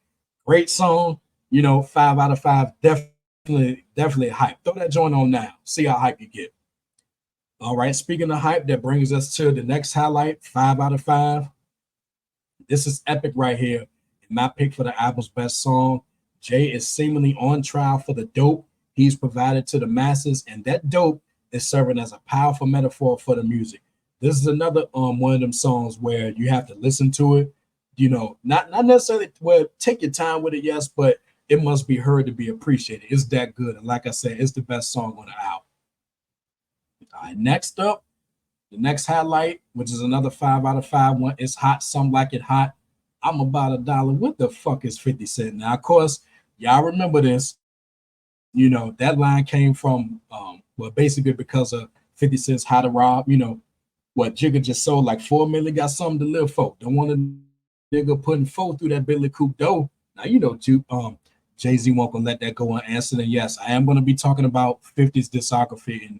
great song. 5 out of 5. Definitely hype. Throw that joint on now. See how hype you get. All right, speaking of hype, that brings us to the next highlight, 5 out of 5. This is epic right here. My pick for the album's best song. Jay is seemingly on trial for the dope he's provided to the masses, and that dope is serving as a powerful metaphor for the music. This is another one of them songs where you have to listen to it. Not necessarily take your time with it, yes, but it must be heard to be appreciated. It's that good, and like I said, it's the best song on the album. All right, next up. The next highlight, which is another 5 out of 5 one, is Hot, Some Like It Hot. I'm about $1. What the fuck is 50 Cent? Now, of course, y'all remember this. That line came from, basically because of 50 Cent's How to Rob. What Jigga just sold like 4 million, got something to live for. Don't want a nigga putting 4 through that Billy Coop dough. Now, Jay-Z won't gonna let that go unanswered. And yes, I am gonna be talking about 50's discography and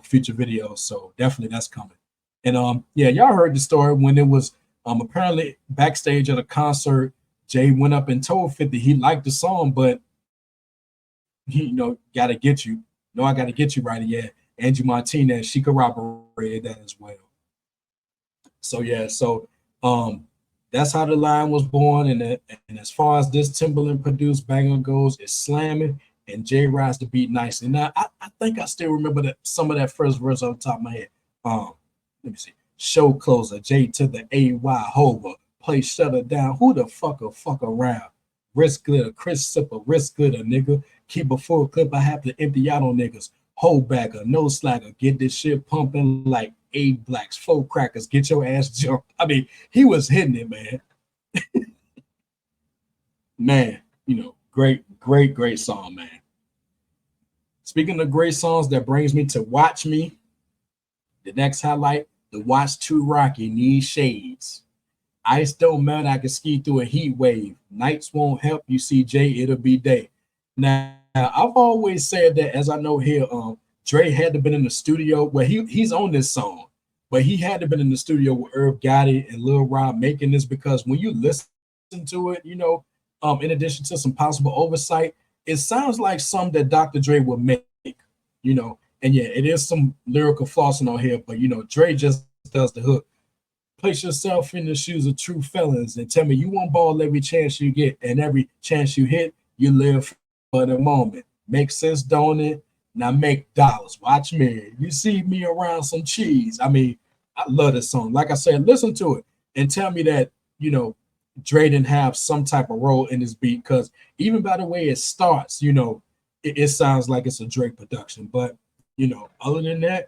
future videos. So definitely that's coming. And yeah, y'all heard the story when it was apparently backstage at a concert. Jay went up and told 50 he liked the song, but he, gotta get you. No, I gotta get you right. Yeah, Angie Martinez, she corroborated that as well. So yeah, that's how the line was born. And as far as this Timberland produced banger goes, it's slamming. And Jay rides the beat nicely. Now, I think I still remember that some of that first verse on the top of my head. Let me see. Show closer, J to the AY Hover. Play shutter down. Who the fuck around? Wrist glitter, Chris Sipper, wrist glitter, nigga. Keep a full clip. I have to empty out on niggas. Hold backer, no slacker. Get this shit pumping like 8 blacks, 4 crackers. Get your ass jumped. I mean, he was hitting it, man. Man, great song, man. Speaking of great songs, that brings me to Watch Me. The next highlight, the Watch 2 Rocky needs shades. Ice don't melt, I can ski through a heat wave. Nights won't help you see Jay, it'll be day. Now, I've always said that, as I know here, Dre had to been in the studio. Well, he's on this song, but he had to been in the studio with Irv Gotti and Lil Rob making this, because when you listen to it, in addition to some possible oversight, it sounds like some that Dr. Dre would make, and yeah, it is some lyrical flossing on here, but Dre just does the hook. Place yourself in the shoes of true felons and tell me you won't ball every chance you get, and every chance you hit, you live for the moment. Makes sense, don't it? Now make dollars. Watch me. You see me around some cheese. I mean, I love this song. Like I said, listen to it and tell me that, you know, Dre didn't have some type of role in this beat, because even by the way it starts, it sounds like it's a Drake production. But, other than that,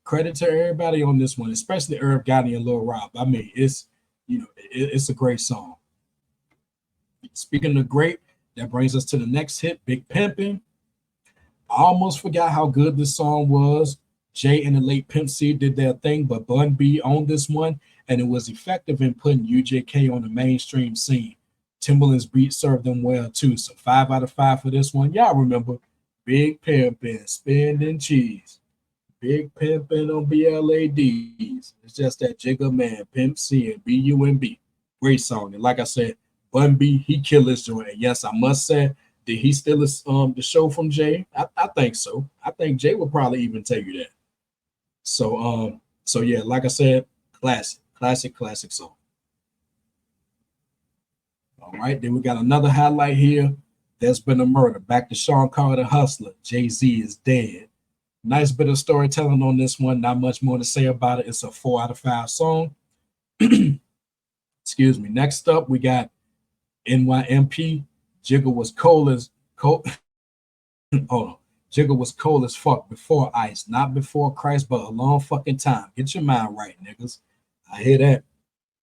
credit to everybody on this one, especially Irv Gotti and Lil Rob. I mean, it's a great song. Speaking of great, that brings us to the next hit, Big Pimpin'. I almost forgot how good this song was. Jay and the late Pimp C did their thing, but Bun B owned this one, and it was effective in putting UJK on the mainstream scene. Timbaland's beat served them well too, so 5 out of 5 for this one. Y'all remember Big Pimpin', spinning cheese. Big Pimpin' on BLADs. It's just that Jigga Man, Pimp C, and BUMB. Great song. And like I said, Bun B, he killed this joint. And yes, I must say, did he steal the show from Jay? I think so. I think Jay would probably even tell you that. So yeah, like I said, classic song. All right, then we got another highlight here. There's been a murder. Back to Sean Carter, Hustler. Jay-Z is dead. Nice bit of storytelling on this one. Not much more to say about it. It's a 4 out of 5 song. Excuse me. Next up, we got NYMP. Jigga was cold as cold. Hold on. Jigga was cold as fuck before Ice, not before Christ, but a long fucking time. Get your mind right, niggas. I hear that.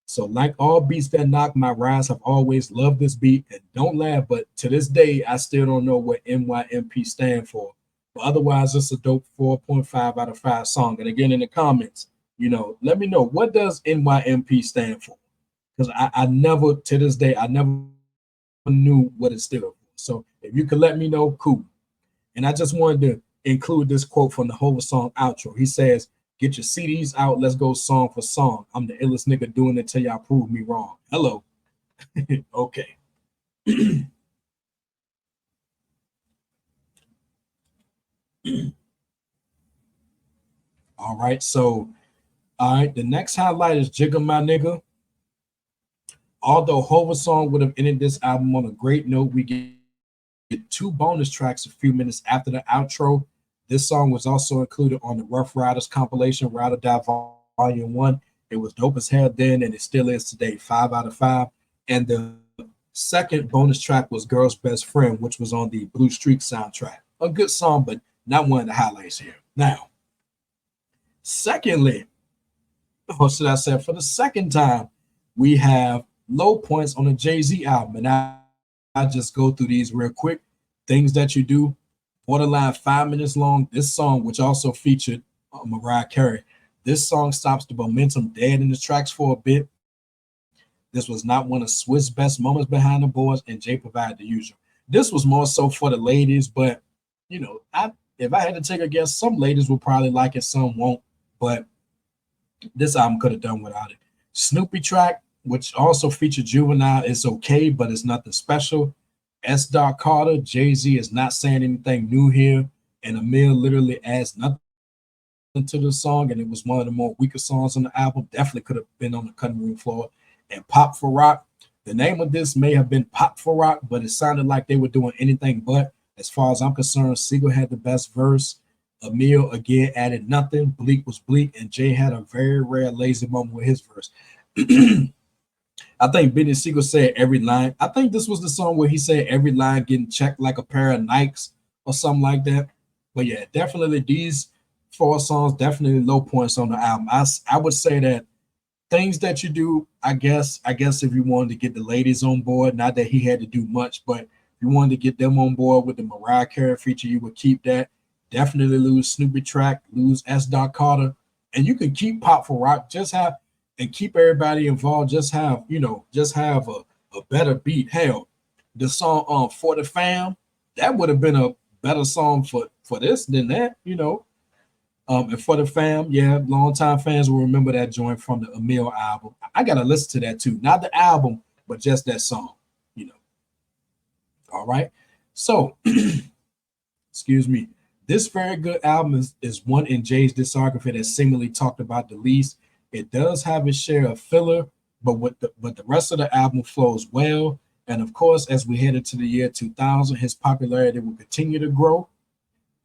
So, like all beats that knock my rise, I've always loved this beat. And don't laugh, but to this day, I still don't know what NYMP stand for. But otherwise, it's a dope 4.5 out of 5 song. And again, in the comments, let me know, what does NYMP stand for? Because I never, to this day, I never knew what it stood for. So if you could let me know, cool. And I just wanted to include this quote from the whole song outro. He says, "Get your CDs out, let's go song for song. I'm the illest nigga doing it till y'all prove me wrong." Hello. Okay. All right. So, all right. The next highlight is Jigga My Nigga. Although Hova song would have ended this album on a great note, we get 2 bonus tracks a few minutes after the outro. This song was also included on the Rough Riders compilation, Ride or Die Volume 1. It was dope as hell then, and it still is today, 5 out of 5. And the second bonus track was Girl's Best Friend, which was on the Blue Streak soundtrack. A good song, but not one of the highlights here. Now, secondly, or should I say, for the second time, we have low points on the Jay-Z album. And I just go through these real quick. Things That You Do, borderline 5 minutes long. This song, which also featured Mariah Carey, this song stops the momentum dead in the tracks for a bit. This was not one of Swiss best moments behind the boards, and Jay provided the usual. This was more so for the ladies, but if I had to take a guess, some ladies will probably like it, some won't. But this album could have done without it. Snoopy track, which also featured Juvenile, is okay, but it's nothing special. S. Dot Carter, Jay-Z is not saying anything new here, and Emil literally adds nothing to the song, and it was one of the more weaker songs on the album. Definitely could have been on the cutting room floor. And Pop for Rock, the name of this may have been Pop for Rock, but it sounded like they were doing anything but. As far as I'm concerned, Siegel had the best verse. Emil again added nothing. Bleak was bleak, and Jay had a very rare lazy moment with his verse. I think Benny Siegel said every line. I think this was the song where he said every line getting checked like a pair of Nikes or something like that. But yeah, definitely these 4 songs, definitely low points on the album. I would say that Things That You Do, I guess if you wanted to get the ladies on board, not that he had to do much, but if you wanted to get them on board with the Mariah Carey feature, you would keep that. Definitely lose Snoopy track, lose S. Dot Carter, and you can keep Pop for Rock. Just have and keep everybody involved. Just have a better beat. Hell, the song For the Fam, that would have been a better song for this than that. And For the Fam, yeah, longtime fans will remember that joint from the Emil album. I gotta listen to that too, not the album, but just that song. All right, so excuse me. This very good album is one in Jay's discography that seemingly talked about the least. It does have its share of filler, but the rest of the album flows well. And of course, as we head into the year 2000, his popularity will continue to grow.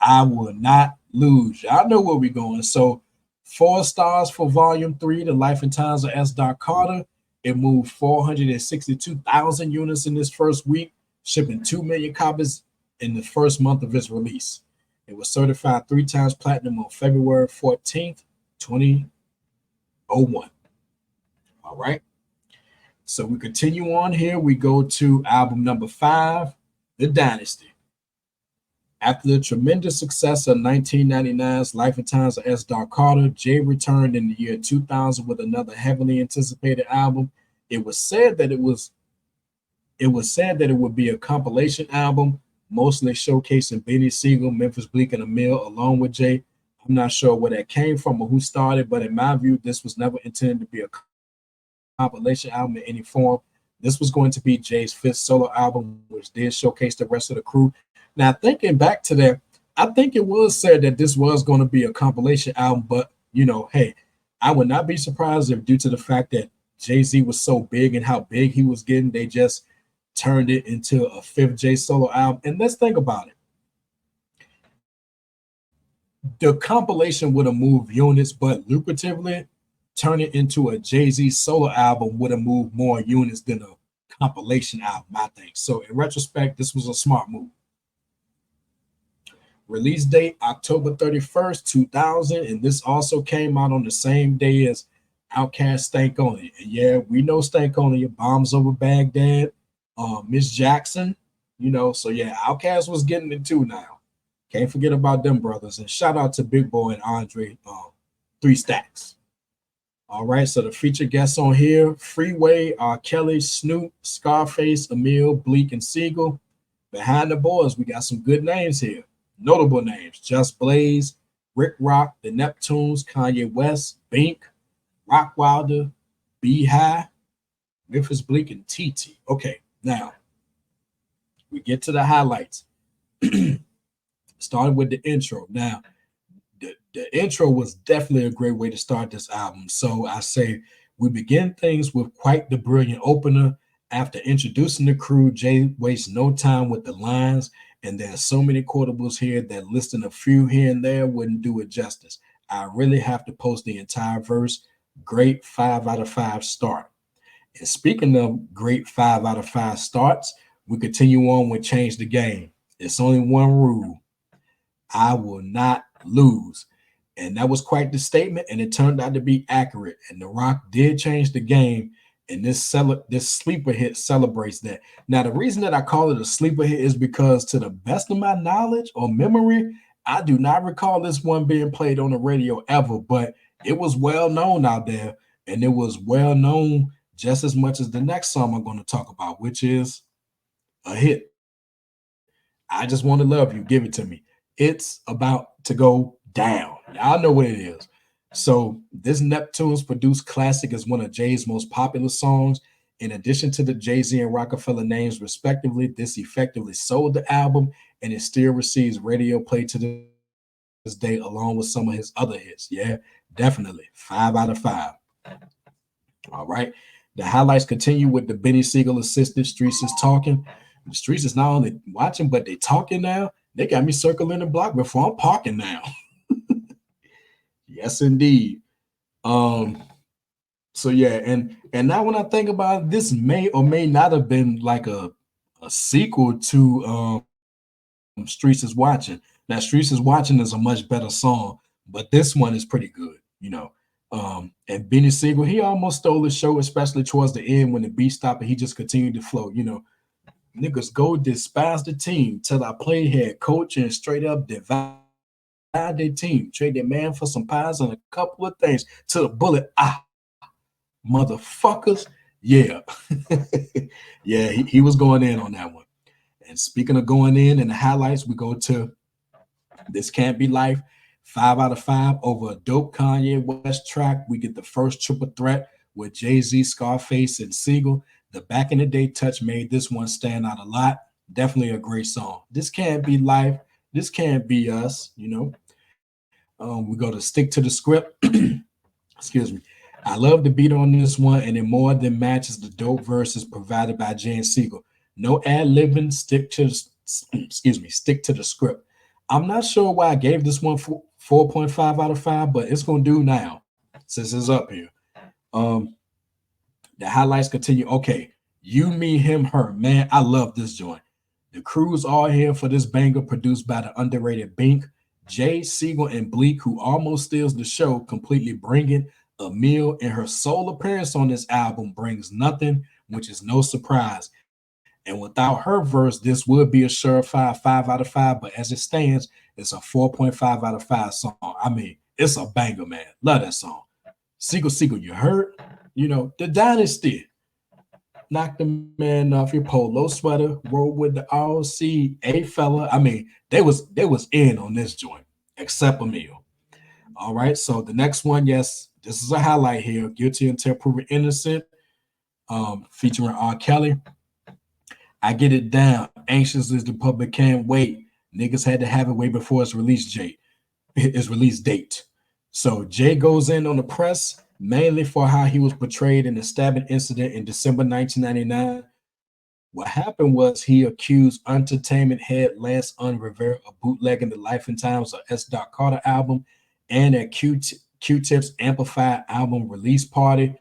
I will not lose. Y'all know where we're going. So 4 stars for volume 3, The Life and Times of S. Dot Carter. It moved 462,000 units in this first week, shipping 2 million copies in the first month of its release. It was certified 3 times platinum on February 14th, 2001. All right. So we continue on here. We go to album number 5, The Dynasty. After the tremendous success of 1999's Life and Times of S. Dot Carter, Jay returned in the year 2000 with another heavily anticipated album. It was said that it would be a compilation album, mostly showcasing Benny Siegel, Memphis Bleek, and Emil along with Jay. I'm not sure where that came from or who started, but in my view, this was never intended to be a compilation album in any form. This was going to be Jay's 5th solo album, which did showcase the rest of the crew. Now, thinking back to that, I think it was said that this was going to be a compilation album, but hey, I would not be surprised if, due to the fact that Jay-Z was so big and how big he was getting, they just turned it into a 5th Jay solo album. And let's think about it. The compilation would have moved units, but lucratively, turn it into a Jay-Z solo album would have moved more units than a compilation album, I think. So in retrospect, this was a smart move. Release date October 31st, 2000, and this also came out on the same day as Outkast Stankonia. And yeah, we know Stankonia, Bombs Over Baghdad, Miss Jackson, so yeah, Outkast was getting it too now. Can't forget about them brothers. And shout out to Big Boy and Andre, 3 Stacks. All right, so the featured guests on here: Freeway, R. Kelly, Snoop, Scarface, Emil, Bleek, and Siegel. Behind the boards, we got some good names here. Notable names: Just Blaze, Rick Rock, The Neptunes, Kanye West, Bink, Rock Wilder, B-High, Memphis Bleek, and TT. Okay, now we get to the highlights. Starting with the intro. Now, the intro was definitely a great way to start this album. So I say we begin things with quite the brilliant opener. After introducing the crew, Jay wastes no time with the lines, and there are so many quotables here that listing a few here and there wouldn't do it justice. I really have to post the entire verse. Great 5 out of 5 start. And speaking of great 5 out of 5 starts, we continue on with Change the Game. It's only one rule: I will not lose. And that was quite the statement, and it turned out to be accurate. And The Rock did change the game, and this sleeper hit celebrates that. Now, the reason that I call it a sleeper hit is because, to the best of my knowledge or memory, I do not recall this one being played on the radio ever, but it was well known out there, and it was well known just as much as the next song I'm going to talk about, which is a hit. I Just Want to Love You, Give It to Me. It's about to go down. Y'all know what it is. So this Neptunes produced classic is one of Jay's most popular songs. In addition to the Jay-Z and Rockefeller names respectively, this effectively sold the album, and it still receives radio play to this day along with some of his other hits. Yeah, definitely 5 out of 5. All right. The highlights continue with the Benny Siegel assisted Streets is Talking. The Streets is not only watching, but they talking now. They got me circling the block before I'm parking now. Yes, indeed. So yeah, and now when I think about it, this may or may not have been like a sequel to Streets is Watching. Now, Streets is Watching is a much better song, but this one is pretty good, and Benny Siegel, he almost stole the show, especially towards the end when the beat stopped and he just continued to flow. Niggas go despise the team till I play head coach and straight up divide their team, trade their man for some pies and a couple of things to the bullet. Motherfuckers. Yeah. Yeah, he was going in on that one. And speaking of going in and the highlights, we go to This Can't Be Life, 5 out of 5 over a dope Kanye West track. We get the first triple threat with Jay-Z, Scarface, and Siegel. The back in the day touch made this one stand out a lot. Definitely a great song. This Can't Be Life. This Can't Be Us. We go to Stick to the Script. Excuse me. I love the beat on this one, and it more than matches the dope verses provided by Jay and Siegel. No ad-libbing, stick to the script. I'm not sure why I gave this one 4.5 out of 5, but it's gonna do now since it's up here. Um, the highlights continue. Okay, you, me, him, her. Man, I love this joint. The crew's all here for this banger produced by the underrated Bink, Jay Siegel, and Bleak, who almost steals the show, completely bringing Emil in her sole appearance on this album brings nothing, which is no surprise. And without her verse, this would be a surefire 5 out of 5. But as it stands, it's a 4.5 out of 5 song. I mean, it's a banger, man. Love that song. Siegel, you heard? You know, the dynasty. Knock the man off your polo sweater, roll with the ROC, a fella. I mean, they was in on this joint, except Emil. All right, so the next one, yes, this is a highlight here. Guilty until proven innocent, featuring R. Kelly. I get it down. Anxious as the public can't wait. Niggas had to have it way before its release date. So Jay goes in on the press mainly for how he was portrayed in the stabbing incident in December 1999. What happened was he accused entertainment head Lance Rivera of bootlegging the Life and Times of S. Carter album and at Q-Tip's amplified album release party.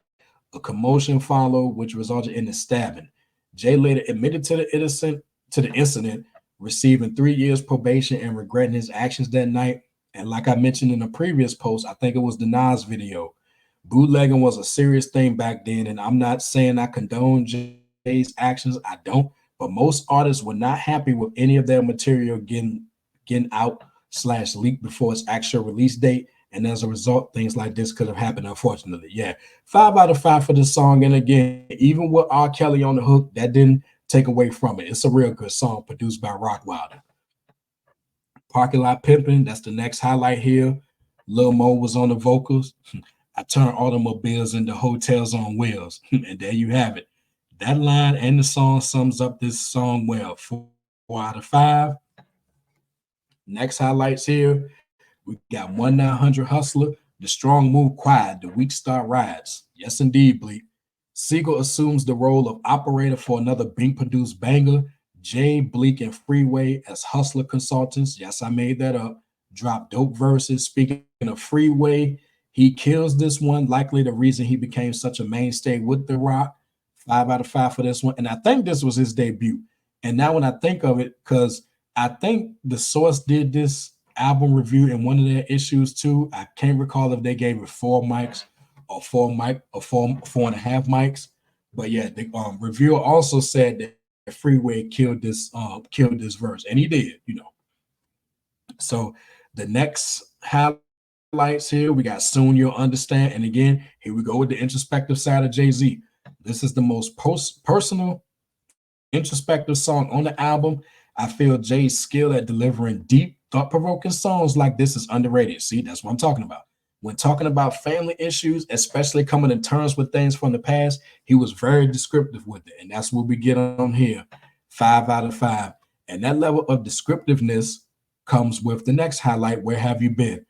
A commotion followed, which resulted in the stabbing. Jay later admitted to the incident, receiving 3 years probation and regretting his actions that night. And like I mentioned in a previous post, I think it was the Nas video. Bootlegging was a serious thing back then, and I'm not saying I condone Jay's actions. I don't, but most artists were not happy with any of their material getting out / leaked before its actual release date. And as a result, things like this could have happened, unfortunately. Yeah, 5 out of 5 for this song. And again, even with R. Kelly on the hook, that didn't take away from it. It's a real good song produced by Rockwilder. Parking Lot Pimpin', that's the next highlight here. Lil Mo was on the vocals. I turn automobiles into hotels on wheels. And there you have it. That line and the song sums up this song well. 4 out of 5. Next highlights here. We got 1-900 Hustler, the strong move quiet, the weak star rides. Yes, indeed, Bleak. Siegel assumes the role of operator for another Bink-produced banger. Jay, Bleak, and Freeway as Hustler consultants. Yes, I made that up. Drop dope verses. Speaking of Freeway, he kills this one, likely the reason he became such a mainstay with The Rock. 5 out of 5 for this one. And I think this was his debut. And now when I think of it, because I think The Source did this album review in one of their issues too. I can't recall if they gave it 4 mics or 4.5 mics. But yeah, the reviewer also said that Freeway killed this verse, and he did, you know. So the next highlights here, we got Soon You'll Understand. And again, here we go with the introspective side of Jay-Z. This is the most personal, introspective song on the album. I feel Jay's skill at delivering deep, thought-provoking songs like this is underrated. See, that's what I'm talking about. When talking about family issues, especially coming to terms with things from the past, he was very descriptive with it. And that's what we get on here. 5 out of 5. And that level of descriptiveness comes with the next highlight, Where Have You Been?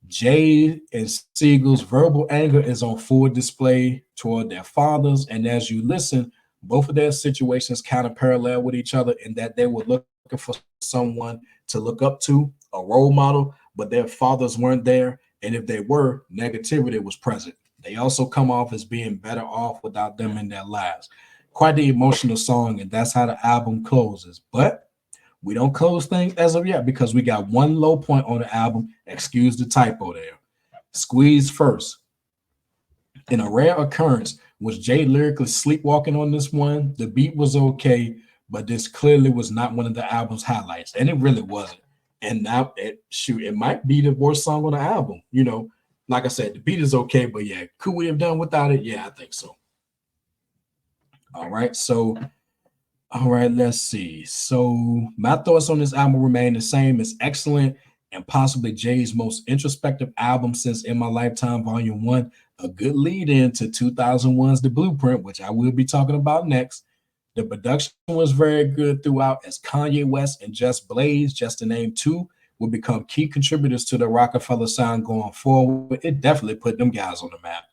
Jay and Siegel's verbal anger is on full display toward their fathers. And as you listen, both of their situations kind of parallel with each other in that they were looking for someone to look up to, a role model, but their fathers weren't there. And if they were, negativity was present. They also come off as being better off without them in their lives. Quite the emotional song, and that's how the album closes. But we don't close things as of yet because we got one low point on the album. Excuse the typo there. Squeeze First. In a rare occurrence, was Jay lyrically sleepwalking on this one? The beat was okay, but this clearly was not one of the album's highlights, and it really wasn't. And now it might be the worst song on the album. You know, like I said, the beat is okay, but yeah, could we have done without it? Yeah, I think so. All right, let's see. So my thoughts on this album remain the same. It's excellent and possibly Jay's most introspective album since In My Lifetime Volume 1, a good lead-in to 2001's The Blueprint, which I will be talking about next. The production was very good throughout as Kanye West and Just Blaze, just to name 2, will become key contributors to the Rockefeller sound going forward. It definitely put them guys on the map.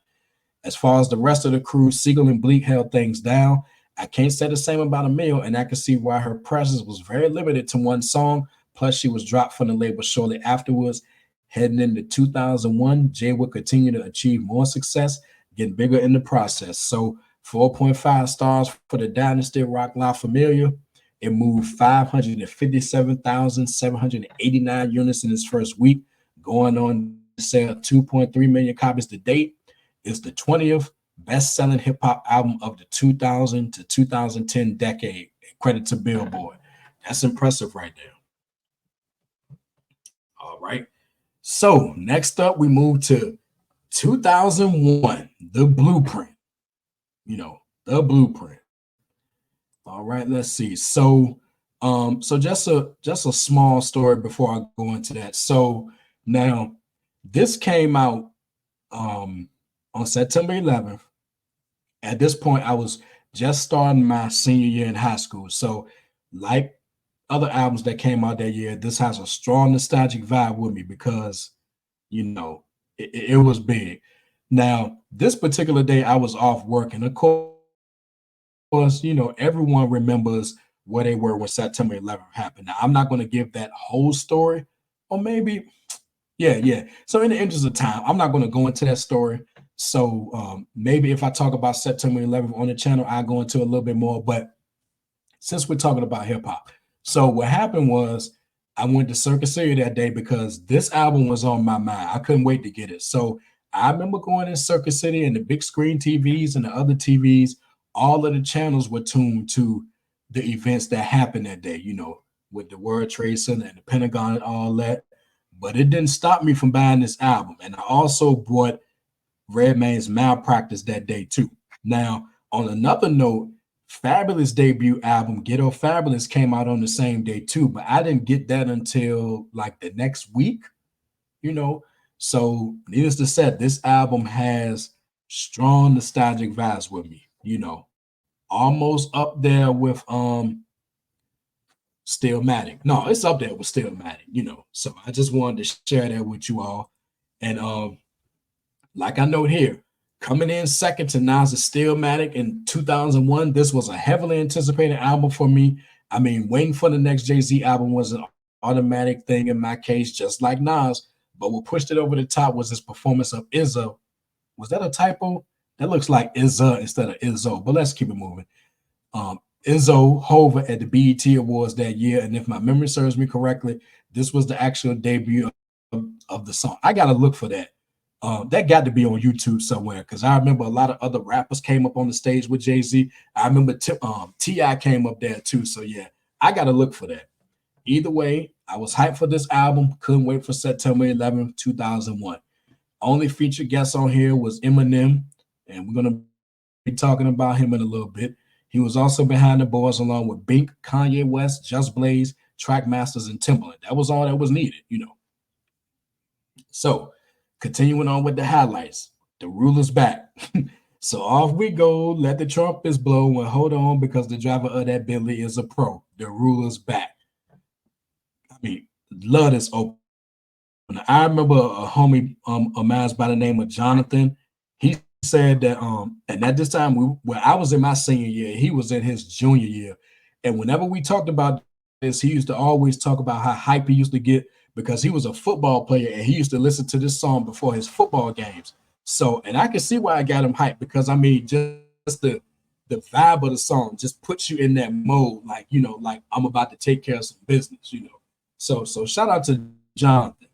As far as the rest of the crew, Siegel and Bleak held things down. I can't say the same about Emil, and I can see why her presence was very limited to one song. Plus, she was dropped from the label shortly afterwards. Heading into 2001, Jay would continue to achieve more success, getting bigger in the process. So 4.5 stars for the Dynasty Rock La Familia. It moved 557,789 units in its first week, going on to sell 2.3 million copies to date. It's the 20th best-selling hip-hop album of the 2000 to 2010 decade. Credit to Billboard. That's impressive right there. All right. So next up, we move to 2001, The Blueprint. The Blueprint. All right, let's see. So just a small story before I go into that. So now this came out on September 11th. At this point, I was just starting my senior year in high school. So like other albums that came out that year, this has a strong nostalgic vibe with me because, it was big. Now, this particular day, I was off work. And of course, everyone remembers where they were when September 11th happened. Now, I'm not going to give that whole story, or maybe, yeah. So in the interest of time, I'm not going to go into that story. So maybe if I talk about September 11th on the channel, I'll go into a little bit more. But since we're talking about hip hop, so what happened was I went to Circus City that day because this album was on my mind. I couldn't wait to get it. So I remember going in Circus City and the big screen TVs and the other TVs, all of the channels were tuned to the events that happened that day, with the World Trade Center and the Pentagon and all that. But it didn't stop me from buying this album. And I also bought Redman's Malpractice that day too. Now, on another note, Fabulous debut album, Ghetto Fabulous, came out on the same day too, but I didn't get that until like the next week, So needless to say, this album has strong nostalgic vibes with me, almost up there with Stillmatic. No, it's up there with Stillmatic, So I just wanted to share that with you all. And like I note here, coming in second to Nas' Stillmatic in 2001, this was a heavily anticipated album for me. I mean, waiting for the next Jay-Z album was an automatic thing in my case, just like Nas. But what pushed it over the top was his performance of Izzo. Was that a typo? That looks like Izza instead of Izzo, but let's keep it moving. Izzo Hova at the BET Awards that year, and if my memory serves me correctly, this was the actual debut of the song. I got to look for that. That got to be on YouTube somewhere because I remember a lot of other rappers came up on the stage with Jay-Z. I remember T.I. came up there too. So yeah, I got to look for that. Either way, I was hyped for this album. Couldn't wait for September 11th, 2001. Only featured guest on here was Eminem, and we're going to be talking about him in a little bit. He was also behind the boards along with Bink, Kanye West, Just Blaze, Trackmasters, and Timbaland. That was all that was needed, So, continuing on with the highlights, the ruler's back. So off we go. Let the trumpets blow and hold on because the driver of that Bentley is a pro. The ruler's back. I mean, love this open. I remember a homie of mine by the name of Jonathan. He said that and at this time when I was in my senior year, he was in his junior year. And whenever we talked about this, he used to always talk about how hype he used to get because he was a football player and he used to listen to this song before his football games. So, and I can see why I got him hyped because I mean, just the vibe of the song just puts you in that mode, like, like I'm about to take care of some business, So shout out to Jonathan.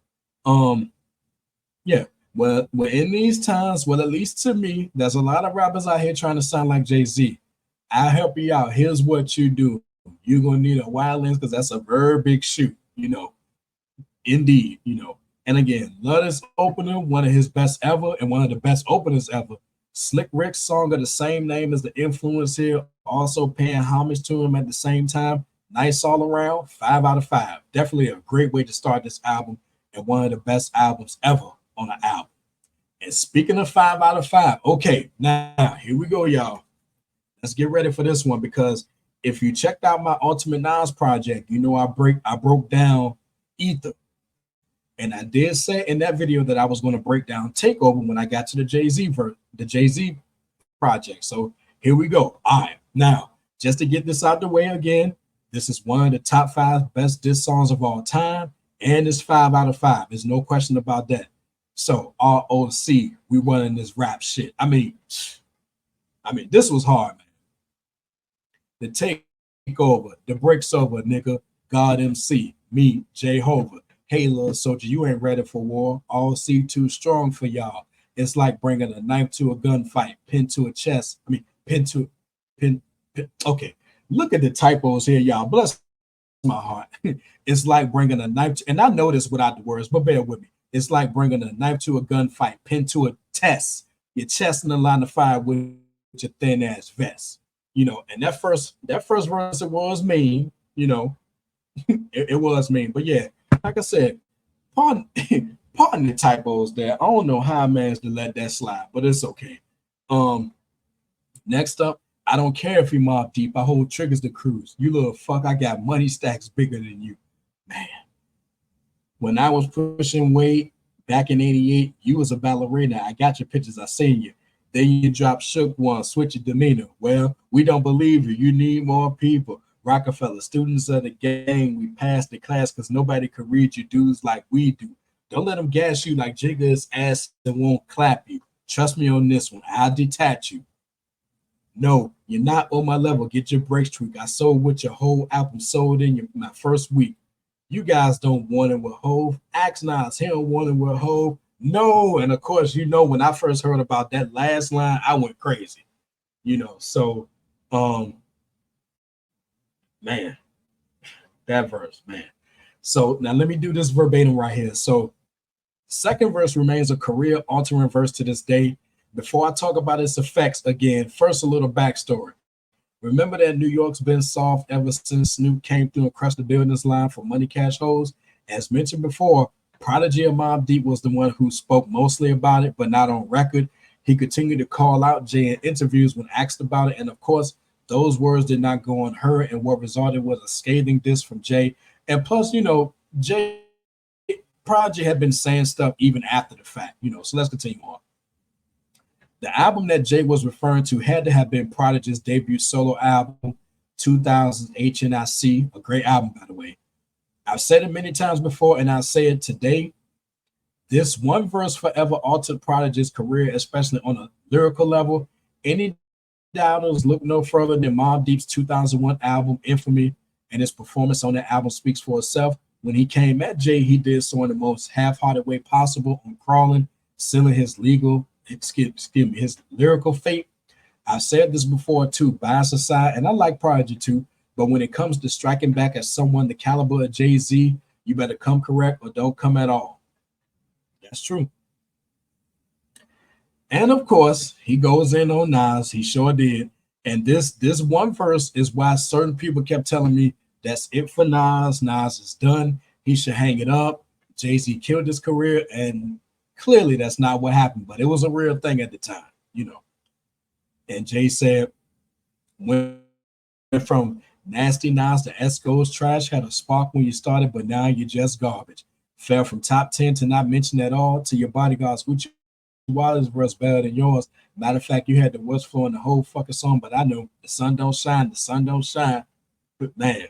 Yeah. Well, in these times, well, at least to me, there's a lot of rappers out here trying to sound like Jay-Z. I'll help you out. Here's what you do. You're gonna need a wide lens because that's a very big shoot, Indeed, And again, love this opener, one of his best ever, and one of the best openers ever. Slick Rick's song of the same name as the influence here, also paying homage to him at the same time. Nice all around, 5 out of 5. Definitely a great way to start this album and one of the best albums ever on an album. And speaking of 5 out of 5, okay, now here we go, y'all. Let's get ready for this one because if you checked out my Ultimate Nas project, I broke down Ether. And I did say in that video that I was going to break down Takeover when I got to the Jay-Z project. So here we go. All right. Now, just to get this out the way again, this is one of the top 5 best diss songs of all time, and it's 5 out of 5. There's no question about that. So ROC, we running this rap shit. This was hard, man. The takeover, the breaks over, nigga. God MC, me, Jehovah. Hey, little soldier, you ain't ready for war. All C too strong for y'all. It's like bringing a knife to a gunfight, pin to a chest. Pin to pin. Okay, look at the typos here, y'all. Bless my heart. It's like bringing a knife to, and I know this without the words, but bear with me. It's like bringing a knife to a gunfight, pin to a test, your chest in the line of fire with your thin ass vest. And that first verse, it was mean. It was mean. But yeah, like I said, pardon, pardon the typos there. I don't know how I managed to let that slide, but it's okay. Next up, I don't care if you Mobb Deep. I hold triggers to cruise. You little fuck, I got money stacks bigger than you. Man, when I was pushing weight back in 88, you was a ballerina. I got your pictures. I seen you. Then you drop shook one, switch your demeanor. Well, we don't believe you. You need more people. Rockefeller, students of the gang, we passed the class because nobody could read you dudes like we do. Don't let them gas you like Jigga's ass and won't clap you. Trust me on this one. I'll detach you. No, you're not on my level. Get your breaks tweak. I sold with your whole album sold in my first week. You guys don't want it with Hove. Axe Nas, he don't want it with Hove. No, and of course, when I first heard about that last line, I went crazy. So man, that verse, man. So now let me do this verbatim right here. So second verse remains a career altering verse to this day. Before I talk about its effects again, first a little backstory. Remember that New York's been soft ever since Snoop came through and crushed the buildings line for money cash holes. As mentioned before, Prodigy of Mobb Deep was the one who spoke mostly about it, but not on record. He continued to call out Jay in interviews when asked about it, and of course, those words did not go unheard, and what resulted was a scathing diss from Jay. And plus, Jay Prodigy had been saying stuff even after the fact, so let's continue on. The album that Jay was referring to had to have been Prodigy's debut solo album, 2000's HNIC, a great album, by the way. I've said it many times before, and I'll say it today. This one verse forever altered Prodigy's career, especially on a lyrical level. Any doubters look no further than Mobb Deep's 2001 album, Infamy, and his performance on that album speaks for itself. When he came at Jay, he did so in the most half-hearted way possible on Crawling, sealing his his lyrical fate. I've said this before too, bias aside, and I like Prodigy too, but when it comes to striking back at someone the caliber of Jay-Z, you better come correct or don't come at all. That's true. And of course, he goes in on Nas. He sure did. And this one verse is why certain people kept telling me that's it for Nas. Nas is done. He should hang it up. Jay-Z killed his career, and clearly that's not what happened, but it was a real thing at the time, And Jay said, went from nasty Nas to Esco's trash, had a spark when you started, but now you're just garbage. Fell from top 10 to not mention at all to your bodyguards, which Wilder's verse better than yours. Matter of fact, you had the worst flow in the whole fucking song, but I know the sun don't shine, the sun don't shine. But man,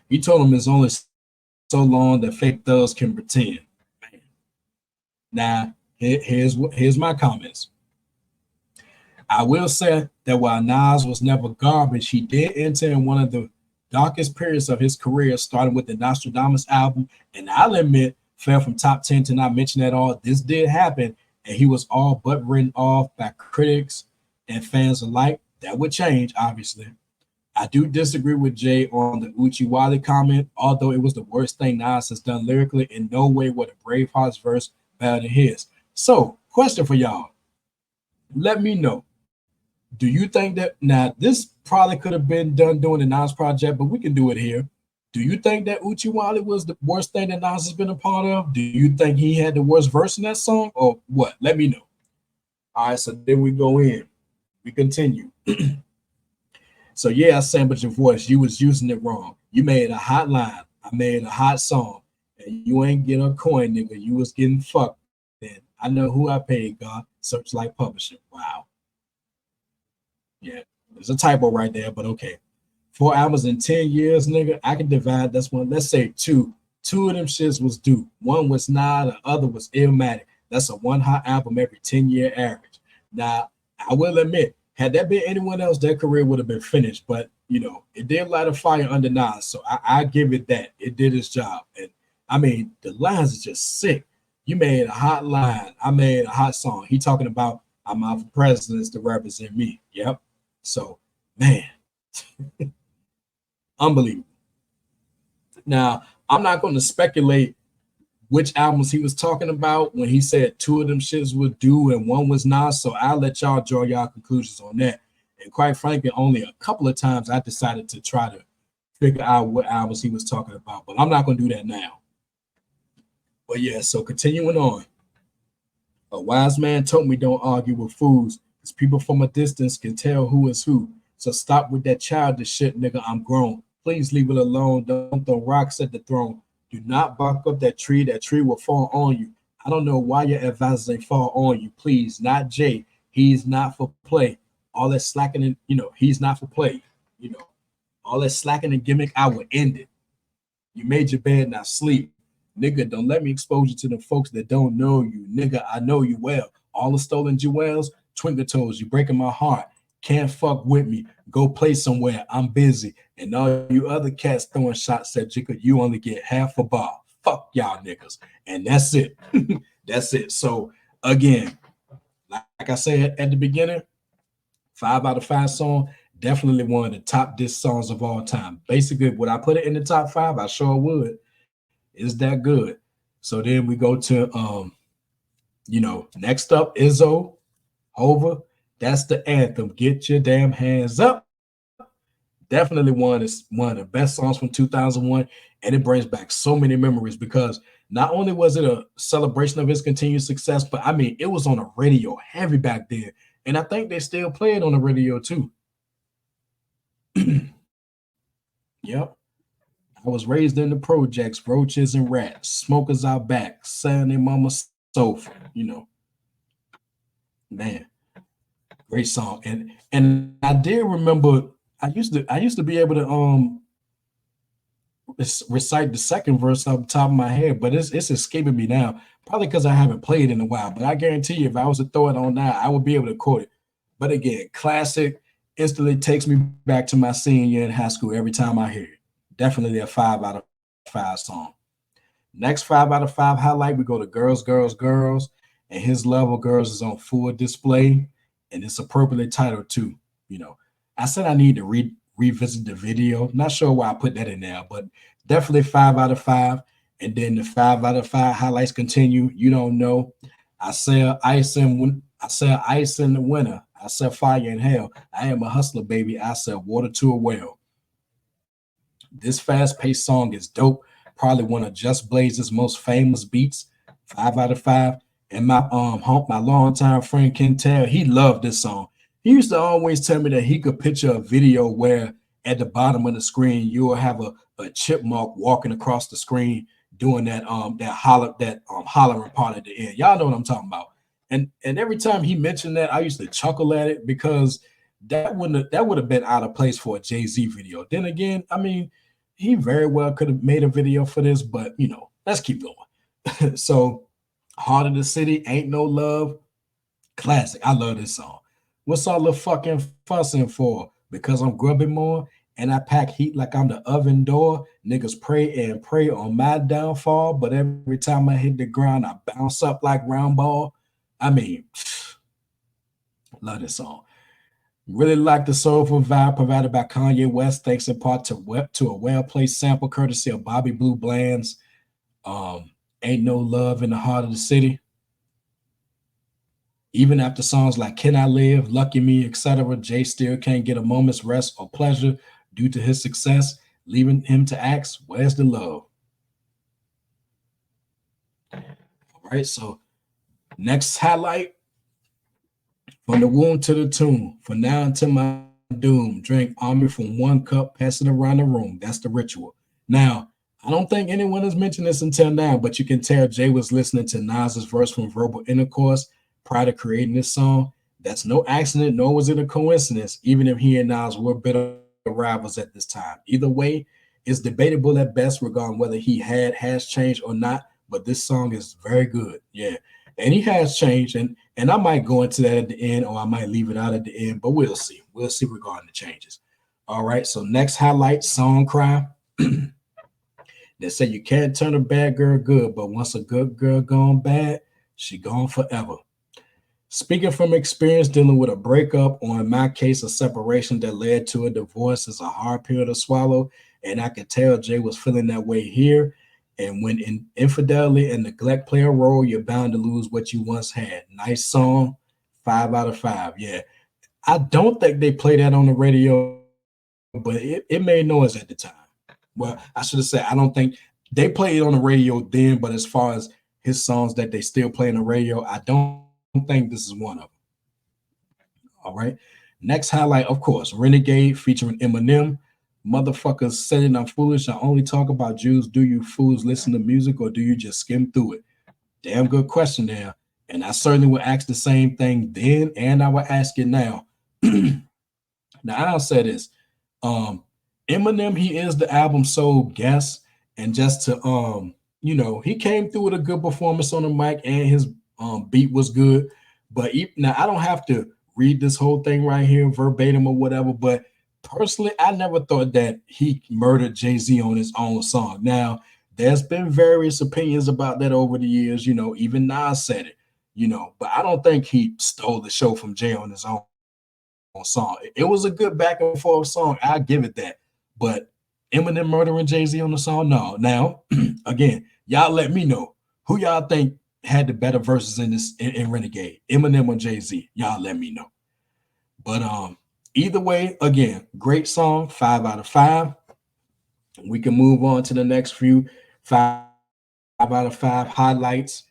he told him it's only so long that fake thugs can pretend. Man. Now, here's my comments. I will say that while Nas was never garbage, he did enter in one of the darkest periods of his career, starting with the Nostradamus album, and I'll admit, fell from top 10 to not mention at all. This did happen, and he was all but written off by critics and fans alike. That would change, obviously. I do disagree with Jay on the Uchi Wale comment, although it was the worst thing Nas has done lyrically. In no way was a Braveheart's verse better than his. So, question for y'all. Let me know. Do you think that, now this probably could have been done during the Nas project, but we can do it here. Do you think that Uchi Wale was the worst thing that Nas has been a part of? Do you think he had the worst verse in that song, or what? Let me know. All right, so then we go in. We continue. So yeah, I sampled your voice. You was using it wrong. You made a hot line. I made a hot song. And you ain't getting a coin, nigga. You was getting fucked. Then I know who I paid, God. Searchlight Publishing. Wow. Yeah, there's a typo right there, but okay. 4 albums in 10 years, nigga. I can divide that's one. Let's say two. Two of them shits was due. One was not, the other was Illmatic. That's a one hot album every 10-year average. Now, I will admit, had that been anyone else, their career would have been finished. But you know, it did light a fire under Nas. So I give it that. It did its job. And I mean, the lines are just sick. You made a hot line. I made a hot song. He talking about I'm out for presidents to represent me. Yep. So, man, unbelievable. Now, I'm not going to speculate which albums he was talking about when he said two of them shits were due and one was not. So I'll let y'all draw y'all conclusions on that. And quite frankly, only a couple of times I decided to try to figure out what albums he was talking about, but I'm not going to do that now. But yeah, so continuing on. A wise man told me don't argue with fools because people from a distance can tell who is who. So stop with that childish shit, nigga. I'm grown. Please leave it alone. Don't throw rocks at the throne. Do not bark up that tree. That tree will fall on you. I don't know why your advisors ain't fall on you. Please, not Jay. He's not for play. All that slacking and he's not for play. You know, all that slacking and gimmick, I will end it. You made your bed, now sleep. Nigga, don't let me expose you to the folks that don't know you. Nigga, I know you well. All the stolen jewels, twinkle toes, you breaking my heart. Can't fuck with me. Go play somewhere. I'm busy. And all you other cats throwing shots at Jigga, you only get half a bar. Fuck y'all niggas. And that's it. That's it. So again, like I said at the beginning, 5 out of 5 song, definitely one of the top diss songs of all time. Basically, would I put it in the top 5? I sure would. Is that good? So then we go to next up, Izzo, Hova. That's the anthem. Get your damn hands up. Definitely one of the best songs from 2001, and it brings back so many memories because not only was it a celebration of his continued success, but I mean it was on the radio heavy back then, and I think they still play it on the radio too. Yep. I was raised in the projects, roaches and rats, smokers out back, Sunday mama sofa. Man, great song. And I did remember I used to be able to recite the second verse off the top of my head, but it's escaping me now. Probably because I haven't played in a while. But I guarantee you, if I was to throw it on now, I would be able to quote it. But again, classic instantly takes me back to my senior year in high school every time I hear it. Definitely a 5 out of 5 song. Next 5 out of 5 highlight, we go to Girls, Girls, Girls, and his love of girls is on full display, and it's appropriately titled too. I said I need to revisit the video. Not sure why I put that in there, but definitely 5 out of 5. And then the 5 out of 5 highlights continue. You don't know. I sell ice in the winter. I sell fire in hell. I am a hustler, baby. I sell water to a well. This fast-paced song is dope. Probably one of Just Blaze's most famous beats. 5 out of 5. And my longtime friend Ken Tell, he loved this song. He used to always tell me that he could picture a video where at the bottom of the screen you will have a chipmunk walking across the screen doing hollering part at the end. Y'all know what I'm talking about. And every time he mentioned that, I used to chuckle at it because that would have been out of place for a Jay-Z video. Then again, I mean, he very well could have made a video for this, but let's keep going. So, Heart of the City, Ain't No Love, classic. I love this song. What's all the fucking fussing for? Because I'm grubbing more and I pack heat like I'm the oven door. Niggas pray and pray on my downfall, but every time I hit the ground, I bounce up like round ball. I mean, love this song. Really like the soulful vibe provided by Kanye West, thanks in part to a well-placed sample courtesy of Bobby Blue Bland's Ain't No Love in the Heart of the City. Even after songs like Can I Live, Lucky Me, etc., Jay still can't get a moment's rest or pleasure due to his success, leaving him to ask, where's the love? All right, so next highlight, from the womb to the tomb, for now until my doom, drink army from one cup, pass it around the room. That's the ritual. Now, I don't think anyone has mentioned this until now, but you can tell Jay was listening to Nas's verse from Verbal Intercourse prior to creating this song. That's no accident, nor was it a coincidence, even if he and Nas were bitter rivals at this time. Either way, it's debatable at best regarding whether has changed or not, but this song is very good. Yeah. And he has changed, and I might go into that at the end, or I might leave it out at the end, but we'll see. We'll see regarding the changes. All right. So next highlight, Song Cry. They say you can't turn a bad girl good, but once a good girl gone bad, she gone forever. Speaking from experience dealing with a breakup, or in my case, a separation that led to a divorce, is a hard pill to swallow. And I could tell Jay was feeling that way here. And when infidelity and neglect play a role, you're bound to lose what you once had. Nice song, 5 out of 5. Yeah. I don't think they play that on the radio, but it made noise at the time. Well, I should have said, I don't think they play it on the radio then, but as far as his songs that they still play on the radio, I don't think this is one of them. All right. Next highlight, of course, Renegade featuring Eminem. Motherfuckers saying I'm foolish. I only talk about Jews. Do you fools listen to music or do you just skim through it? Damn good question there. And I certainly would ask the same thing then, and I would ask it now. Now I'll say this. Um, Eminem, he is the album soul guest, and just to he came through with a good performance on the mic, and his beat was good. But now I don't have to read this whole thing right here verbatim or whatever. But personally, I never thought that he murdered Jay-Z on his own song. Now, there's been various opinions about that over the years. Even Nas said it. But I don't think he stole the show from Jay on his own song. It was a good back and forth song. I give it that. But Eminem murdering Jay-Z on the song, no. Now, again, y'all let me know who y'all think had the better verses in this in Renegade, Eminem or Jay-Z. Y'all let me know. But either way, again, great song, 5 out of 5. We can move on to the next few 5 out of 5 highlights.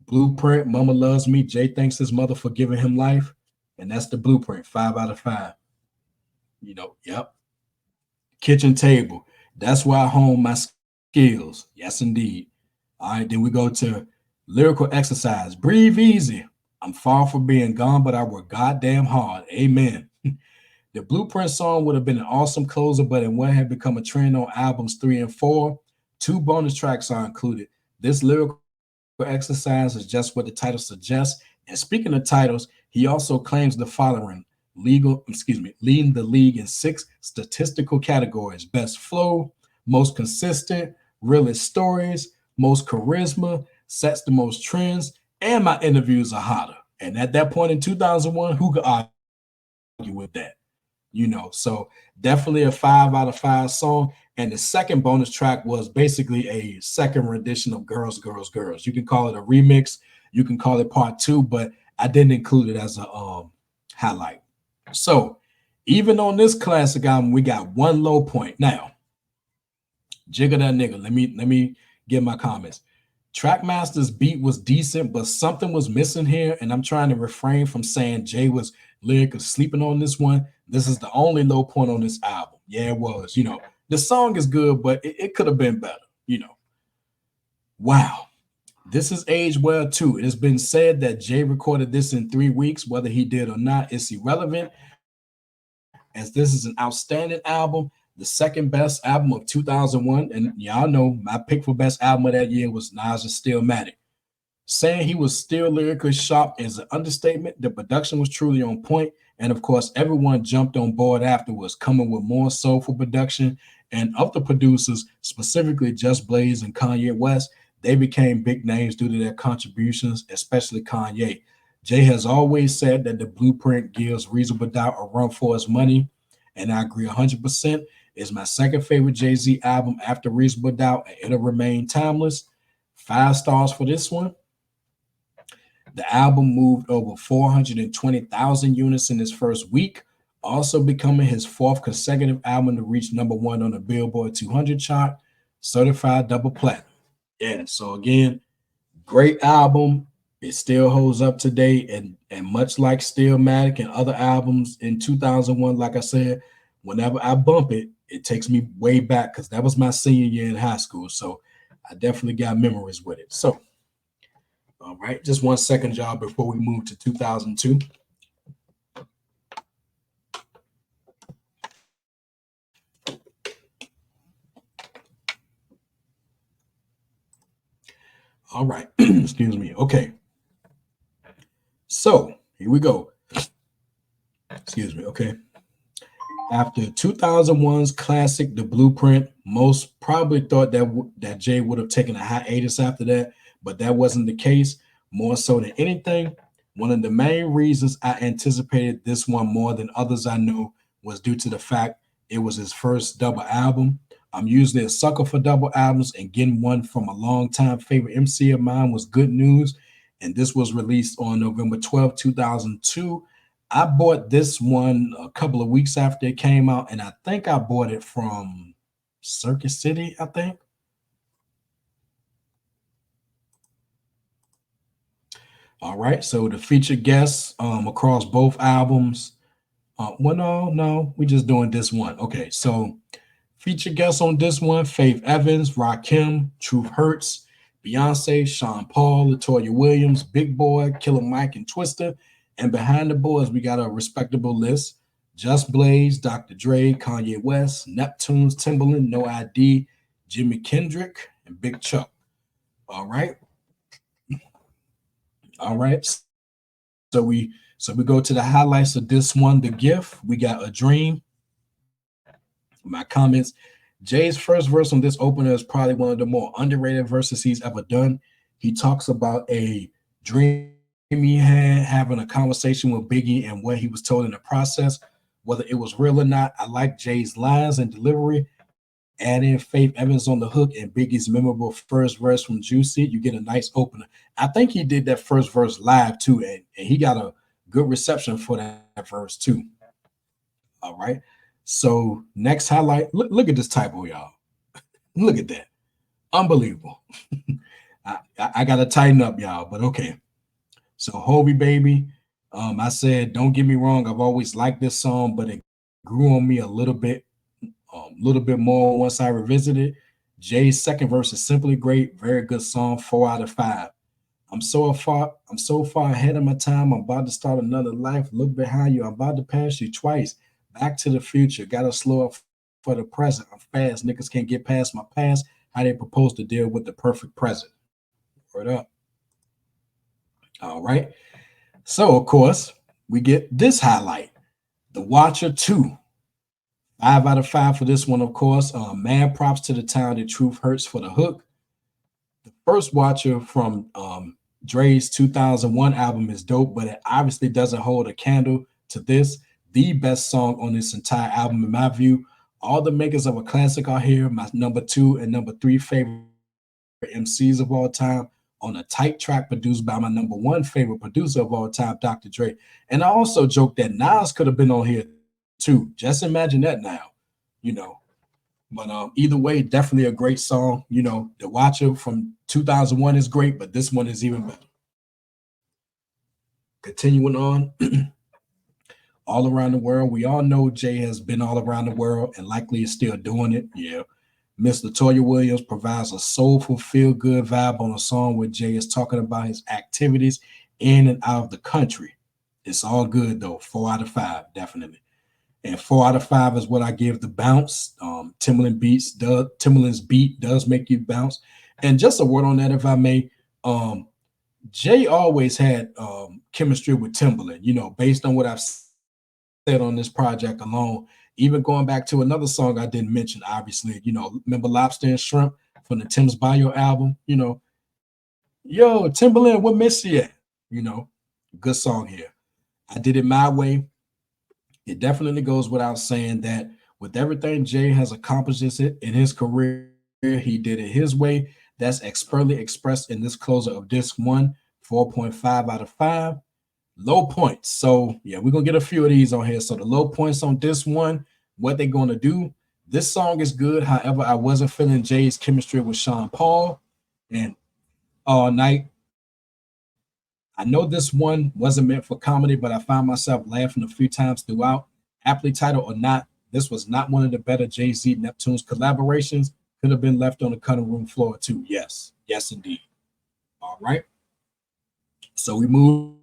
Blueprint, Mama Loves Me. Jay thanks his mother for giving him life. And that's the blueprint, 5 out of 5. Yep. Kitchen table. That's where I hone my skills. Yes, indeed. All right, then we go to lyrical exercise. Breathe easy. I'm far from being gone, but I work goddamn hard. Amen. The Blueprint song would have been an awesome closer, but in what had become a trend on albums 3 and 4, 2 bonus tracks are included. This lyrical exercise is just what the title suggests. And speaking of titles, he also claims the following leading the league in 6 statistical categories: best flow, most consistent, realest stories, most charisma, sets the most trends, and my interviews are hotter. And at that point in 2001, who could argue with that? So definitely a 5 out of 5 song. And the second bonus track was basically a second rendition of Girls, Girls, Girls. You can call it a remix, you can call it part two, but I didn't include it as a highlight. So even on this classic album, we got one low point. Now, jiggle that nigga. Let me get my comments. Trackmaster's beat was decent, but something was missing here, and I'm trying to refrain from saying Jay was lyrically sleeping on this one. This is the only low point on this album. Yeah, it was. The song is good, but it could have been better. Wow. This is aged well too. It has been said that Jay recorded this in 3 weeks. Whether he did or not, it's irrelevant, as this is an outstanding album, the second best album of 2001. And y'all know my pick for best album of that year was Nas' Stillmatic. Saying he was still lyrically sharp is an understatement. The production was truly on point, and of course, everyone jumped on board afterwards, coming with more soulful production. And of the producers, specifically Just Blaze and Kanye West, they became big names due to their contributions, especially Kanye. Jay has always said that the Blueprint gives Reasonable Doubt a run for his money, and I agree 100%. It's my second favorite Jay-Z album after Reasonable Doubt, and it'll remain timeless. 5 stars for this one. The album moved over 420,000 units in its first week, also becoming his 4th consecutive album to reach #1 on the Billboard 200 chart, certified double platinum. Yeah, so again, great album. It still holds up today, and much like Stillmatic and other albums in 2001, like I said, whenever I bump it, it takes me way back because that was my senior year in high school. So I definitely got memories with it. So, all right, just 1 second, y'all, before we move to 2002. All right. Excuse me. Okay. So here we go. Excuse me. Okay. After 2001's classic, The Blueprint, most probably thought that Jay would have taken a hiatus after that, but that wasn't the case. More so than anything, one of the main reasons I anticipated this one more than others I knew was due to the fact it was his first double album. I'm usually a sucker for double albums, and getting one from a longtime favorite MC of mine was good news. And this was released on November 12th, 2002. I bought this one a couple of weeks after it came out, and I think I bought it from Circus City, I think. All right, so the featured guests across both albums. Well, no, we just doing this one. Okay, so featured guests on this one: Faith Evans, Rakim, Truth Hurts, Beyonce, Sean Paul, Latoya Williams, Big Boy, Killer Mike, and Twister. And behind the boards, we got a respectable list: Just Blaze, Dr. Dre, Kanye West, Neptunes, Timbaland, No ID, Jimmy Kendrick, and Big Chuck. All right, all right. So we go to the highlights of this one. The Gift. We got A Dream. My comments. Jay's first verse on this opener is probably one of the more underrated verses he's ever done. He talks about a dream he had having a conversation with Biggie and what he was told in the process, whether it was real or not. I like Jay's lines and delivery. Add in Faith Evans on the hook and Biggie's memorable first verse from Juicy. You get a nice opener. I think he did that first verse live too, and he got a good reception for that verse too. All right. So next highlight, look at this typo, y'all. Look at that. Unbelievable. I got to tighten up, y'all, but okay. So Hovey Baby, I said, don't get me wrong, I've always liked this song, but it grew on me a little bit more once I revisited. Jay's second verse is simply great, very good song, 4 out of 5. I'm so far ahead of my time. I'm about to start another life. Look behind you. I'm about to pass you twice. Back to the future. Gotta slow up for the present. I'm fast. Niggas can't get past my past. How they propose to deal with the perfect present. Word up. All right. So, of course, we get this highlight. The Watcher 2. 5 out of 5 for this one, of course. Mad props to the talented Truth Hurts for the hook. The first Watcher from Dre's 2001 album is dope, but it obviously doesn't hold a candle to this. The best song on this entire album, in my view. All the makers of a classic are here. My number 2 and number 3 favorite MCs of all time on a tight track produced by my number 1 favorite producer of all time, Dr. Dre. And I also joke that Nas could have been on here too. Just imagine that now, you know. But either way, definitely a great song. You know, The Watcher from 2001 is great, but this one is even better. Continuing on, All Around the World. We all know Jay has been all around the world and likely is still doing it. Yeah. Miss Latoya Williams provides a soulful, feel-good vibe on a song where Jay is talking about his activities in and out of the country. It's all good, though. 4 out of 5, definitely. And 4 out of 5 is what I give the bounce. Timbaland's beat does make you bounce. And just a word on that, if I may. Jay always had chemistry with Timbaland, you know, based on what I've said on this project alone. Even going back to another song I didn't mention, obviously, you know, remember Lobster and Shrimp from the Tim's Bio album? You know, yo, Timbaland, what Missy at? You know, good song here. I did it my way. It definitely goes without saying that with everything Jay has accomplished in his career, he did it his way. That's expertly expressed in this closer of disc 1, 4.5 out of 5. Low points. So, yeah, we're going to get a few of these on here. So, the low points on this one, what they're going to do. This song is good. However, I wasn't feeling Jay's chemistry with Sean Paul and All Night. I know this one wasn't meant for comedy, but I found myself laughing a few times throughout. Aptly titled or not, this was not one of the better Jay-Z Neptunes collaborations. Could have been left on the cutting room floor too. Yes, indeed. All right. So we move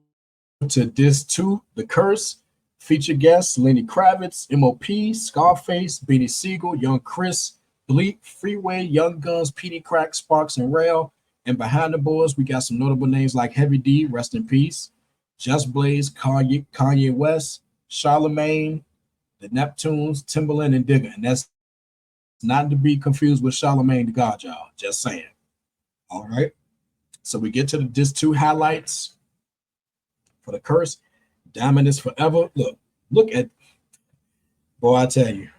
to disc 2, The Curse. Featured guests Lenny Kravitz, MOP, Scarface, Beanie Siegel, Young Chris, Bleak, Freeway, Young Guns, PD Crack, Sparks, and Rail. And behind the boards, we got some notable names like Heavy D, rest in peace, Just Blaze, Kanye West, Charlemagne, the Neptunes, Timberland, and Digger. And that's not to be confused with Charlemagne the God, y'all. Just saying. All right. So we get to the disc 2 highlights for the curse. Diamond is forever. Look at, boy, I tell you.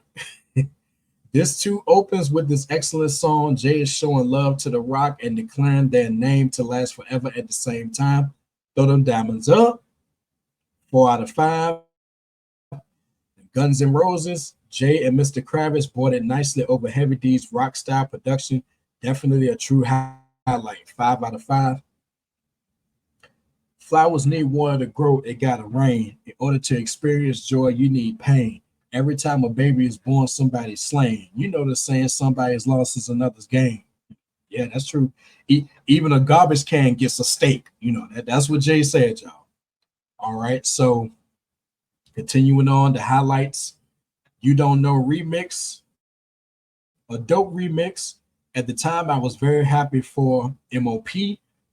This 2 opens with this excellent song. Jay is showing love to The Rock and declaring their name to last forever at the same time. Throw them diamonds up. 4 out of 5. Guns N' Roses, Jay and Mr. Kravitz brought it nicely over Heavy D's rock style production. Definitely a true highlight. 5 out of 5. Flowers need water to grow, it gotta rain. In order to experience joy, you need pain. Every time a baby is born, somebody's slain. You know the saying, somebody's loss is another's gain. Yeah, that's true. Even a garbage can gets a steak. You know, that's what Jay said, y'all. All right, so continuing on, the highlights. You Don't Know remix. A dope remix. At the time, I was very happy for MOP,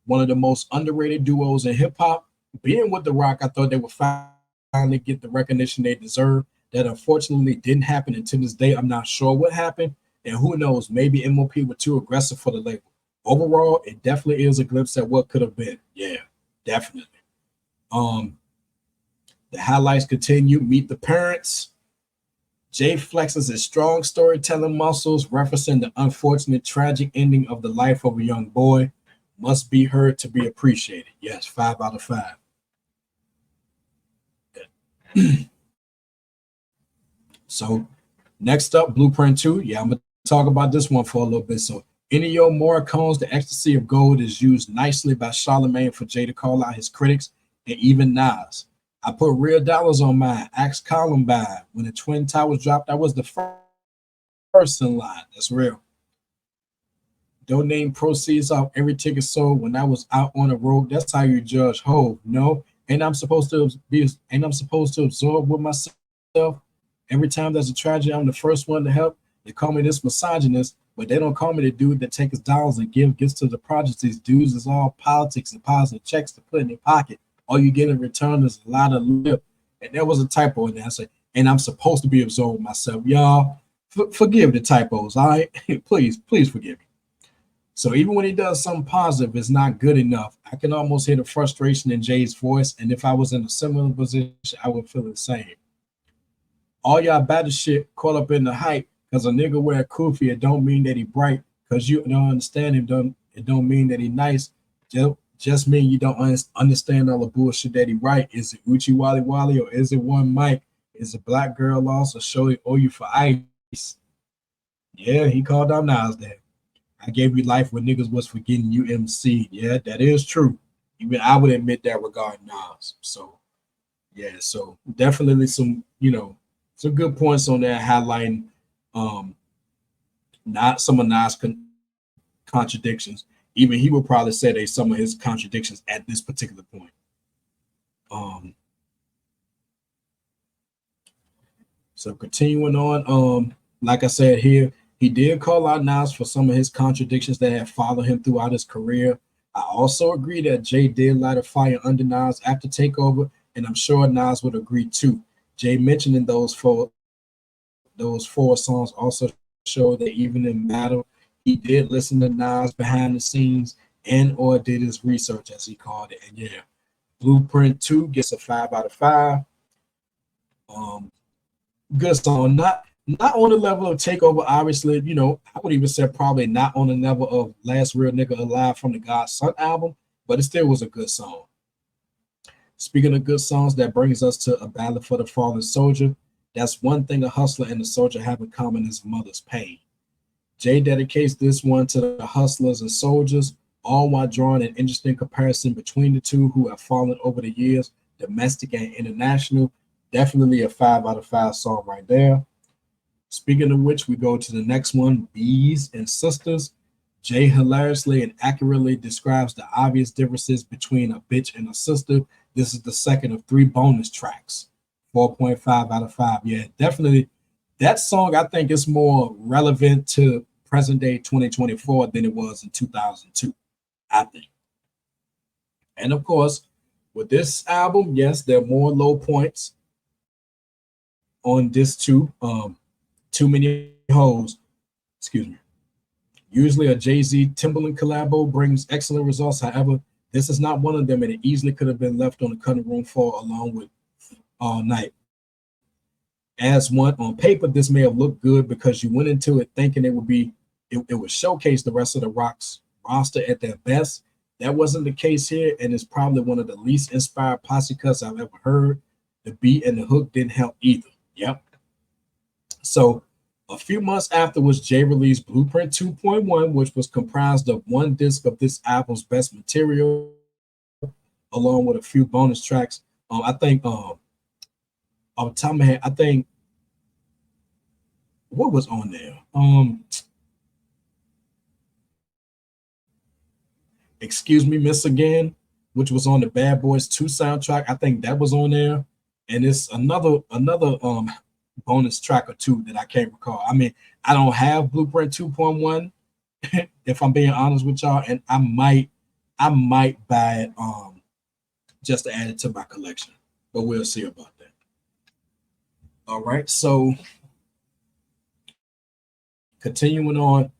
one of the most underrated duos in hip hop. Being with The Rock, I thought they would finally get the recognition they deserve. That unfortunately didn't happen. And to this day, I'm not sure what happened. And who knows, maybe MOP were too aggressive for the label. Overall, it definitely is a glimpse at what could have been. Yeah, definitely. The highlights continue. Meet the Parents. Jay flexes his strong storytelling muscles, referencing the unfortunate tragic ending of the life of a young boy. Must be heard to be appreciated. Yes, 5 out of 5. So next up, Blueprint 2. Yeah, I'm going to talk about this one for a little bit. So Ennio Morricone's The Ecstasy of Gold is used nicely by Charlemagne for Jay to call out his critics and even Nas. I put real dollars on mine. Ask Columbine. When the Twin Towers dropped, I was the first in line. That's real. Donating proceeds off every ticket sold when I was out on the road. That's how you judge Hov. No, and I'm supposed to absorb with myself. Every time there's a tragedy, I'm the first one to help. They call me this misogynist, but they don't call me the dude that takes dollars and give gifts to the projects. These dudes is all politics and positive checks to put in their pocket. All you get in return is a lot of lip. And there was a typo in there. I said, and I'm supposed to be absorbing myself. Y'all, forgive the typos, all right? Please forgive me. So even when he does something positive, it's not good enough. I can almost hear the frustration in Jay's voice. And if I was in a similar position, I would feel the same. All y'all bad shit caught up in the hype because a nigga wear a kufi, it don't mean that he bright. Because you don't understand him, it don't mean that he nice. Just mean you don't understand all the bullshit that he write. Is it Uchi Wally Wally or is it one mic? Is it Black Girl lost or show owe you for ice? Yeah, he called out Nas there. I gave you life when niggas was forgetting you MC. Yeah, that is true. Even I would admit that regarding Nas. So yeah, so definitely some good points on that, highlighting not some of Nas contradictions. Even he would probably say they some of his contradictions at this particular point. So continuing on, like I said here, he did call out Nas for some of his contradictions that have followed him throughout his career. I also agree that Jay did light a fire under Nas after Takeover, and I'm sure Nas would agree too. Jay mentioning those four songs also show that even in battle, he did listen to Nas behind the scenes and or did his research, as he called it. And yeah, Blueprint 2 gets a 5 out of 5. Good song. Not on the level of Takeover, obviously. I would even say probably not on the level of Last Real Nigga Alive from the God's Son album, but it still was a good song. Speaking of good songs, that brings us to A Ballad for the Fallen Soldier. That's one thing a hustler and a soldier have in common is a mother's pain. Jay dedicates this one to the hustlers and soldiers, all while drawing an interesting comparison between the two who have fallen over the years, domestic and international. Definitely a 5 out of 5 song right there. Speaking of which, we go to the next one, Bees and Sisters. Jay hilariously and accurately describes the obvious differences between a bitch and a sister. This is the second of 3 bonus tracks. 4.5 out of 5. Yeah, definitely. That song, I think, is more relevant to present day 2024 than it was in 2002. I think. And of course, with this album, yes, there are more low points on this too. Too many hoes. Excuse me. Usually a Jay-Z Timberland collabo brings excellent results. However, this is not one of them, and it easily could have been left on the cutting room floor along with All Night. As one on paper, this may have looked good because you went into it thinking it would showcase the rest of the Rock's roster at their best. That wasn't the case here, and it's probably one of the least inspired posse cuts I've ever heard. The beat and the hook didn't help either. Yep. So a few months afterwards, Jay released Blueprint 2.1, which was comprised of one disc of this album's best material, along with a few bonus tracks. I think off the top of my head, I think what was on there? Excuse Me, Miss Again, which was on the Bad Boys 2 soundtrack. I think that was on there. And it's another bonus track or two that I can't recall. I mean, I don't have Blueprint 2.1, if I'm being honest with y'all, and I might buy it just to add it to my collection. But we'll see about that. All right, so continuing on,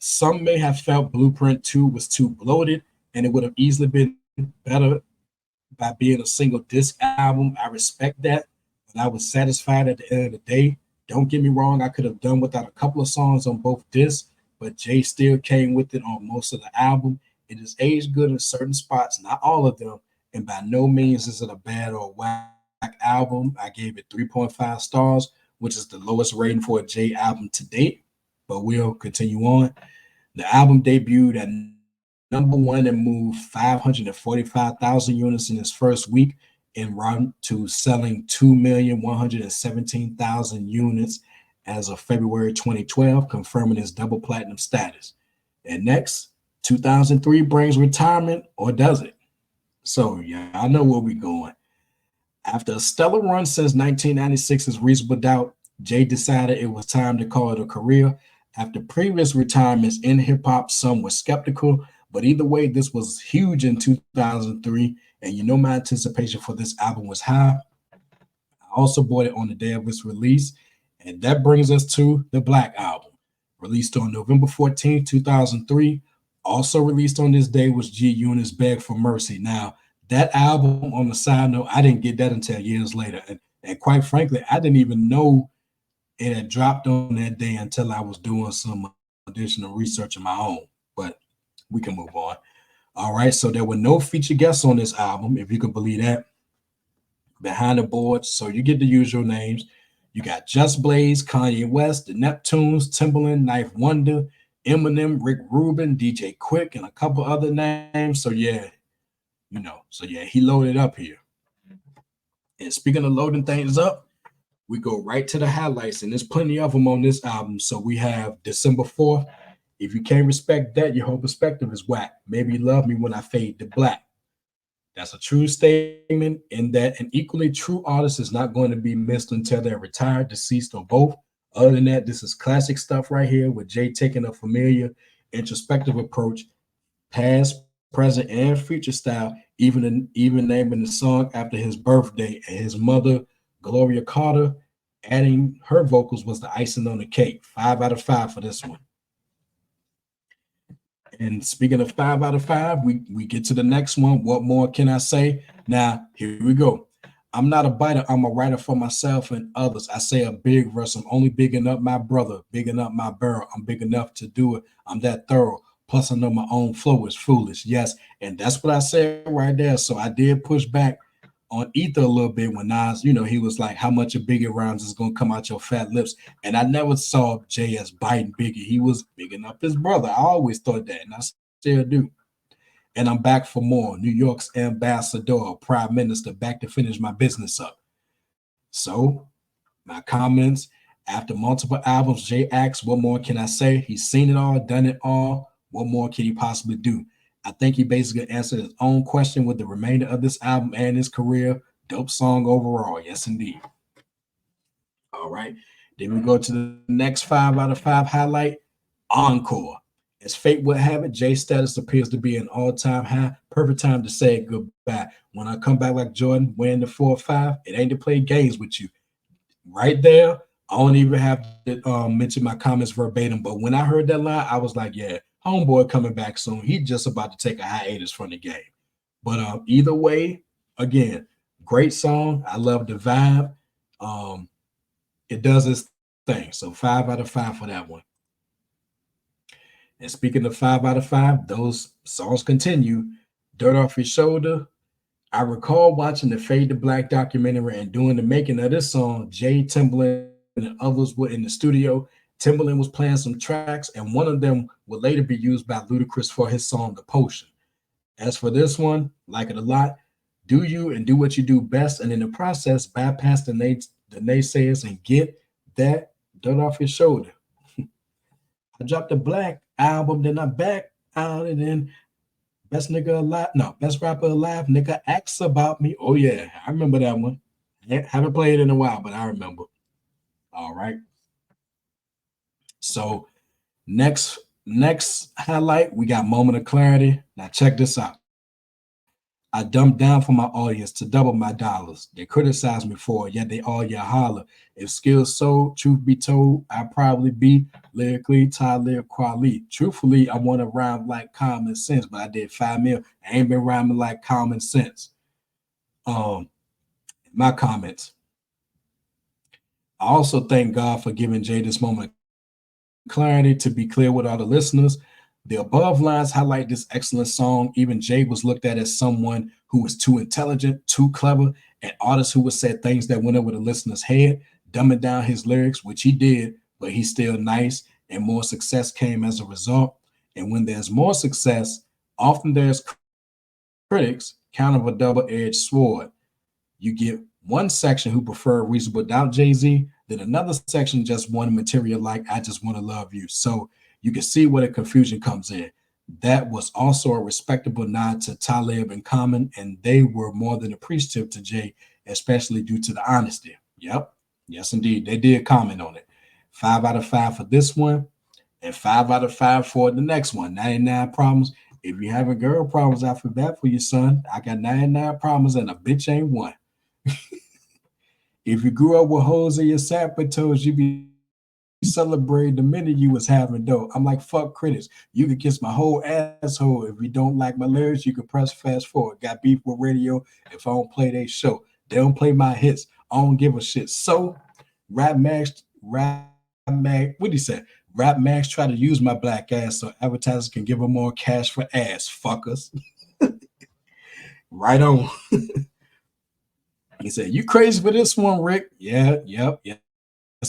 some may have felt Blueprint 2 was too bloated and it would have easily been better by being a single disc album. I respect that, but I was satisfied at the end of the day. Don't get me wrong, I could have done without a couple of songs on both discs, but Jay still came with it on most of the album. It is aged good in certain spots, not all of them, and by no means is it a bad or whack album. I gave it 3.5 stars, which is the lowest rating for a Jay album to date, but we'll continue on. The album debuted at number one and moved 545,000 units in its first week, en route to selling 2,117,000 units as of February 2012, confirming its double platinum status. And next, 2003 brings retirement, or does it? So, yeah, I know where we're going. After a stellar run since 1996's Reasonable Doubt, Jay decided it was time to call it a career. After previous retirements in hip hop, some were skeptical, but either way, this was huge in 2003. And you know, my anticipation for this album was high. I also bought it on the day of its release. And that brings us to the Black Album, released on November 14, 2003. Also released on this day was G Unit's Beg for Mercy. Now, that album, on the side note, I didn't get that until years later. And quite frankly, I didn't even know it had dropped on that day until I was doing some additional research of my own. But we can move on. All right, so there were no featured guests on this album, if you could believe that. Behind the boards, so you get the usual names. You got Just Blaze, Kanye West, the Neptunes, Timbaland, Knife Wonder, Eminem, Rick Rubin, DJ Quick, and a couple other names. So yeah, he loaded up here. And speaking of loading things up, we go right to the highlights, and there's plenty of them on this album. So we have December 4th. If you can't respect that, your whole perspective is whack. Maybe you love me when I fade to black. That's a true statement in that an equally true artist is not going to be missed until they're retired, deceased, or both. Other than that, this is classic stuff right here with Jay taking a familiar, introspective approach, past, present, and future style, even naming the song after his birthday, and his mother, Gloria Carter, adding her vocals was the icing on the cake. 5 out of 5 for this one. And speaking of 5 out of 5, we get to the next one. What more can I say? Now, here we go. I'm not a biter. I'm a writer for myself and others. I say a big verse. I'm only bigging up my brother, bigging up my barrel. I'm big enough to do it. I'm that thorough. Plus, I know my own flow is foolish. Yes, and that's what I said right there. So I did push back on Ether a little bit when Nas, he was like, how much of Biggie rhymes is going to come out your fat lips? And I never saw Jay as biting Biggie. He was bigging up his brother. I always thought that, and I still do. And I'm back for more. New York's ambassador, prime minister, back to finish my business up. So, my comments, after multiple albums, Jay asks, what more can I say? He's seen it all, done it all. What more can he possibly do? I think he basically answered his own question with the remainder of this album and his career. Dope song overall. Yes, indeed. All right. Then we go to the next 5 out of 5 highlight, Encore. As fate would have it, Jay's status appears to be an all-time high. Perfect time to say goodbye. When I come back like Jordan, wearing the 4 or 5, it ain't to play games with you. Right there, I don't even have to mention my comments verbatim. But when I heard that line, I was like, yeah, homeboy coming back soon. He just about to take a hiatus from the game. But either way, again, great song. I love the vibe. Um, it does its thing. So 5 out of 5 for that one. And speaking of 5 out of 5, those songs continue. Dirt Off Your Shoulder. I recall watching the Fade to Black documentary and doing the making of this song. Jay, Timbaland, and others were in the studio. Timbaland was playing some tracks, and one of them would later be used by Ludacris for his song The Potion. As for this one, like it a lot, do you and do what you do best, and in the process, bypass the naysayers and get that dirt off your shoulder. I dropped a Black album, then I back out, and then best nigga alive, no, best rapper alive, nigga asks about me. Oh yeah, I remember that one. Haven't played it in a while, but I remember. All right. So next highlight, we got Moment of Clarity. Now check this out. I dumped down for my audience to double my dollars. They criticize me for it, yet they all yet holler. If skills sold, truth be told, I'd probably be lyrically Talib Kweli. Truthfully, I want to rhyme like common sense, but I did 5 mil. I ain't been rhyming like common sense. My comments. I also thank God for giving Jay this moment of clarity. To be clear with all the listeners, the above lines highlight this excellent song. Even Jay was looked at as someone who was too intelligent, too clever, an artist who would say things that went over the listener's head, dumbing down his lyrics, which he did, but he's still nice, and more success came as a result. And when there's more success, often there's critics, kind of a double-edged sword. You get one section who prefer Reasonable Doubt Jay-Z, then another section just want material like I Just Want to Love You. So you can see where the confusion comes in. That was also a respectable nod to Talib and Common, and they were more than appreciative to Jay, especially due to the honesty. Yep. Yes, indeed. They did comment on it. 5 out of 5 for this one, and 5 out of 5 for the next one. 99 problems. If you having girl problems, I feel bad for you, son. I got 99 problems and a bitch ain't one. If you grew up with holes in your sapper toes, you be celebrating the minute you was having dough. I'm like, fuck critics. You can kiss my whole asshole. If you don't like my lyrics, you can press fast forward. Got beef with radio if I don't play their show. They don't play my hits. I don't give a shit. So Rap Max, what do you say? Rap Max try to use my black ass so advertisers can give them more cash for ass, fuckers. Right on. He said, "You crazy for this one, Rick?" Yeah, yep, yes,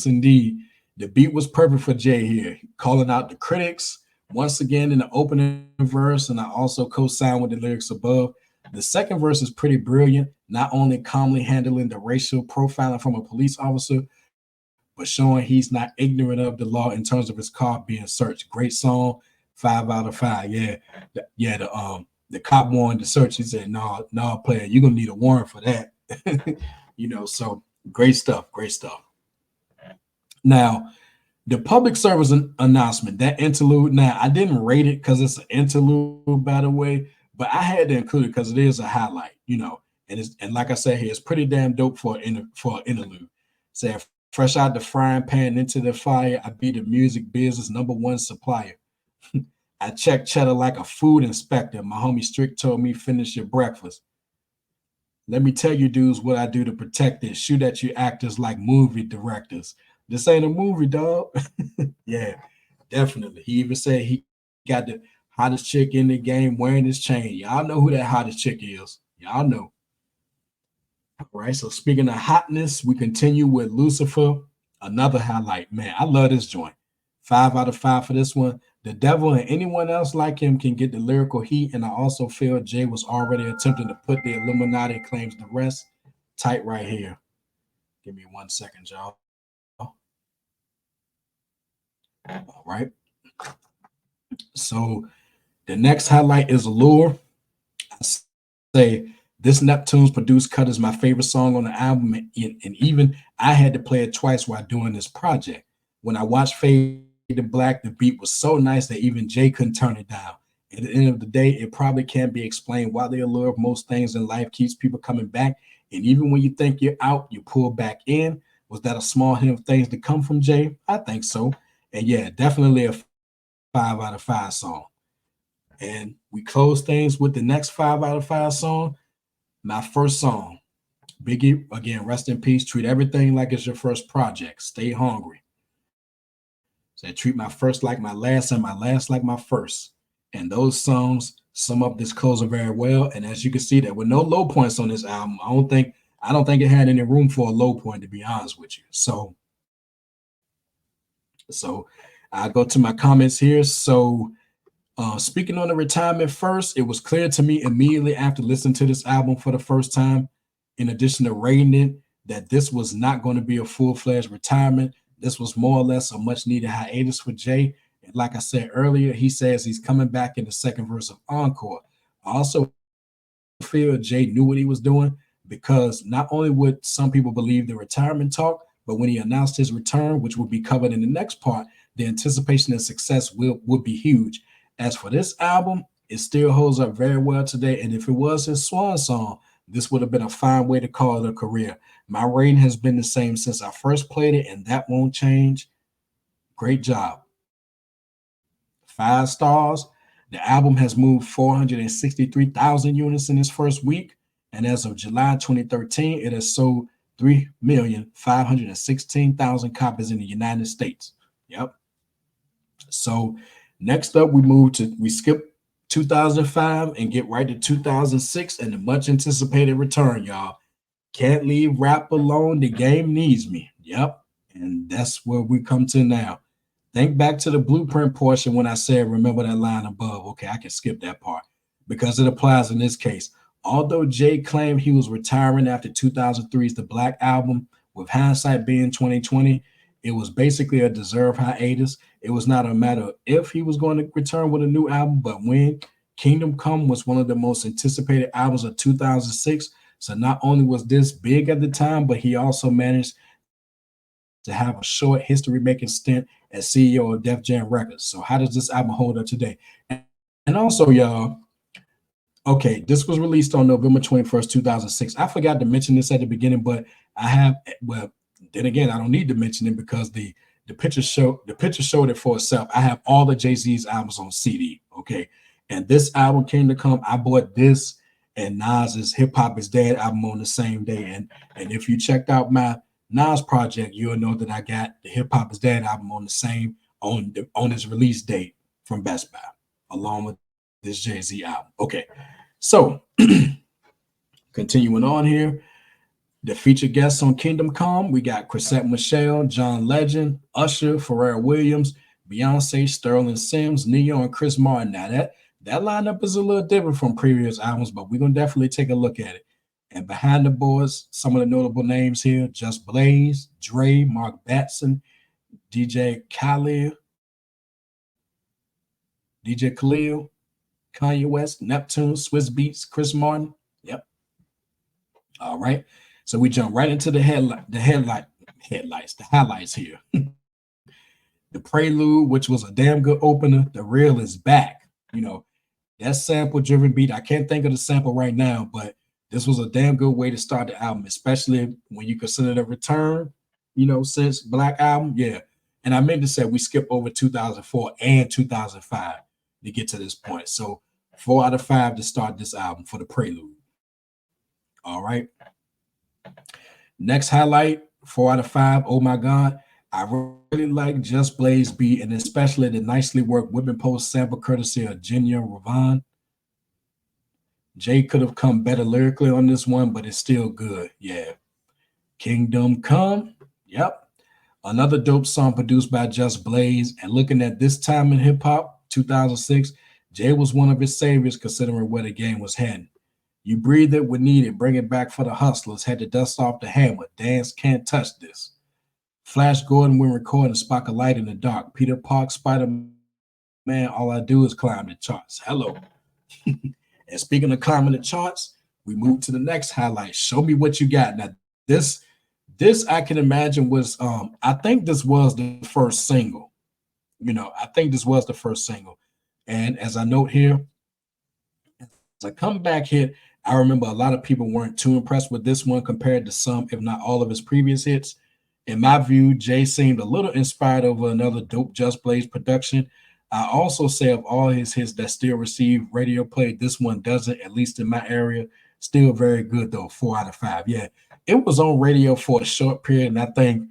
indeed. The beat was perfect for Jay here, calling out the critics once again in the opening verse, and I also co-sign with the lyrics above. The second verse is pretty brilliant, not only calmly handling the racial profiling from a police officer, but showing he's not ignorant of the law in terms of his car being searched. Great song, 5 out of 5. Yeah, the cop wanted to search. He said, "No, no, player, you're gonna need a warrant for that." So great stuff. Now, the public service announcement, that interlude. Now, I didn't rate it because it's an interlude, by the way, but I had to include it because it is a highlight, and like I said here, it's pretty damn dope for an interlude. Say, fresh out the frying pan into the fire, I be the music business #1 supplier. I check cheddar like a food inspector. My homie Strick told me, finish your breakfast. Let me tell you dudes what I do to protect it. Shoot at you actors like movie directors. This ain't a movie, dog. Yeah, definitely. He even said he got the hottest chick in the game wearing his chain. Y'all know who that hottest chick is. Y'all know. All right, so speaking of hotness, we continue with Lucifer, another highlight. Man, I love this joint. 5 out of 5 for this one. The devil and anyone else like him can get the lyrical heat, and I also feel Jay was already attempting to put the Illuminati claims to rest. Tight right here. Give me 1 second, y'all. All right. So the next highlight is Allure. I say this Neptune's produced cut is my favorite song on the album, and even I had to play it twice while doing this project. When I watched Fade the Black, the beat was so nice that even Jay couldn't turn it down. At the end of the day, it probably can't be explained why the allure of most things in life keeps people coming back. And even when you think you're out, you pull back in. Was that a small hint of things to come from Jay? I think so. And yeah, definitely a 5 out of 5 song. And we close things with the next 5 out of 5 song. My first song, Biggie, again, rest in peace. Treat everything like it's your first project. Stay hungry. Said, treat my first like my last and my last like my first. And those songs sum up this closer very well. And as you can see, there were no low points on this album. I don't think it had any room for a low point, to be honest with you. So I go to my comments here. So speaking on the retirement first, it was clear to me immediately after listening to this album for the first time, in addition to rating it, that this was not going to be a full-fledged retirement. This was more or less a much-needed hiatus for Jay. And like I said earlier, he says he's coming back in the second verse of Encore. I also feel Jay knew what he was doing, because not only would some people believe the retirement talk, but when he announced his return, which will be covered in the next part, the anticipation and success would be huge. As for this album, it still holds up very well today. And if it was his swan song, this would have been a fine way to call it a career. My rating has been the same since I first played it, and that won't change. Great job. 5 stars. The album has moved 463,000 units in its first week. And as of July 2013, it has sold 3,516,000 copies in the United States. Yep. So next up, we skip 2005 and get right to 2006 and the much anticipated return, y'all. Can't leave rap alone. The game needs me. Yep. And that's where we come to now. Think back to the blueprint portion when I said, remember that line above. Okay, I can skip that part because it applies in this case. Although Jay claimed he was retiring after 2003's The Black Album, with hindsight being 2020, it was basically a deserved hiatus. It was not a matter of if he was going to return with a new album, but when. Kingdom Come was one of the most anticipated albums of 2006. So not only was this big at the time, but he also managed to have a short history-making stint as CEO of Def Jam Records. So how does this album hold up today? And also, y'all, okay, this was released on November 21st, 2006. I forgot to mention this at the beginning, but then again, I don't need to mention it because the picture showed it for itself. I have all the Jay-Z's albums on CD, okay? And this album Kingdom Come, I bought this and Nas's Hip Hop Is Dead album on the same day. And if you checked out my Nas project, you'll know that I got the Hip Hop Is Dead album on the same on its release date from Best Buy, along with this Jay-Z album. Okay, so continuing on here, the featured guests on Kingdom Come, we got Chrisette Michele, John Legend, Usher, Pharrell Williams, Beyonce, Sterling Sims, Ne-Yo, and Chris Martin. Now that lineup is a little different from previous albums, but we're gonna definitely take a look at it. And behind the boards, some of the notable names here: Just Blaze, Dre, Mark Batson, DJ Khalil, Kanye West, Neptune, Swiss Beats, Chris Martin. Yep. All right. So we jump right into the highlights here. The Prelude, which was a damn good opener. The Real is back. That sample-driven beat. I can't think of the sample right now, but this was a damn good way to start the album, especially when you consider the return, since Black Album. Yeah. And I meant to say we skip over 2004 and 2005 to get to this point. So 4 out of 5 to start this album for the Prelude. All right. Next highlight, 4 out of 5. Oh my God. I really like Just Blaze beat, and especially the nicely worked Whipping Post sample courtesy of Genya Ravon. Jay could have come better lyrically on this one, but it's still good. Yeah. Kingdom Come. Yep. Another dope song produced by Just Blaze. And looking at this time in hip hop, 2006, Jay was one of his saviors considering where the game was heading. You breathe it when needed. Bring it back for the hustlers. Had to dust off the hammer. Dance can't touch this. Flash Gordon when recording Spark a Light in the Dark. Peter Park, Spider-Man, all I do is climb the charts. Hello. And speaking of climbing the charts, we move to the next highlight. Show me what you got. Now, this I can imagine was, I think this was the first single I think this was the first single. And as I note here, as a comeback hit, I remember a lot of people weren't too impressed with this one compared to some, if not all, of his previous hits. In my view, Jay seemed a little inspired over another dope Just Blaze production. I also say of all his hits that still receive radio play, this one doesn't, at least in my area. Still very good though, 4 out of 5. Yeah, it was on radio for a short period, and I think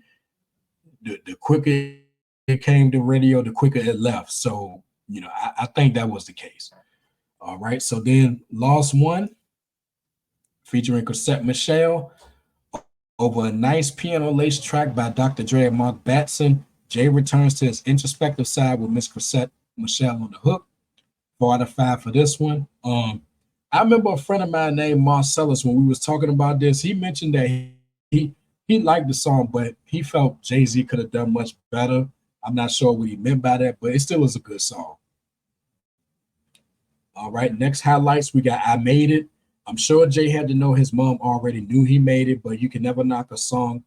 the quicker it came to radio, the quicker it left. So, I think that was the case. All right. So then Lost One featuring Cassette Michelle over a nice piano lace track by Dr. Dre and Mark Batson. Jay returns to his introspective side with Miss Cassette Michelle on the hook. 4 out of 5 for this one. I remember a friend of mine named Marcellus when we was talking about this. He mentioned that he liked the song, but he felt Jay-Z could have done much better. I'm not sure what he meant by that, but it still is a good song. All right, next highlights, we got I Made It. I'm sure Jay had to know his mom already knew he made it, but you can never knock a song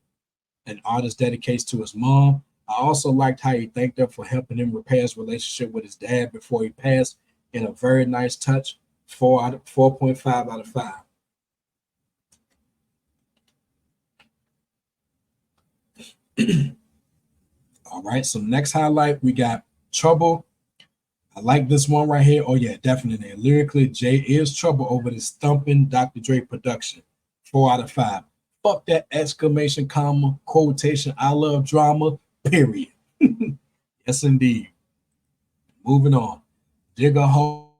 an artist dedicates to his mom. I also liked how he thanked her for helping him repair his relationship with his dad before he passed in a very nice touch. 4.5 out of 5. All right, so next highlight, we got Trouble. I like this one right here. Oh, yeah, definitely. Lyrically, Jay is trouble over this thumping Dr. Dre production. 4 out of 5. Fuck that exclamation, comma, quotation. I love drama, period. Yes, indeed. Moving on. Dig a hole,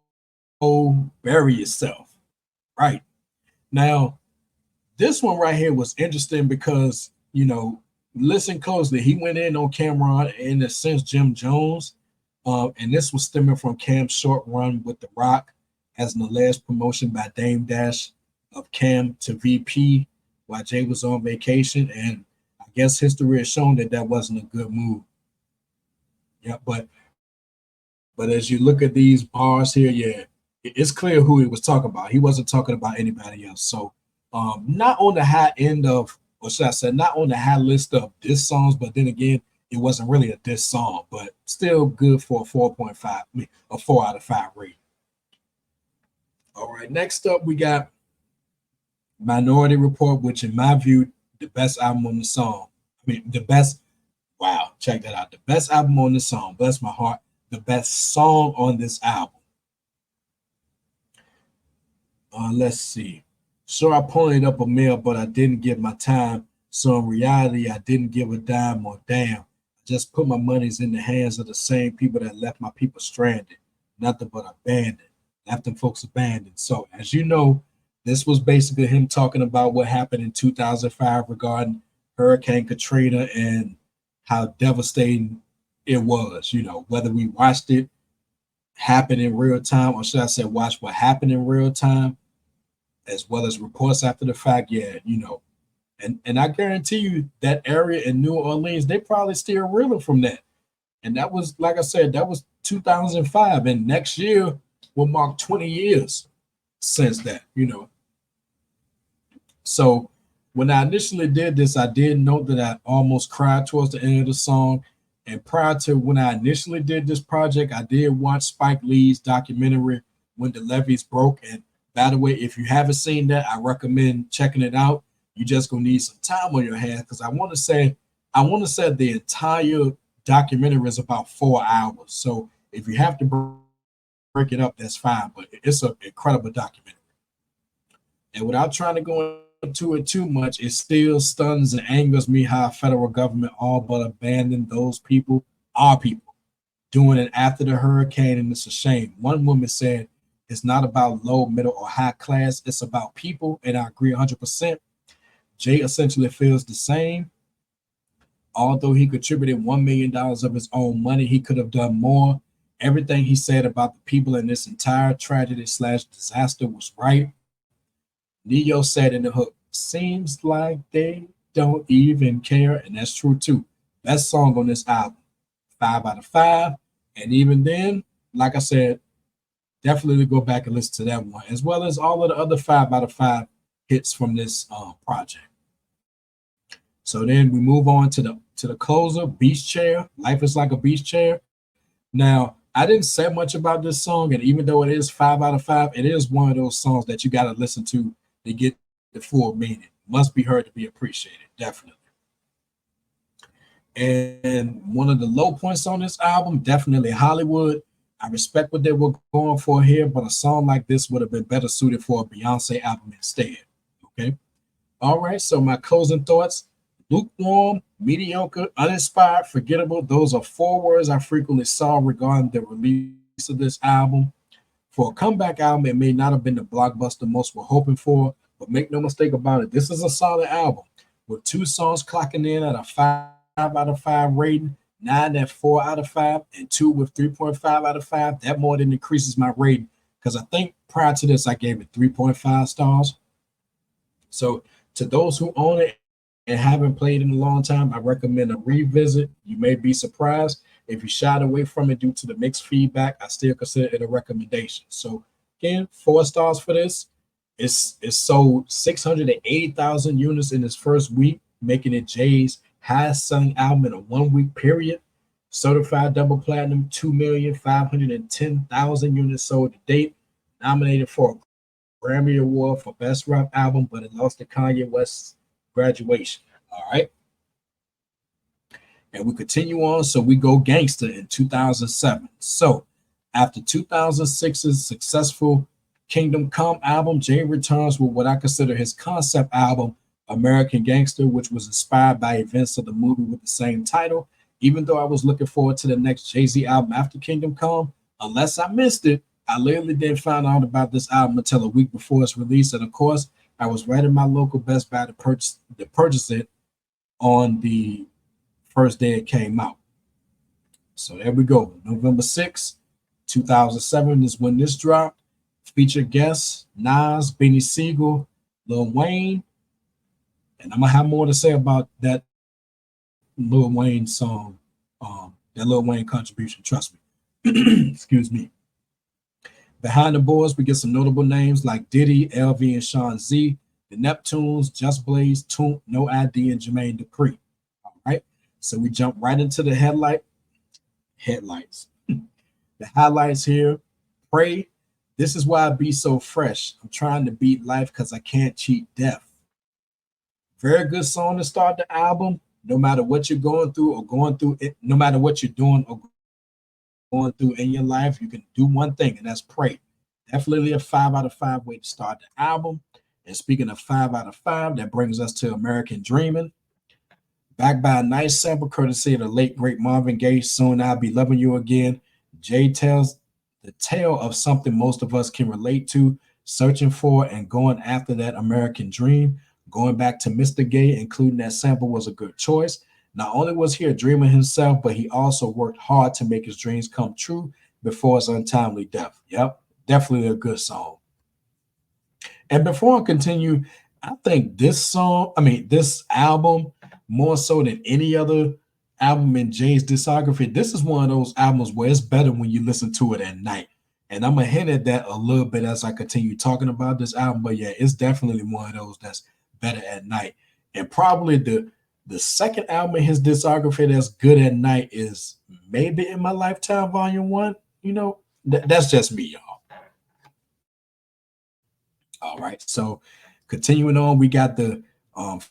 bury yourself. Right. Now, this one right here was interesting because, listen closely. He went in on Cameron, in a sense, Jim Jones. And this was stemming from Cam's short run with The Rock as an alleged promotion by Dame Dash of Cam to VP while Jay was on vacation. And I guess history has shown that that wasn't a good move. Yeah, but as you look at these bars here, yeah, it's clear who he was talking about. He wasn't talking about anybody else. So not on the high end of, or should I say, not on the high list of diss songs, but then again, it wasn't really a diss song, but still good for a 4.5, a 4 out of 5 rate. All right, next up we got Minority Report, which in my view, the best album on the song. The best, wow, check that out. The best album on the song, bless my heart, the best song on this album. Let's see. Sure, I pointed up a mill, but I didn't give my time. So in reality, I didn't give a dime or damn. Just put my monies in the hands of the same people that left my people stranded, nothing but abandoned, left them folks abandoned. So, as you know, this was basically him talking about what happened in 2005 regarding Hurricane Katrina and how devastating it was. Whether we watched it happen in real time, or should I say, watch what happened in real time, as well as reports after the fact. Yeah, And I guarantee you that area in New Orleans, they probably still reeling from that. And that was, like I said, that was 2005. And next year will mark 20 years since that. So when I initially did this, I did note that I almost cried towards the end of the song. And prior to when I initially did this project, I did watch Spike Lee's documentary, When the Levees Broke. And by the way, if you haven't seen that, I recommend checking it out. You just gonna need some time on your hands because I want to say the entire documentary is about 4 hours. So if you have to break it up, that's fine. But it's an incredible documentary. And without trying to go into it too much, it still stuns and angers me how federal government all but abandoned those people, our people, doing it after the hurricane, and it's a shame. One woman said, "It's not about low, middle, or high class. It's about people," and I agree 100%. Jay essentially feels the same. Although he contributed $1 million of his own money, he could have done more. Everything he said about the people in this entire tragedy/disaster was right. Neo said in the hook, "Seems like they don't even care," and that's true too. Best song on this album, 5 out of 5. And even then, like I said, definitely go back and listen to that one, as well as all of the other 5 out of 5 hits from this project. So then we move on to the closer, Beach Chair. Life is like a beach chair. Now, I didn't say much about this song, and even though it is 5 out of 5, it is one of those songs that you got to listen to get the full meaning. Must be heard to be appreciated, definitely. And one of the low points on this album, definitely Hollywood. I respect what they were going for here, but a song like this would have been better suited for a Beyonce album instead. Okay. All right. So my closing thoughts: lukewarm, mediocre, uninspired, forgettable. Those are four words I frequently saw regarding the release of this album. For a comeback album, it may not have been the blockbuster most were hoping for, but make no mistake about it, this is a solid album with two songs clocking in at a 5 out of 5 rating, nine at 4 out of 5, and two with 3.5 out of 5. That more than increases my rating because I think prior to this, I gave it 3.5 stars. So to those who own it and haven't played in a long time, I recommend a revisit. You may be surprised if you shied away from it due to the mixed feedback. I still consider it a recommendation. So again, 4 stars for this. It's sold 680,000 units in its first week, making it Jay's highest selling album in a 1 week period. Certified double platinum, 2,510,000 units sold to date. Nominated for a Grammy Award for Best Rap Album, but it lost to Kanye West's Graduation. All right. And we continue on. So we go gangster in 2007. So after 2006's successful Kingdom Come album, Jay returns with what I consider his concept album, American Gangster, which was inspired by events of the movie with the same title. Even though I was looking forward to the next Jay-Z album after Kingdom Come, unless I missed it, I literally didn't find out about this album until a week before its release. And of course, I was right in my local Best Buy to purchase it on the first day it came out. So there we go. November 6th, 2007 is when this dropped. Featured guests Nas, Benny Siegel, Lil Wayne, and I'm gonna have more to say about that Lil Wayne song, that Lil Wayne contribution. Trust me. Excuse me. Behind the boards, we get some notable names like Diddy, LV, and Sean Z, the Neptunes, Just Blaze, Toomp, No ID, and Jermaine Dupri. All right. So we jump right into the headlights. The highlights here. Pray. This is why I be so fresh. I'm trying to beat life because I can't cheat death. Very good song to start the album. No matter what you're going through or going through it, no matter what you're doing or going through in your life, you can do one thing, and that's pray. Definitely a 5 out of 5 way to start the album. And speaking of 5 out of 5, that brings us to American Dreaming. Backed by a nice sample courtesy of the late great Marvin Gaye, Soon I'll Be Loving You Again. Jay tells the tale of something most of us can relate to, searching for and going after that American dream. Going back to Mr. Gay, including that sample was a good choice. Not only was he a dreamer himself, but he also worked hard to make his dreams come true before his untimely death. Yep, definitely a good song. And before I continue, I think this album, more so than any other album in Jay's discography, this is one of those albums where it's better when you listen to it at night. And I'm gonna hint at that a little bit as I continue talking about this album. But yeah, it's definitely one of those that's better at night. And probably the second album in his discography that's good at night is maybe In My Lifetime Volume 1. That's just me, y'all. All right. So continuing on, we got the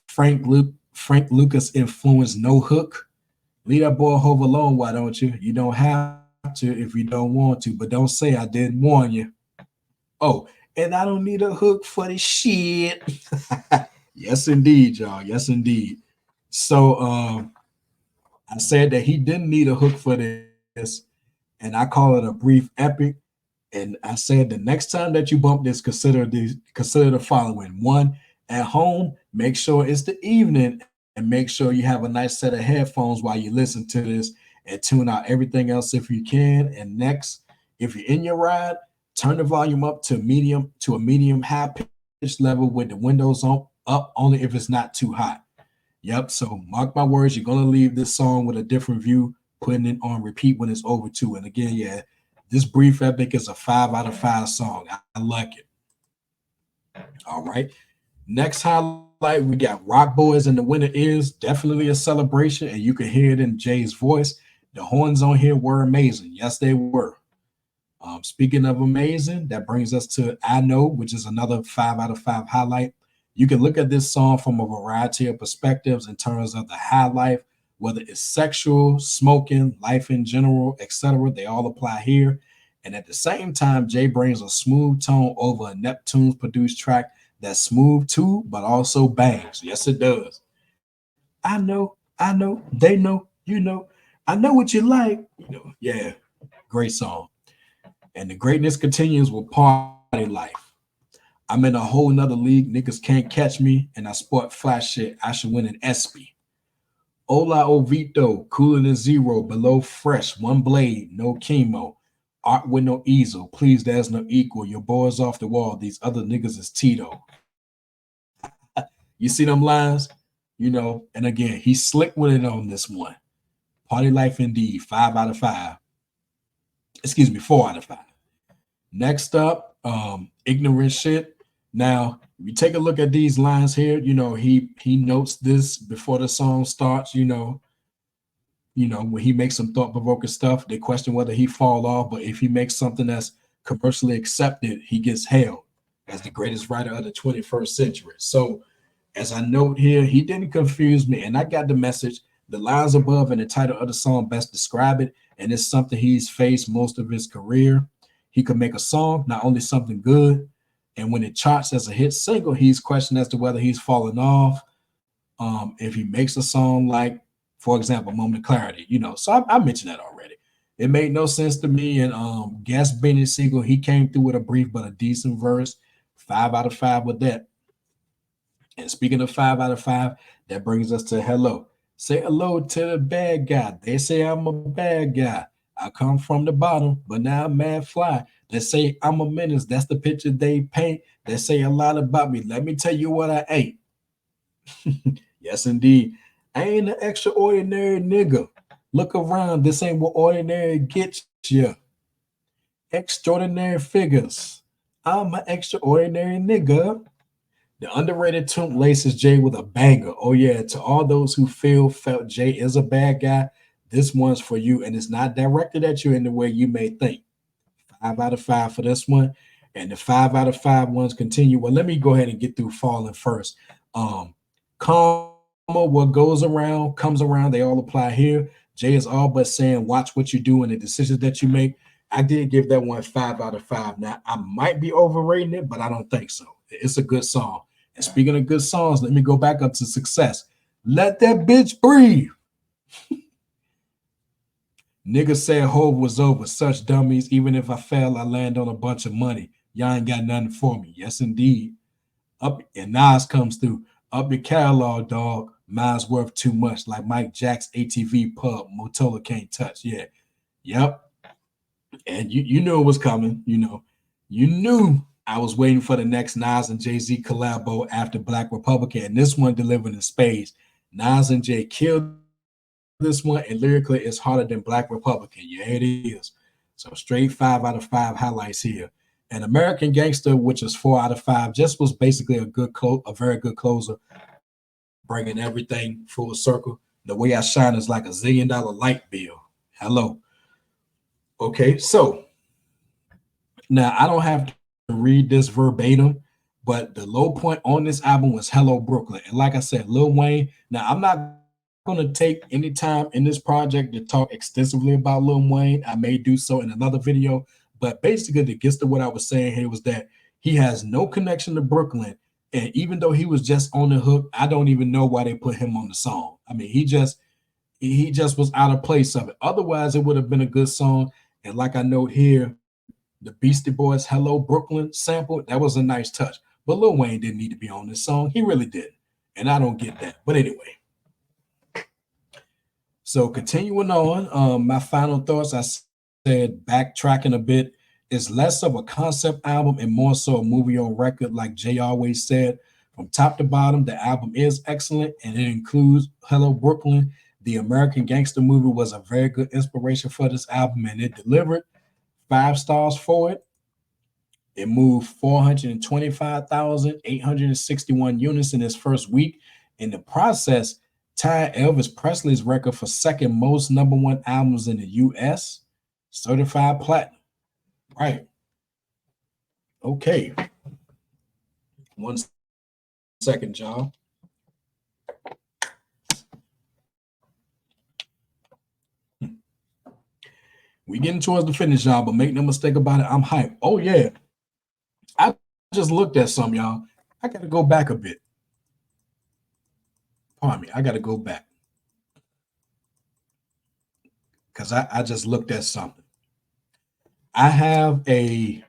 Frank Lucas influenced No Hook. Leave that boy Hove alone, why don't you? You don't have to if you don't want to, but don't say I didn't warn you. Oh, and I don't need a hook for the shit. Yes, indeed, y'all. Yes, indeed. So I said that he didn't need a hook for this, and I call it a brief epic. And I said the next time that you bump this, consider the following. One, at home, make sure it's the evening and make sure you have a nice set of headphones while you listen to this and tune out everything else if you can. And next, if you're in your ride, turn the volume up to a medium high pitch level with the windows up only if it's not too hot. Yep. So mark my words, you're gonna leave this song with a different view, putting it on repeat when it's over too. And again, yeah, this brief epic is a 5 out of 5 song. I like it. All right. Next highlight, we got Rock Boys and the Winter Is. Definitely a celebration, and you can hear it in Jay's voice. The horns on here were amazing. Yes, they were. Speaking of amazing, that brings us to I Know, which is another 5 out of 5 highlight. You can look at this song from a variety of perspectives in terms of the high life, whether it's sexual, smoking, life in general, etc. They all apply here. And at the same time, Jay brings a smooth tone over a Neptune's produced track that's smooth too, but also bangs. Yes, it does. I know, they know, you know. I know what you like. Yeah, great song. And the greatness continues with Party Life. I'm in a whole nother league. Niggas can't catch me, and I sport flash shit. I should win an ESPY. Ola Ovito, cooler than zero, below fresh, one blade, no chemo. Art with no easel. Please, there's no equal. Your boy's off the wall. These other niggas is Tito. You see them lines? And again, he's slick with it on this one. Party Life indeed, 5 out of 5. Excuse me, 4 out of 5. Next up, ignorant shit. Now, if you take a look at these lines here, he notes this before the song starts. When he makes some thought-provoking stuff, they question whether he fall off. But if he makes something that's commercially accepted, he gets hailed as the greatest writer of the 21st century. So, as I note here, he didn't confuse me, and I got the message. The lines above and the title of the song best describe it, and it's something he's faced most of his career. He could make a song, not only something good, and when it charts as a hit single, he's questioned as to whether he's fallen off. If he makes a song like, for example, Moment of Clarity, So I mentioned that already. It made no sense to me. And guest Benny Siegel, he came through with a brief but a decent verse. 5 out of 5 with that. And speaking of 5 out of 5, that brings us to hello. Say hello to the bad guy. They say I'm a bad guy. I come from the bottom, but now I'm mad fly. They say I'm a menace. That's the picture they paint. They say a lot about me. Let me tell you what I ain't. Yes, indeed. I ain't an extraordinary nigga. Look around. This ain't what ordinary gets you. Extraordinary figures. I'm an extraordinary nigga. The underrated Toomp laces Jay with a banger. Oh yeah, to all those who felt Jay is a bad guy, this one's for you, and it's not directed at you in the way you may think. 5 out of 5 for this one, and the 5 out of 5 ones continue. Well, let me go ahead and get through Falling first. Karma, what goes around comes around. They all apply here. Jay is all but saying, watch what you do and the decisions that you make. I did give that one 5 out of 5. Now I might be overrating it, but I don't think so. It's a good song. And speaking of good songs, let me go back up to Success. Let that bitch breathe. Niggas said Hove was over. Such dummies. Even if I fail, I land on a bunch of money. Y'all ain't got nothing for me. Yes, indeed. Up and Nas comes through. Up your catalog, dog. Mine's worth too much. Like Mike Jack's ATV pub. Motola can't touch. Yeah. Yep. And you knew it was coming. You knew I was waiting for the next Nas and Jay-Z collabo after Black Republican, and this one delivered in spades. Nas and Jay killed this one, and lyrically it's harder than Black Republican. Yeah, it is. So straight 5 out of 5 highlights here. And American Gangster, which is 4 out of 5, just was basically a very good closer, bringing everything full circle. The Way I Shine is like $1 zillion light bill. Hello. Okay, so now I don't have to read this verbatim, but the low point on this album was Hello Brooklyn. And like I said, Lil Wayne. Now I'm not going to take any time in this project to talk extensively about Lil Wayne. I may do so in another video, but basically the gist of what I was saying here was that he has no connection to Brooklyn. And even though he was just on the hook, I don't even know why they put him on the song. I mean, he just was out of place of it. Otherwise, it would have been a good song. And like I note here, the Beastie Boys Hello Brooklyn sample, that was a nice touch. But Lil Wayne didn't need to be on this song. He really didn't. And I don't get that. But anyway. So continuing on, my final thoughts, I said backtracking a bit, is less of a concept album and more so a movie on record, like Jay always said. From top to bottom, the album is excellent, and it includes Hello Brooklyn. The American Gangster movie was a very good inspiration for this album, and it delivered 5 stars for it. It moved 425,861 units in its first week. In the process, tied Elvis Presley's record for second most number one albums in the US, certified platinum. Right. Okay. 1 second, y'all. We getting towards the finish, y'all, but make no mistake about it, I'm hyped. Oh yeah. I just looked at some, y'all. I gotta go back a bit. Pardon me, I gotta go back. Because I just looked at something. I have a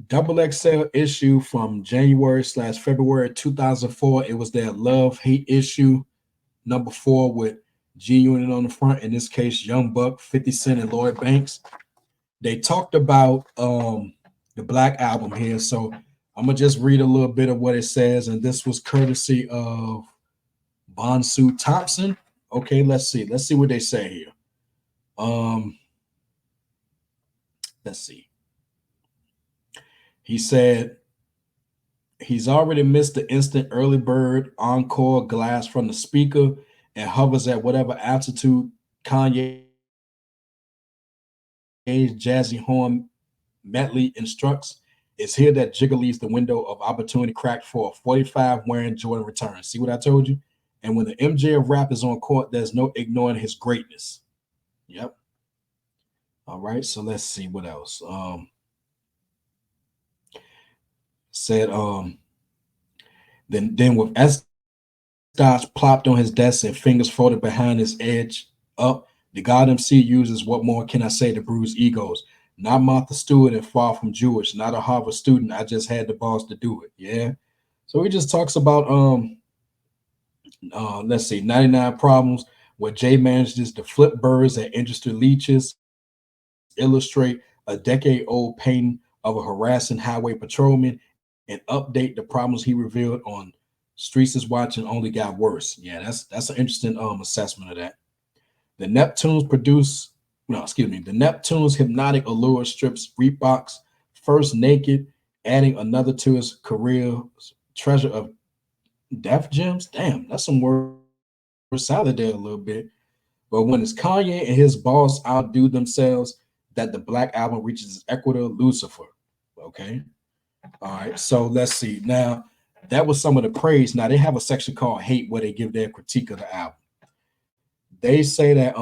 double XL issue from January/February 2004. It was their love hate issue number 4 with G Unit on the front. In this case, Young Buck, 50 Cent, and Lloyd Banks. They talked about the Black Album here. So I'm gonna just read a little bit of what it says, and this was courtesy of Bonsu Thompson. Okay, let's see. Let's see what they say here. Let's see. He said he's already missed the instant early bird encore glass from the speaker and hovers at whatever altitude Kanye's jazzy horn medley instructs. It's here that Jigga leaves the window of opportunity cracked for a 45 wearing Jordan return. See what I told you? And when the MJ of rap is on court, there's no ignoring his greatness. Yep. All right. So let's see what else. Said then with S Dodge plopped on his desk and fingers folded behind his edge up, the God MC uses what more can I say to bruise egos. Not Martha Stewart and far from Jewish, not a Harvard student. I just had the balls to do it. Yeah. So he just talks about let's see, 99 Problems, where Jay manages to flip birds at interested leeches, illustrate a decade-old painting of a harassing highway patrolman, and update the problems he revealed on Streets is Watching Only Got Worse. Yeah, that's an interesting assessment of that. The Neptune's hypnotic allure strips Reebok's first naked, adding another to his career treasure of Def Gems. Damn, that's some word salad there a little bit. But when it's Kanye and his boss outdo themselves, that the Black Album reaches its equator, Lucifer. Okay. All right. So let's see. Now, that was some of the praise. Now they have a section called Hate where they give their critique of the album. They say that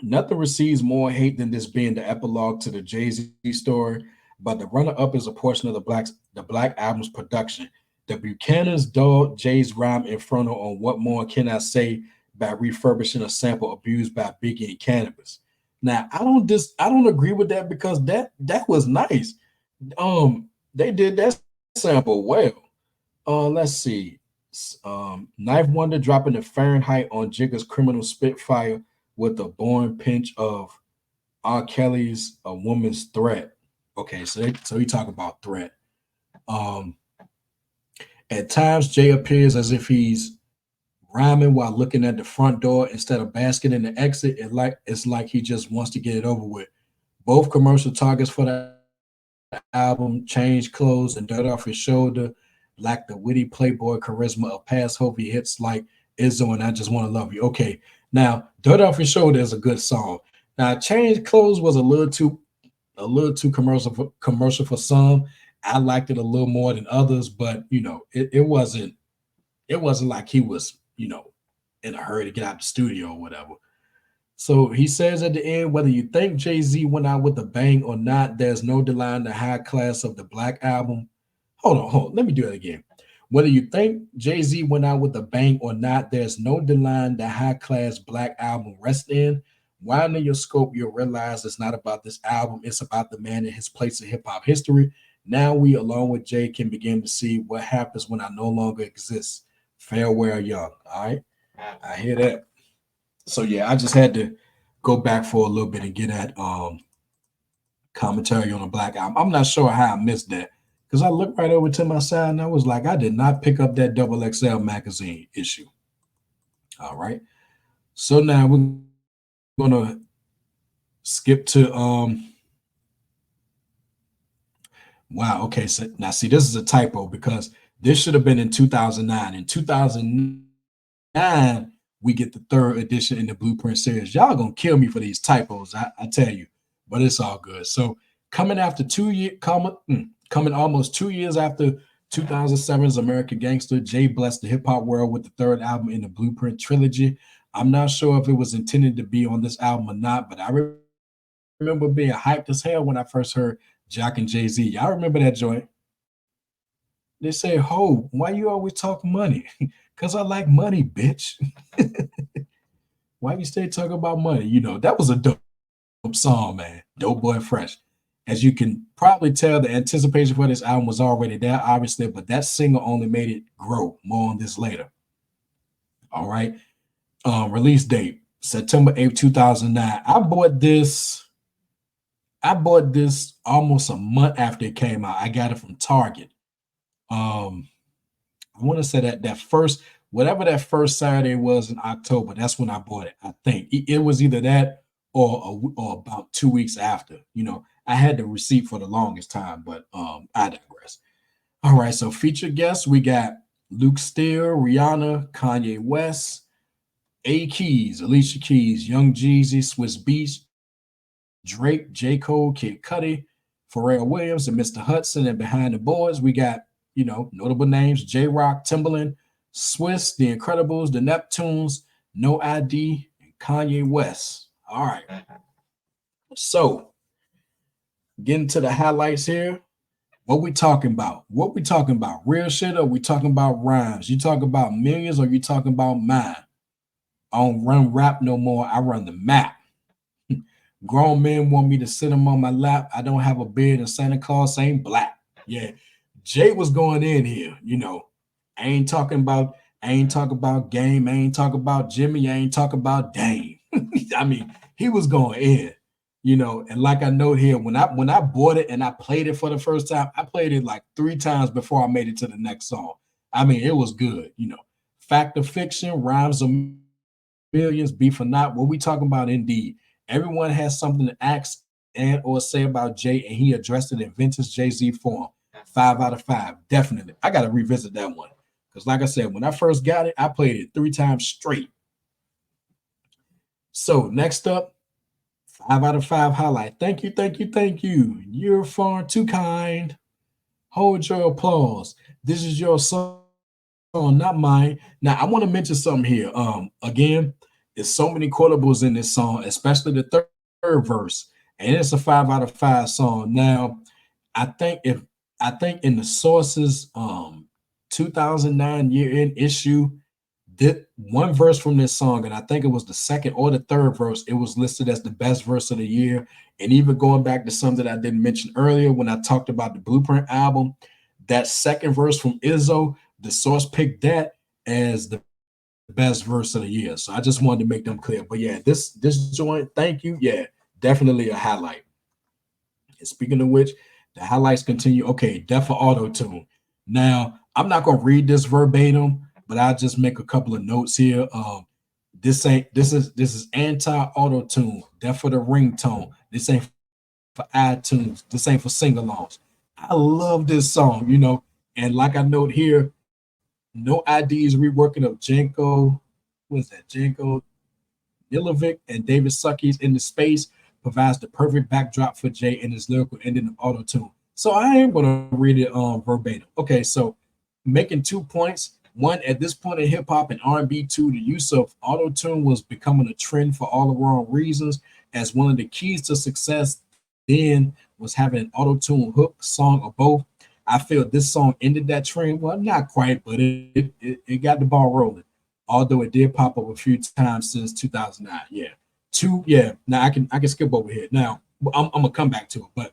nothing receives more hate than this being the epilogue to the Jay-Z story, but the runner-up is a portion of the Black Album's production. The Buchanan's dog Jay's rhyme inferno on what more can I say by refurbishing a sample abused by Biggie and Cannabis. Now I don't agree with that because that was nice. They did that sample well. Let's see. Knife Wonder dropping the Fahrenheit on Jigga's Criminal Spitfire with a born pinch of R. Kelly's A Woman's Threat. Okay, so he talk about threat. At times, Jay appears as if he's rhyming while looking at the front door instead of basking in the exit. It's like he just wants to get it over with. Both commercial targets for the album, Change Clothes and Dirt Off His Shoulder, lack the witty playboy charisma of past Hovey hits like Izzo and I Just Want to Love You. Okay, now Dirt Off His Shoulder is a good song. Now Change Clothes was a little too commercial for some. I liked it a little more than others, but it wasn't like he was in a hurry to get out the studio or whatever. So he says at the end, whether you think Jay-Z went out with a bang or not, there's no denying the high class of the Black Album. Hold on. Let me do it again. Whether you think Jay-Z went out with a bang or not, there's no denying the high class Black Album rests in. Widening your scope, you'll realize it's not about this album. It's about the man and his place in hip-hop history. Now we, along with Jay, can begin to see what happens when I no longer exist. Farewell, young. All right. I hear that. So yeah, I just had to go back for a little bit and get that commentary on the Black Album. I'm not sure how I missed that because I looked right over to my side and I was like, I did not pick up that Double XL magazine issue. All right. So now we're gonna skip to wow, okay. So now see, this is a typo because this should have been in 2009. In 2009, we get the third edition in the Blueprint series. Y'all gonna kill me for these typos, I tell you, but it's all good. So coming after 2 years, coming almost 2 years after 2007's American Gangster, Jay blessed the hip hop world with the third album in the Blueprint trilogy. I'm not sure if it was intended to be on this album or not, but I remember being hyped as hell when I first heard Jack and Jay-Z. Y'all remember that joint? They say, "Ho, why you always talk money?" Because I like money, bitch. Why you stay talking about money? That was a dope song, man. Dope Boy Fresh. As you can probably tell, the anticipation for this album was already there, obviously, but that single only made it grow. More on this later. All right. Release date, September 8th, 2009. I bought this almost a month after it came out. I got it from Target. I want to say that first, whatever that first Saturday was in October, that's when I bought it. I think it was either that or about 2 weeks after. I had the receipt for the longest time, but I digress. All right, so featured guests, we got Luke Steele, Rihanna, Kanye West, A Keys, Alicia Keys, Young Jeezy, Swiss Beats, Drake, J. Cole, Kid Cudi, Pharrell Williams, and Mr. Hudson. And behind the boards, we got, notable names: J Rock, Timbaland, Swiss, The Incredibles, The Neptunes, No ID, and Kanye West. All right. So, getting to the highlights here. What we talking about? Real shit, or we talking about rhymes? You talking about millions, or you talking about mine? I don't run rap no more. I run the map. Grown men want me to sit them on my lap. I don't have a beard, and Santa Claus ain't black. Yeah, Jay was going in here. I ain't talking about Game. I ain't talking about Jimmy. I ain't talking about Dame. I mean, he was going in. And like I note here, when I bought it and I played it for the first time, I played it like 3 times before I made it to the next song. I mean, it was good. Fact or fiction, rhymes of millions, beef or not. What we talking about? Indeed, everyone has something to ask and or say about Jay, and he addressed it in vintage Jay-Z form. 5 out of 5, definitely. I got to revisit that one because, like I said, when I first got it, I played it 3 times straight. So next up, 5 out of 5 highlight. Thank you, thank you, thank you. You're far too kind. Hold your applause. This is your song, not mine. Now, I want to mention something here. Again, there's so many quotables in this song, especially the third verse, and it's a 5 out of 5 song. Now, I think in the sources, 2009 year-end issue, did one verse from this song, and I think it was the second or the third verse, it was listed as the best verse of the year. And even going back to some that I didn't mention earlier when I talked about the Blueprint album, that second verse from Izzo, the source picked that as the best verse of the year. So I just wanted to make them clear. But yeah, this joint, thank you. Yeah, definitely a highlight. And speaking of which, the highlights continue. Okay, Def for Auto Tune. Now, I'm not gonna read this verbatim, but I'll just make a couple of notes here. This is anti-auto tune. Def for the ringtone. This ain't for iTunes. This ain't for sing-alongs. I love this song, and like I note here, No ID is reworking of Janko. What is that? Janko Nilovic and David Suckies in the space provides the perfect backdrop for Jay and his lyrical ending of auto tune. So I am going to read it verbatim. Okay, so making 2 points. One, at this point in hip hop and R&B, two, the use of auto tune was becoming a trend for all the wrong reasons. As one of the keys to success then was having an auto tune hook, song, or both. I feel this song ended that trend. Well, not quite, but it got the ball rolling. Although it did pop up a few times since 2009. Yeah. Yeah. Now I can skip over here. Now I'm gonna come back to it, but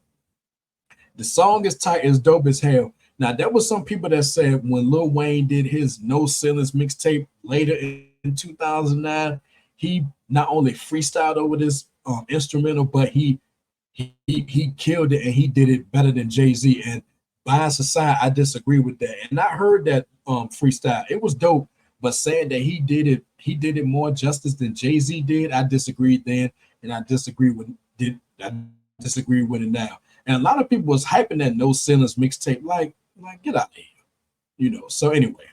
the song is tight, is dope as hell. Now there was some people that said when Lil Wayne did his No Ceilings mixtape later in 2009, he not only freestyled over this instrumental, but he killed it and he did it better than Jay-Z. And bias aside, I disagree with that. And I heard that freestyle. It was dope, but saying that he did it more justice than Jay-Z did, I disagreed then, and I disagree with it now. And a lot of people was hyping that No Ceilings mixtape, like get out of here, So anyway,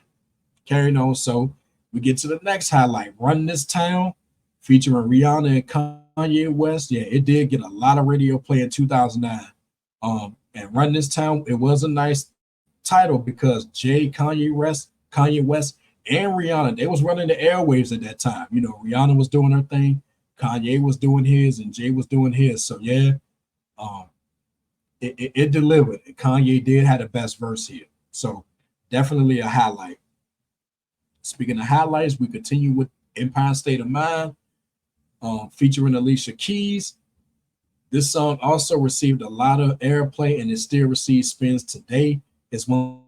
carrying on. So We get to the next highlight, Run This Town, featuring Rihanna and Kanye West. Yeah, it did get a lot of radio play in 2009. And Run This Town, it was a nice title because Kanye West, and Rihanna, they was running the airwaves at that time. You know, Rihanna was doing her thing, Kanye was doing his, and Jay was doing his. So yeah, um, it delivered. Kanye did have the best verse here. So definitely a highlight. Speaking of highlights, we continue with Empire State of Mind, featuring Alicia Keys. This song also received a lot of airplay and it still receives spins today. It's one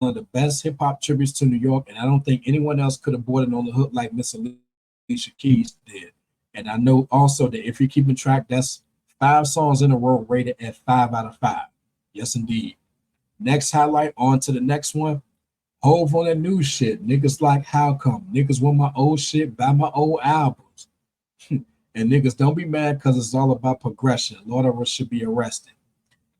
of the best hip hop tributes to New York, and I don't think anyone else could have brought it on the hook like Miss Alicia Keys did. And I know also that if you're keeping track, that's 5 songs in a row rated at 5 out of 5. Yes, indeed. Next highlight, on to the next one. Hove on that new shit. Niggas like, how come? Niggas want my old shit, buy my old albums. And niggas don't be mad because it's all about progression. Lord of us should be arrested.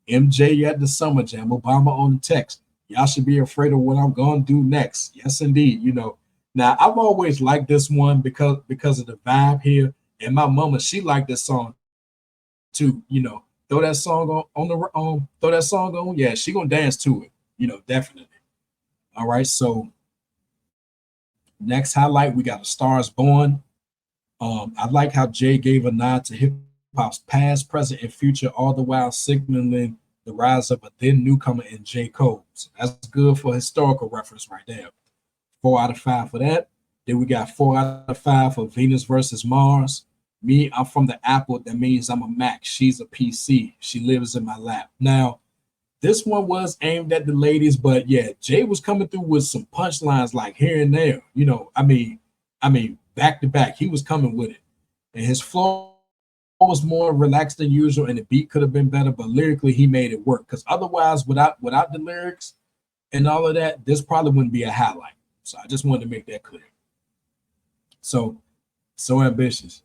MJ at the Summer Jam, Obama on the text. Y'all should be afraid of what I'm gonna do next. Yes, indeed. You know, now I've always liked this one because of the vibe here. And my mama, she liked this song too. You know, throw that song on the throw that song on. Yeah, she gonna dance to it. You know, definitely. All right. So next highlight, we got A Star Is Born. I like how Jay gave a nod to hip hop's past, present, and future, all the while signaling the rise of a then newcomer in J. Cole. So that's good for historical reference right there. 4 out of 5 for that. Then we got 4 out of 5 for Venus versus Mars. Me, I'm from the Apple. That means I'm a Mac. She's a PC. She lives in my lap. Now, this one was aimed at the ladies, but yeah, Jay was coming through with some punchlines like here and there. You know, I mean, back to back, he was coming with it, and his flow was more relaxed than usual, and the beat could have been better, but lyrically he made it work. Because otherwise, without the lyrics and all of that, this probably wouldn't be a highlight. So I just wanted to make that clear. So ambitious.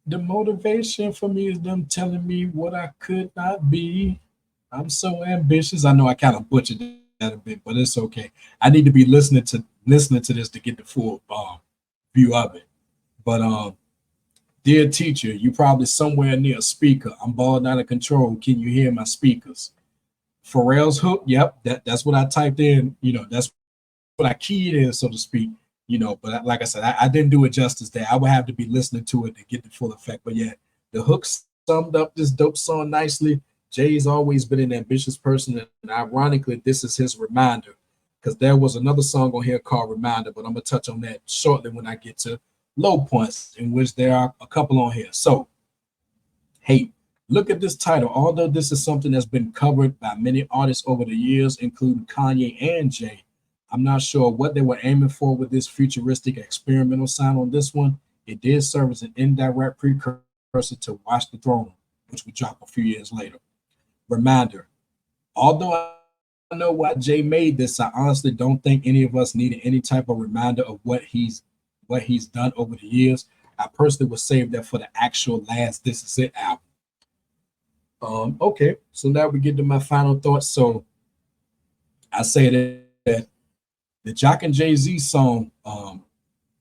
The motivation for me is them telling me what I could not be. I'm so ambitious. I know I kind of butchered that a bit, but it's okay. I need to be listening to this to get the full view of it. But dear teacher, you probably somewhere near a speaker. I'm balling out of control. Can you hear my speakers? Pharrell's hook. Yep, that's what I typed in. You know, that's what I keyed in, so to speak. You know, but like I said, I didn't do it justice there. I would have to be listening to it to get the full effect. But yeah, the hook summed up this dope song nicely. Jay's always been an ambitious person, and ironically, this is his reminder. Because there was another song on here called Reminder, but I'm gonna touch on that shortly when I get to low points, in which there are a couple on here. So, hey, look at this title. Although this is something that's been covered by many artists over the years, including Kanye and Jay, I'm not sure what they were aiming for with this futuristic experimental sound on this one. It did serve as an indirect precursor to Watch the Throne, which we dropped a few years later. Reminder. Although I know why Jay made this, I honestly don't think any of us needed any type of reminder of what he's done over the years. I personally would save that for the actual last This Is It album. Okay, so now we get to my final thoughts. So I say that the Jock and Jay-Z song,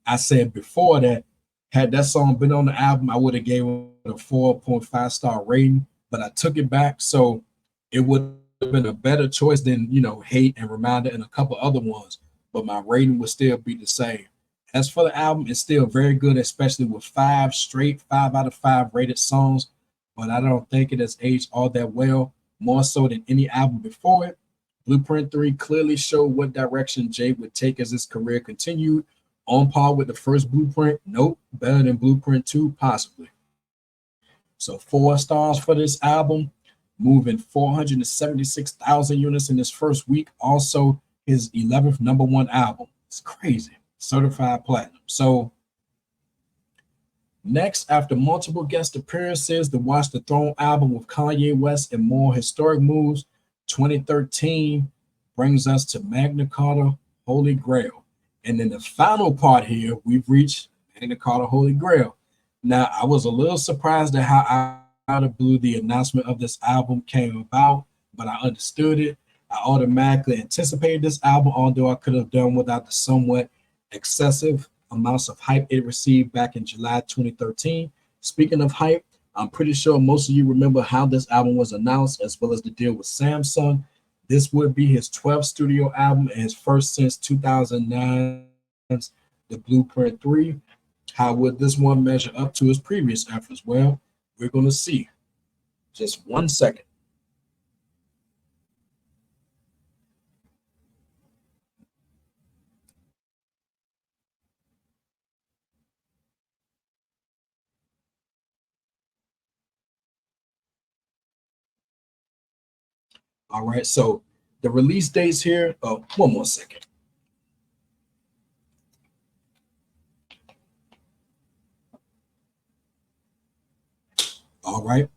I said before that, had that song been on the album, I would have gave it a 4.5 star rating, but I took it back. So it would have been a better choice than, you know, Hate and Reminder and a couple other ones, but my rating would still be the same. As for the album, it's still very good, especially with 5 straight 5 out of 5 rated songs, but I don't think it has aged all that well, more so than any album before it. Blueprint 3 clearly showed what direction Jay would take as his career continued. On par with the first Blueprint? Nope. Better than Blueprint 2? Possibly. So 4 stars for this album, moving 476,000 units in his first week. Also, his 11th #1 album. It's crazy. Certified platinum. So next, after multiple guest appearances, the Watch the Throne album with Kanye West and more historic moves, 2013 brings us to Magna Carta Holy Grail. And in the final part here, we've reached Magna Carta Holy Grail. Now, I was a little surprised at how out of blue the announcement of this album came about, but I understood it. I automatically anticipated this album, although I could have done without the somewhat excessive amounts of hype it received back in July 2013. Speaking of hype, I'm pretty sure most of you remember how this album was announced, as well as the deal with Samsung. This would be his 12th studio album and his first since 2009's The Blueprint 3. How would this one measure up to his previous efforts? Well, we're going to see. Just 1 second. All right, so the release dates here. Oh, one more second. All right.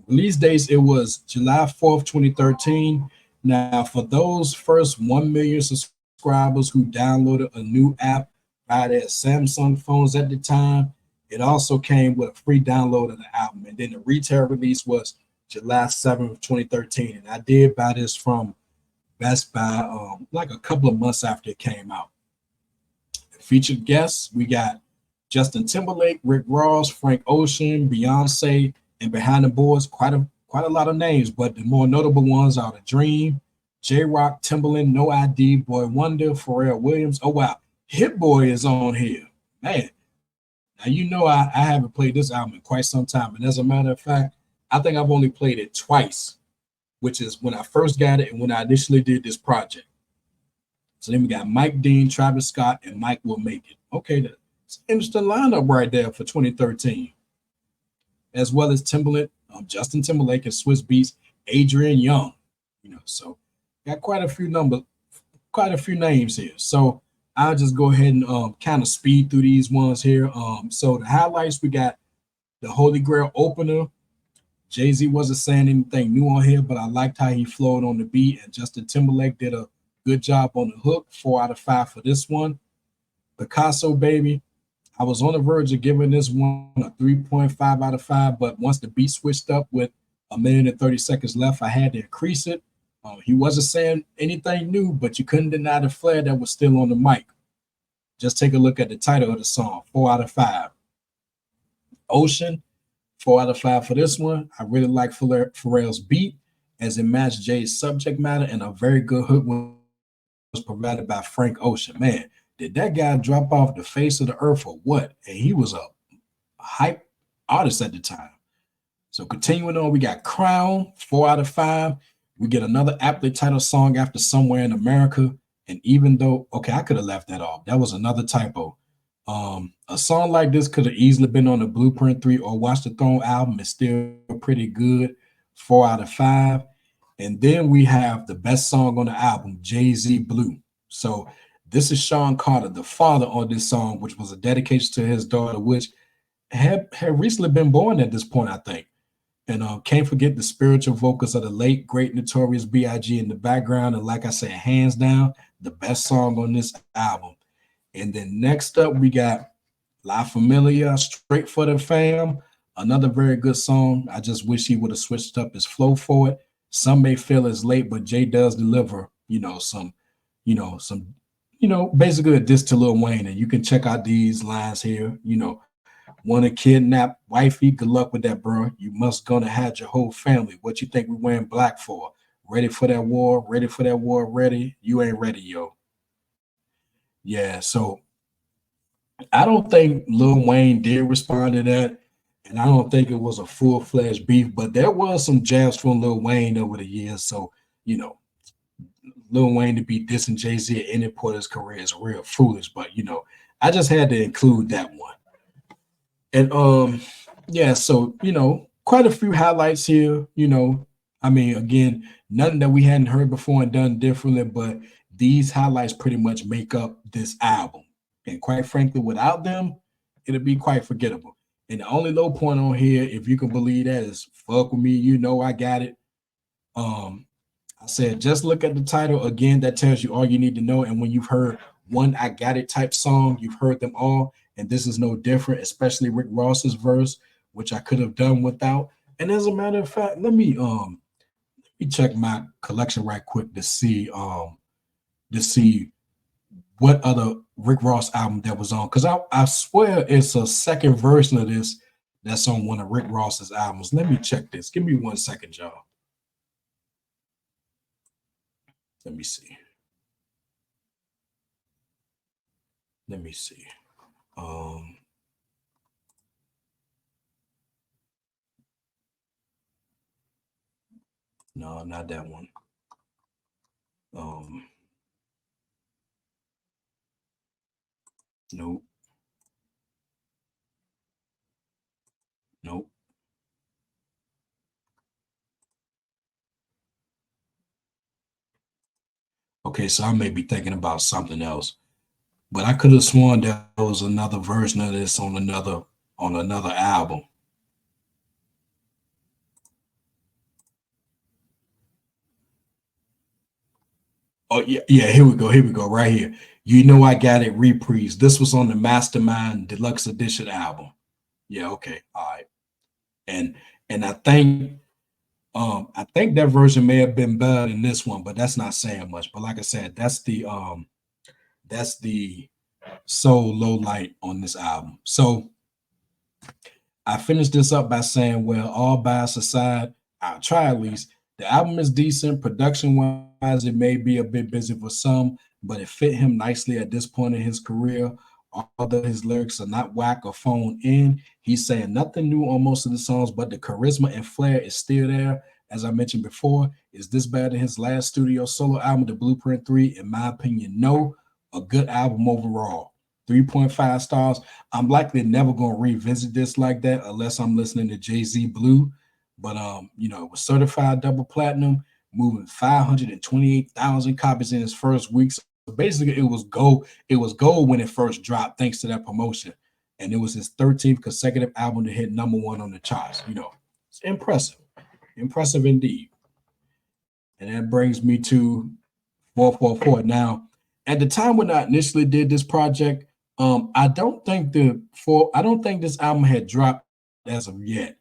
Release dates, it was July 4th, 2013. Now, for those first 1 million subscribers who downloaded a new app via their Samsung phones at the time, it also came with a free download of the album. And then the retail release was July 7th, 2013. And I did buy this from Best Buy like a couple of months after it came out. Featured guests, we got Justin Timberlake, Rick Ross, Frank Ocean, Beyonce, and behind the boards, quite a lot of names, but the more notable ones are The Dream, J Rock, Timberland, No ID, Boy Wonder, Pharrell Williams. Oh wow, Hit Boy is on here, man. Now you know I haven't played this album in quite some time, and as a matter of fact, I think I've only played it twice, which is when I first got it and when I initially did this project. So then we got Mike Dean, Travis Scott, and Mike Will Make It. Okay, that's an interesting lineup right there for 2013, as well as Timbaland, Justin Timberlake, and Swiss Beats, Adrian Young. So got quite a few names here. So I'll just go ahead and kind of speed through these ones here. So the highlights, we got the Holy Grail opener. Jay-Z wasn't saying anything new on here, but I liked how he flowed on the beat, and Justin Timberlake did a good job on the hook. 4 out of 5 for this one. Picasso Baby, I was on the verge of giving this one a 3.5 out of 5, but once the beat switched up with 1 minute and 30 seconds left, I had to increase it. He wasn't saying anything new, but you couldn't deny the flair that was still on the mic. Just take a look at the title of the song, 4 out of 5. Ocean, 4 out of 5 for this one. I really like Pharrell's beat as it matched Jay's subject matter, and a very good hook was provided by Frank Ocean. Man, did that guy drop off the face of the earth or what? And he was a hype artist at the time. So continuing on, we got Crown, 4 out of 5. We get another aptly titled song after Somewhere in America. And even though, okay, I could have left that off. That was another typo. A song like this could have easily been on the Blueprint 3 or Watch the Throne album. It's still pretty good, 4 out of 5. And then we have the best song on the album, Jay-Z Blue. So this is Sean Carter, the father on this song, which was a dedication to his daughter, which had recently been born at this point, I think. And can't forget the spiritual vocals of the late, great Notorious B.I.G. in the background. And like I said, hands down, the best song on this album. And then next up, we got La Familia, Straight for the Fam. Another very good song. I just wish he would have switched up his flow for it. Some may feel it's late, but Jay does deliver, basically a diss to Lil Wayne. And you can check out these lines here, want to kidnap wifey? Good luck with that, bro. You must gonna have your whole family. What you think we wearing black for? Ready for that war? Ready for that war? Ready? You ain't ready, yo. Yeah, so I don't think Lil Wayne did respond to that, and I don't think it was a full-fledged beef, but there was some jabs from Lil Wayne over the years. So, Lil Wayne to be dissing Jay-Z at any point in his career is real foolish, but I just had to include that one. And yeah, so quite a few highlights here. I mean, again, nothing that we hadn't heard before and done differently, but these highlights pretty much make up this album. And quite frankly, without them, it'd be quite forgettable. And the only low point on here, if you can believe that, is fuck with me, I got it. I said, just look at the title again. That tells you all you need to know. And when you've heard one I got it type song, you've heard them all. And this is no different, especially Rick Ross's verse, which I could have done without. And as a matter of fact, let me check my collection right quick to see what other Rick Ross album that was on, because I swear it's a second version of this that's on one of Rick Ross's albums. Let me check this. Give me 1 second, y'all. Let me see. Let me see. Um, no, not that one. Um, nope, nope. Okay, so I may be thinking about something else, but I could have sworn there was another version of this on another album. Oh yeah, yeah. Here we go. Here we go. Right here. You know, I got it. Reprise. This was on the Mastermind Deluxe Edition album. Yeah. Okay. All right. And and I think that version may have been better than this one, but that's not saying much. But like I said, that's the soul low light on this album. So I finished this up by saying, well, all bias aside, I'll try at least. The album is decent. Production wise, it may be a bit busy for some, but it fit him nicely at this point in his career. Although his lyrics are not whack or phoned in, he's saying nothing new on most of the songs, but the charisma and flair is still there. As I mentioned before, is this better than his last studio solo album, The Blueprint 3? In my opinion, no. A good album overall. 3.5 stars. I'm likely never going to revisit this like that unless I'm listening to Jay-Z Blue. But it was certified double platinum, moving 528,000 copies in its first week. So basically it was gold. It was gold when it first dropped, thanks to that promotion. And it was his 13th consecutive album to hit number one on the charts. It's impressive. Impressive indeed. And that brings me to 444. Now, at the time when I initially did this project, I don't think this album had dropped as of yet.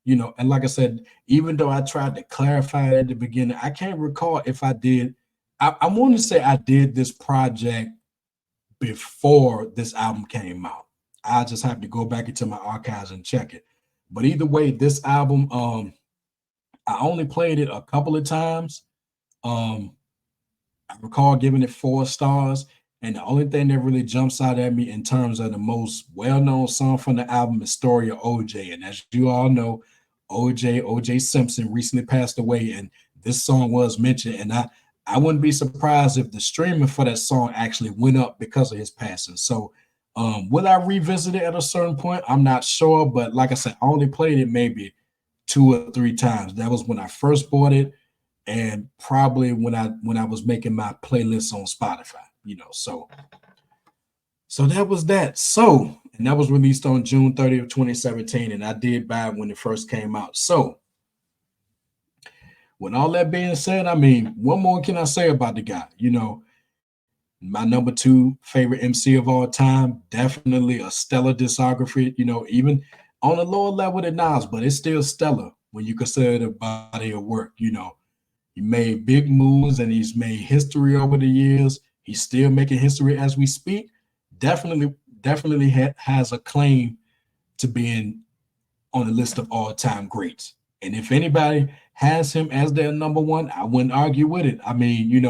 And like I said, even though I tried to clarify it at the beginning, I can't recall if I did. I want to say I did this project before this album came out. I just have to go back into my archives and check it. But either way, this album, I only played it a couple of times. Um, I recall giving it 4 stars. And the only thing that really jumps out at me in terms of the most well-known song from the album is Story of OJ. And as you all know, OJ Simpson recently passed away, and this song was mentioned. And I wouldn't be surprised if the streaming for that song actually went up because of his passing. So will I revisit it at a certain point? I'm not sure, but like I said, I only played it maybe 2 or 3 times. That was when I first bought it, and probably when I was making my playlist on Spotify. So that was that. So, and that was released on June 30th, 2017, and I did buy it when it first came out. So, with all that being said, I mean, what more can I say about the guy? My number two favorite MC of all time, definitely a stellar discography, even on a lower level than Nas, but it's still stellar when you consider the body of work. He made big moves and he's made history over the years. He's still making history as we speak. Definitely has a claim to being on the list of all-time greats. And if anybody has him as their number one, I wouldn't argue with it. I mean,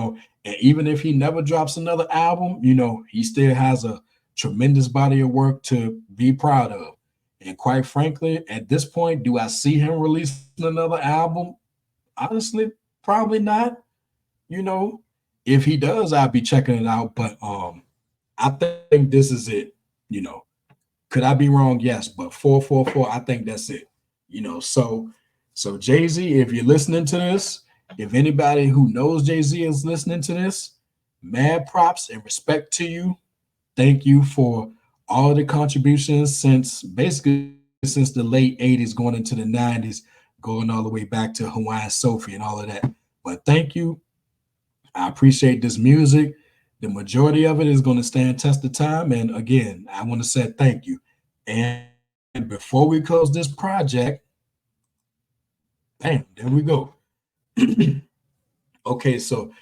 and even if he never drops another album, he still has a tremendous body of work to be proud of. And quite frankly, at this point, do I see him releasing another album? Honestly, probably not. You know, if he does, I'll be checking it out. But I think this is it. You know, could I be wrong? Yes, but 444, I think that's it. So Jay-Z, if you're listening to this, if anybody who knows Jay-Z is listening to this, mad props and respect to you. Thank you for all the contributions since the late 80s going into the 90s, going all the way back to Hawaiian Sophie and all of that. But thank you. I appreciate this music. The majority of it is going to stand test of time. And again, I want to say thank you. And before we close this project, bam, there we go. Okay, so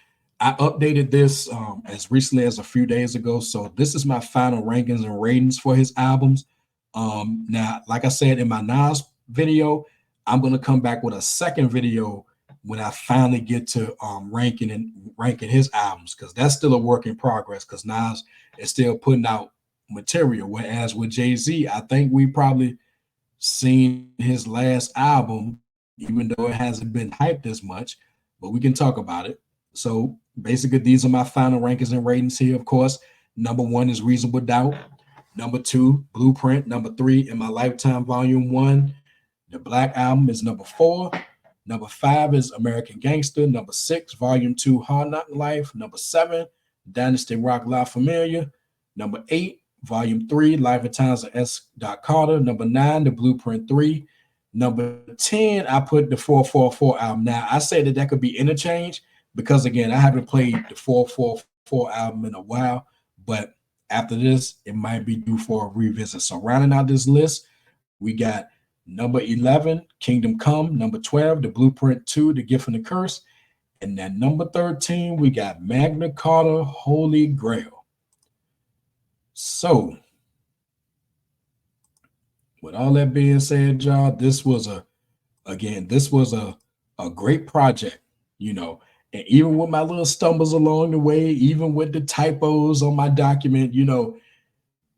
I updated this as recently as a few days ago. So this is my final rankings and ratings for his albums. Now, like I said in my Nas video, I'm gonna come back with a second video when I finally get to ranking his albums, because that's still a work in progress, because Nas is still putting out material. Whereas with Jay-Z, I think we probably seen his last album, even though it hasn't been hyped as much, but we can talk about it. So basically, these are my final rankings and ratings here. Of course, number one is Reasonable Doubt. Number two, Blueprint. Number three, In My Lifetime, Volume 1. The Black Album is number 4. Number 5 is American Gangster. Number 6, Volume 2, Hard Knock Life. Number 7, Dynasty Rock La Familia. Number 8, Volume 3, Life and Times of S. Carter. Number 9, The Blueprint 3. Number 10, I put the 444 album. Now, I say that could be interchanged because, again, I haven't played the 444 album in a while, but after this, it might be due for a revisit. So rounding out this list, we got number 11, Kingdom Come. Number 12, The Blueprint 2, The Gift and the Curse. And then number 13, we got Magna Carta, Holy Grail. So with all that being said, y'all, this was a great project, you know. And even with my little stumbles along the way, even with the typos on my document, you know,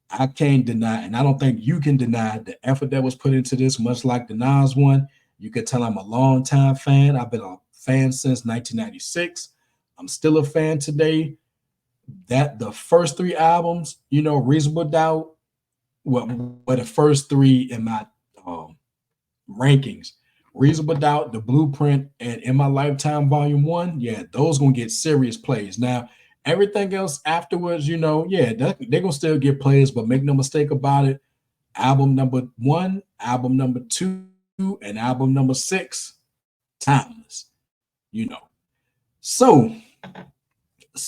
I can't deny, and I don't think you can deny the effort that was put into this, much like the Nas one. You could tell I'm a long-time fan. I've been a fan since 1996. I'm still a fan today. That the first 3 albums, you know, Reasonable Doubt, were the first 3 in my rankings. Reasonable Doubt, The Blueprint, and In My Lifetime, Volume 1. Yeah, those gonna get serious plays. Now, everything else afterwards, you know, yeah, they're gonna still get plays, but make no mistake about it. Album number 1, album number 2, and album number 6, timeless. You know. So,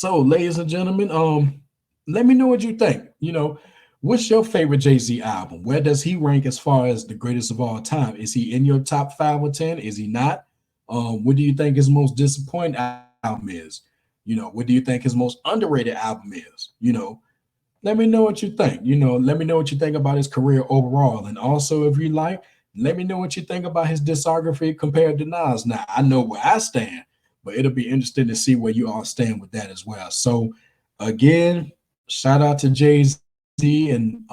ladies and gentlemen, let me know what you think. You know, what's your favorite Jay-Z album? Where does he rank as far as the greatest of all time? Is he in your top 5 or 10? Is he not? What do you think his most disappointing album is? You know, what do you think his most underrated album is? You know, let me know what you think. You know, let me know what you think about his career overall. And also, if you like, let me know what you think about his discography compared to Nas. Now, I know where I stand, but it'll be interesting to see where you all stand with that as well. So, again, shout out to Jay-Z and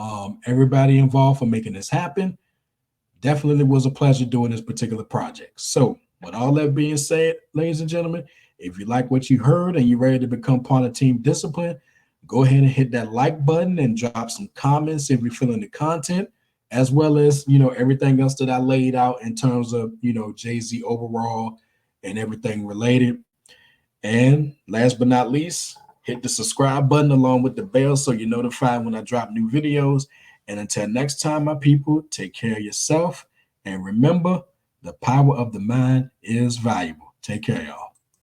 everybody involved for making this happen. Definitely was a pleasure doing this particular project. So, with all that being said, ladies and gentlemen, if you like what you heard and you're ready to become part of Team Discipline, go ahead and hit that like button and drop some comments if you're feeling the content, as well as, you know, everything else that I laid out in terms of, you know, Jay-Z overall and everything related. And last but not least, hit the subscribe button along with the bell so you're notified when I drop new videos. And until next time, my people, take care of yourself. And remember, the power of the mind is valuable. Take care, y'all.